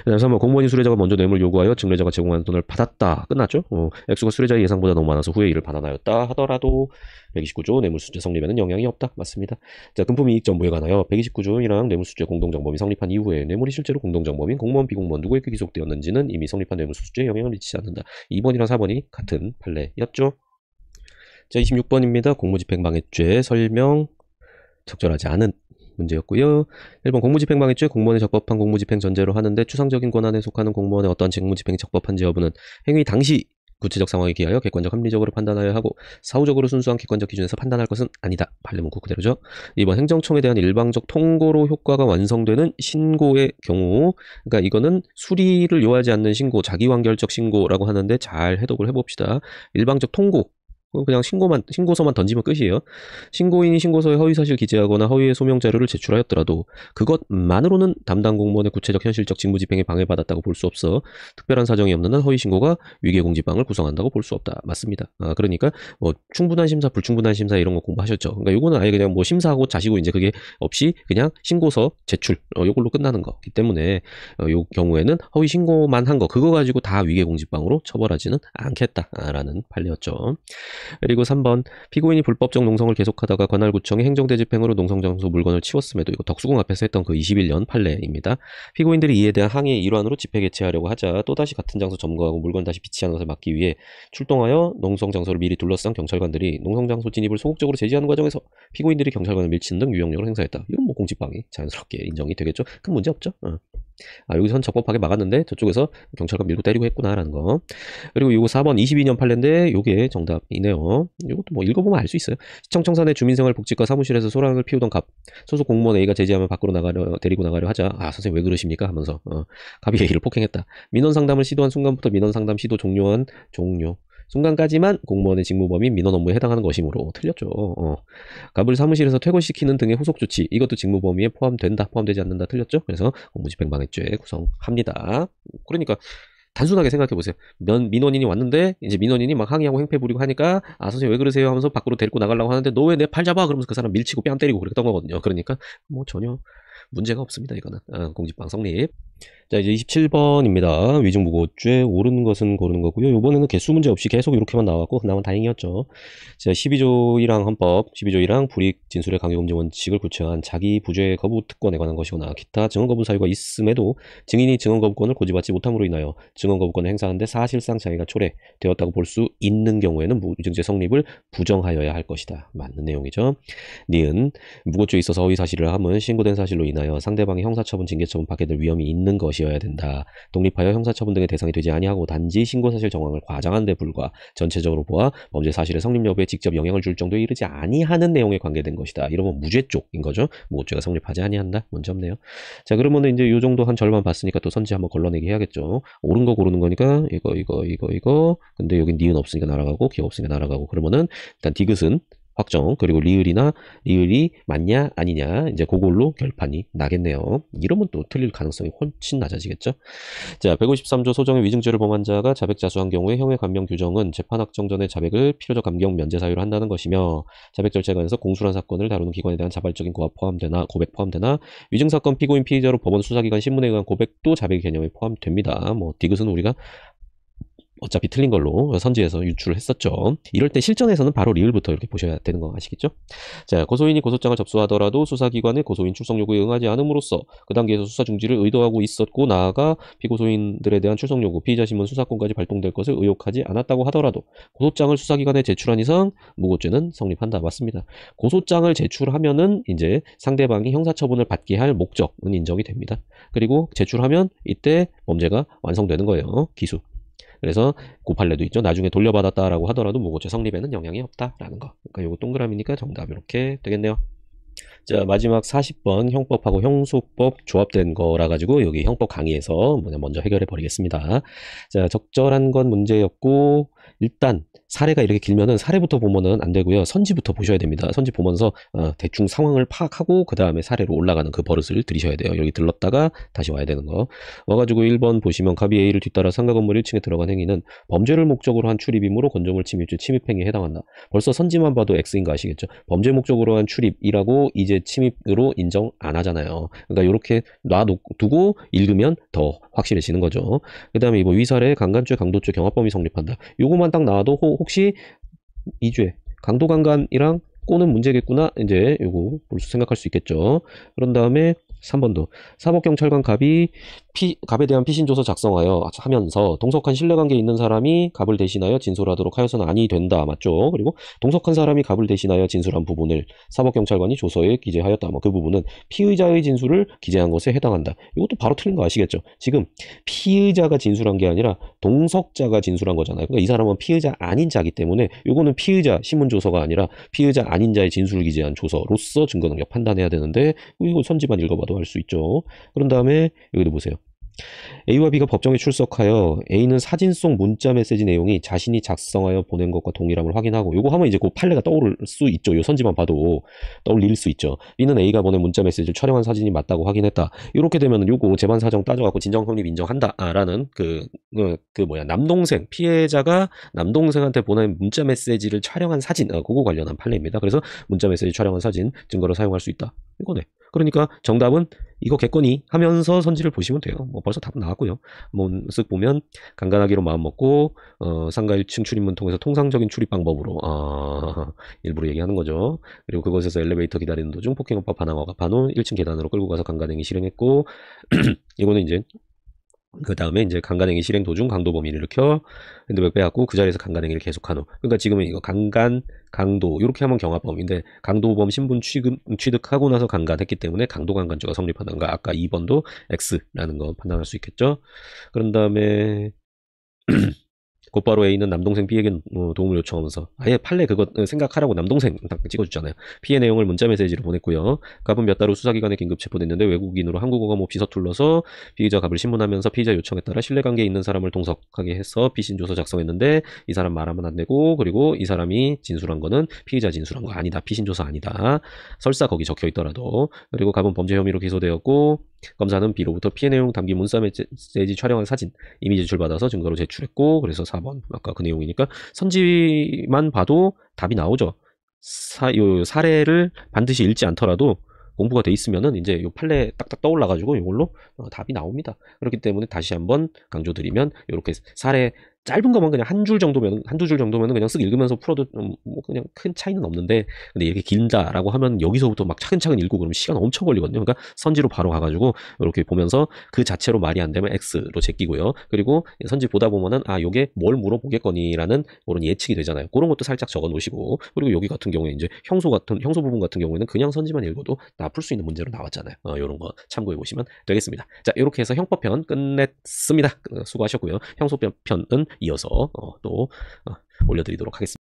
그래서 뭐 공무원이 수뢰자가 먼저 뇌물 요구하여 증례자가 제공하는 돈을 받았다. 끝났죠. 액수가 수뢰자의 예상보다 너무 많아서 후에 이를 반환하였다 하더라도 129조 뇌물수수죄 성립에는 영향이 없다. 맞습니다. 자, 금품 이익 전부에 관하여 129조이랑 뇌물수수죄 공동정범이 성립한 이후에 뇌물이 실제로 공동정범인 공무원, 비공무원 누구에게 기속되었는지는 이미 성립한 뇌물수수죄에 영향을 미치지 않는다. 2번이랑 4번이 같은 판례였죠. 자, 26번입니다. 공무집행방해죄 설명 적절하지 않은 문제였고요. 1번 공무집행방해죄 공무원의 적법한 공무집행 전제로 하는데 추상적인 권한에 속하는 공무원의 어떠한 직무집행이 적법한지 여부는 행위 당시 구체적 상황에 기하여 객관적 합리적으로 판단하여야 하고 사후적으로 순수한 객관적 기준에서 판단할 것은 아니다. 판례 문구 그대로죠. 2번 행정청에 대한 일방적 통고로 효과가 완성되는 신고의 경우, 그러니까 이거는 수리를 요하지 않는 신고, 자기완결적 신고라고 하는데 잘 해독을 해봅시다. 일방적 통고, 그냥 신고서만 던지면 끝이에요. 신고인이 신고서에 허위사실 기재하거나 허위의 소명 자료를 제출하였더라도 그것만으로는 담당 공무원의 구체적 현실적 직무집행에 방해받았다고 볼 수 없어 특별한 사정이 없는 한 허위신고가 위계공지방을 구성한다고 볼 수 없다. 맞습니다. 그러니까 뭐 충분한 심사, 불충분한 심사 이런 거 공부하셨죠. 그러니까 요거는 아예 그냥 뭐 심사하고 자시고 이제 그게 없이 그냥 신고서 제출 요걸로 끝나는 거기 때문에 요 경우에는 허위 신고만 한 거 그거 가지고 다 위계공지방으로 처벌하지는 않겠다라는 판례였죠. 그리고 3번 피고인이 불법적 농성을 계속하다가 관할구청이 행정대집행으로 농성장소 물건을 치웠음에도, 이거 덕수궁 앞에서 했던 그 21년 판례입니다. 피고인들이 이에 대한 항의의 일환으로 집회 개최하려고 하자 또다시 같은 장소 점거하고 물건 다시 비치하는 것을 막기 위해 출동하여 농성장소를 미리 둘러싼 경찰관들이 농성장소 진입을 소극적으로 제지하는 과정에서 피고인들이 경찰관을 밀치는 등 유형력을 행사했다. 이건 뭐 공직방위 자연스럽게 인정이 되겠죠. 큰 문제 없죠. 여기선 적법하게 막았는데 저쪽에서 경찰관 밀고 때리고 했구나라는 거. 그리고 요거 4번 22년 판례인데 요게 정답이네요. 요것도 뭐 읽어보면 알 수 있어요. 시청청산의 주민생활복지과 사무실에서 소란을 피우던 갑 소속 공무원 A가 제지하면 밖으로 데리고 나가려 하자 선생님 왜 그러십니까 하면서 갑이 A를 폭행했다. 민원상담을 시도한 순간부터 민원상담 시도 종료 순간까지만 공무원의 직무범인 민원 업무에 해당하는 것이므로 틀렸죠. 갑을 사무실에서 퇴거시키는 등의 후속 조치 이것도 직무범위에 포함되지 않는다. 틀렸죠. 그래서 공무집행방해죄 구성합니다. 그러니까 단순하게 생각해보세요. 민원인이 왔는데 이제 민원인이 막 항의하고 행패 부리고 하니까 선생님 왜 그러세요 하면서 밖으로 데리고 나가려고 하는데 너 왜 내 팔 잡아 그러면서 그 사람 밀치고 뺨 때리고 그랬던 거거든요. 그러니까 뭐 전혀 문제가 없습니다. 이거는 공직방 성립. 자, 이제 27번입니다. 위증무고죄 옳은 것은 고르는 거고요. 이번에는 개수 문제 없이 계속 이렇게만 나왔고 그나마 다행이었죠. 자, 12조 1항 헌법 12조 1항 불이익 진술의 강요금지 원칙을 구체화한 자기 부죄 거부 특권에 관한 것이거나 기타 증언 거부 사유가 있음에도 증인이 증언 거부권을 고지받지 못함으로 인하여 증언 거부권을 행사하는데 사실상 장애가 초래되었다고 볼 수 있는 경우에는 무위증죄 성립을 부정하여야 할 것이다. 맞는 내용이죠. 니은 무고죄에 있어서 허위 사실을 함은 신고된 사실로 인하여 상대방의 형사처분, 징계처분 받게 될 위험이 있는 않는 것이어야 된다. 독립하여 형사처분 등의 대상이 되지 아니하고 단지 신고사실 정황을 과장한 데 불과 전체적으로 보아 범죄 사실의 성립 여부에 직접 영향을 줄 정도에 이르지 아니하는 내용에 관계된 것이다. 이러면 무죄 쪽인 거죠. 무고죄가 성립하지 아니한다. 문제 없네요. 자, 그러면은 이제 요 정도 한 절반 봤으니까 또 선지 한번 걸러내기 해야겠죠. 옳은 거 고르는 거니까 이거. 근데 여긴 니은 없으니까 날아가고 기억 없으니까 날아가고. 그러면은 일단 디귿은 확정, 그리고 리을이 맞냐 아니냐 이제 그걸로 결판이 나겠네요. 이러면 또 틀릴 가능성이 훨씬 낮아지겠죠. 자, 153조 소정의 위증죄를 범한 자가 자백자수한 경우에 형의 감명 규정은 재판 확정 전에 자백을 필요적 감경 면제 사유로 한다는 것이며, 자백 절차에 관해서 공수란 사건을 다루는 기관에 대한 자발적인 고백 포함되나 위증 사건 피고인 피의자로 법원 수사기관 신문에 의한 고백도 자백 개념에 포함됩니다. 뭐 디귿은 우리가 어차피 틀린 걸로 선지에서 유출을 했었죠. 이럴 때 실전에서는 바로 리을부터 이렇게 보셔야 되는 거 아시겠죠? 자, 고소인이 고소장을 접수하더라도 수사기관의 고소인 출석 요구에 응하지 않음으로써 그 단계에서 수사 중지를 의도하고 있었고, 나아가 피고소인들에 대한 출석 요구, 피의자 신문 수사권까지 발동될 것을 의혹하지 않았다고 하더라도 고소장을 수사기관에 제출한 이상 무고죄는 성립한다. 맞습니다. 고소장을 제출하면은 이제 상대방이 형사처분을 받게 할 목적은 인정이 됩니다. 그리고 제출하면 이때 범죄가 완성되는 거예요. 기수. 그래서 고판례도 있죠. 나중에 돌려받았다라고 하더라도 무고죄 성립에는 영향이 없다라는 거. 그러니까 요거 동그라미니까 정답 이렇게 되겠네요. 자, 마지막 40번 형법하고 형소법 조합된 거라 가지고 여기 형법 강의에서 먼저 해결해 버리겠습니다. 자, 적절한 건 문제였고, 일단 사례가 이렇게 길면은 사례부터 보면은 안 되고요. 선지부터 보셔야 됩니다. 선지 보면서 대충 상황을 파악하고 그 다음에 사례로 올라가는 그 버릇을 들이셔야 돼요. 여기 들렀다가 다시 와야 되는 거. 와가지고 1번 보시면 갑이 A를 뒤따라 상가 건물 1층에 들어간 행위는 범죄를 목적으로 한 출입이므로 건조물 침입죄 침입행위에 해당한다. 벌써 선지만 봐도 X인 거 아시겠죠? 범죄 목적으로 한 출입이라고 이제 침입으로 인정 안 하잖아요. 그러니까 이렇게 놔두고 읽으면 더 확실해지는 거죠. 그 다음에 이거 위사례, 강간죄, 강도죄, 경합범위 성립한다. 요거만 딱 나와도 혹시 이죄, 강도강간이랑 꼬는 문제겠구나, 이제 요거 생각할 수 있겠죠. 그런 다음에 3번도 사법경찰관 갑에 대한 피신조서 작성하여 하면서 동석한 신뢰관계에 있는 사람이 갑을 대신하여 진술하도록 하여서는 아니 된다. 맞죠? 그리고 동석한 사람이 갑을 대신하여 진술한 부분을 사법경찰관이 조서에 기재하였다. 뭐 그 부분은 피의자의 진술을 기재한 것에 해당한다. 이것도 바로 틀린 거 아시겠죠? 지금 피의자가 진술한 게 아니라 동석자가 진술한 거잖아요. 그러니까 이 사람은 피의자 아닌 자이기 때문에 이거는 피의자 신문조서가 아니라 피의자 아닌 자의 진술을 기재한 조서로서 증거능력 판단해야 되는데, 이거 선지만 읽어봐도 알 수 있죠. 그런 다음에 여기도 보세요. A와 B가 법정에 출석하여 A는 사진 속 문자 메시지 내용이 자신이 작성하여 보낸 것과 동일함을 확인하고, 요거 하면 이제 그 판례가 떠오를 수 있죠. 요 선지만 봐도 떠올릴 수 있죠. B는 A가 보낸 문자 메시지를 촬영한 사진이 맞다고 확인했다. 이렇게 되면 요거 재반 사정 따져갖고 진정 성립 인정한다라는 남동생, 피해자가 남동생한테 보낸 문자 메시지를 촬영한 사진, 그거 관련한 판례입니다. 그래서 문자 메시지 촬영한 사진 증거로 사용할 수 있다. 이거네. 그러니까 정답은 이거 겠거니 하면서 선지를 보시면 돼요. 뭐 벌써 답은 나왔고요. 한번 쓱 보면 간간하기로 마음먹고 상가 1층 출입문 통해서 통상적인 출입 방법으로 일부러 얘기하는 거죠. 그리고 그곳에서 엘리베이터 기다리는 도중 폭행업파 반항어가 반후 1층 계단으로 끌고 가서 강간행위 실행했고 이거는 이제 그 다음에 이제 강간행위 실행 도중 강도 범위를 일으켜 핸드백 빼앗고 그 자리에서 강간행위를 계속한 후. 그러니까 지금은 이거 강간, 강도 이렇게 하면 경합범인데 강도범 신분 취득하고 나서 강간했기 때문에 강도강간죄가 성립한다는 거. 아까 2번도 X라는 거 판단할 수 있겠죠. 그런 다음에 곧바로 A는 남동생 B에게 도움을 요청하면서 아예 판례 그거 생각하라고 남동생 딱 찍어주잖아요. 피해 내용을 문자 메시지로 보냈고요. 갑은 몇 달 후 수사기관에 긴급 체포됐는데 외국인으로 한국어가 없이 서툴러서 피의자 갑을 신문하면서 피의자 요청에 따라 신뢰관계에 있는 사람을 동석하게 해서 피신조서 작성했는데 이 사람 말하면 안 되고, 그리고 이 사람이 진술한 거는 피의자 진술한 거 아니다. 피신조서 아니다. 설사 거기 적혀 있더라도. 그리고 갑은 범죄 혐의로 기소되었고 검사는 B로부터 피해 내용 담긴 문자 메시지 촬영한 사진 이미지 제출받아서 증거로 제출했고, 그래서 4번 아까 그 내용이니까 선지만 봐도 답이 나오죠. 요 사례를 반드시 읽지 않더라도 공부가 돼 있으면은 이제 요 판례 딱딱 떠올라 가지고 이걸로 답이 나옵니다. 그렇기 때문에 다시 한번 강조드리면 이렇게 사례 짧은 거만 그냥 한 줄 정도면, 한두 줄 정도면 그냥 쓱 읽으면서 풀어도 뭐 그냥 큰 차이는 없는데, 근데 이렇게 길다라고 하면 여기서부터 막 차근차근 읽고 그러면 시간 엄청 걸리거든요. 그러니까 선지로 바로 가가지고 이렇게 보면서 그 자체로 말이 안 되면 X로 제끼고요. 그리고 선지 보다 보면은 아, 요게 뭘 물어보겠거니라는 그런 예측이 되잖아요. 그런 것도 살짝 적어 놓으시고, 그리고 여기 같은 경우에 이제 형소 부분 같은 경우에는 그냥 선지만 읽어도 다 풀 수 있는 문제로 나왔잖아요. 요런 거 참고해 보시면 되겠습니다. 자, 이렇게 해서 형법편 끝냈습니다. 수고하셨고요. 형소편은 이어서 또 올려드리도록 하겠습니다.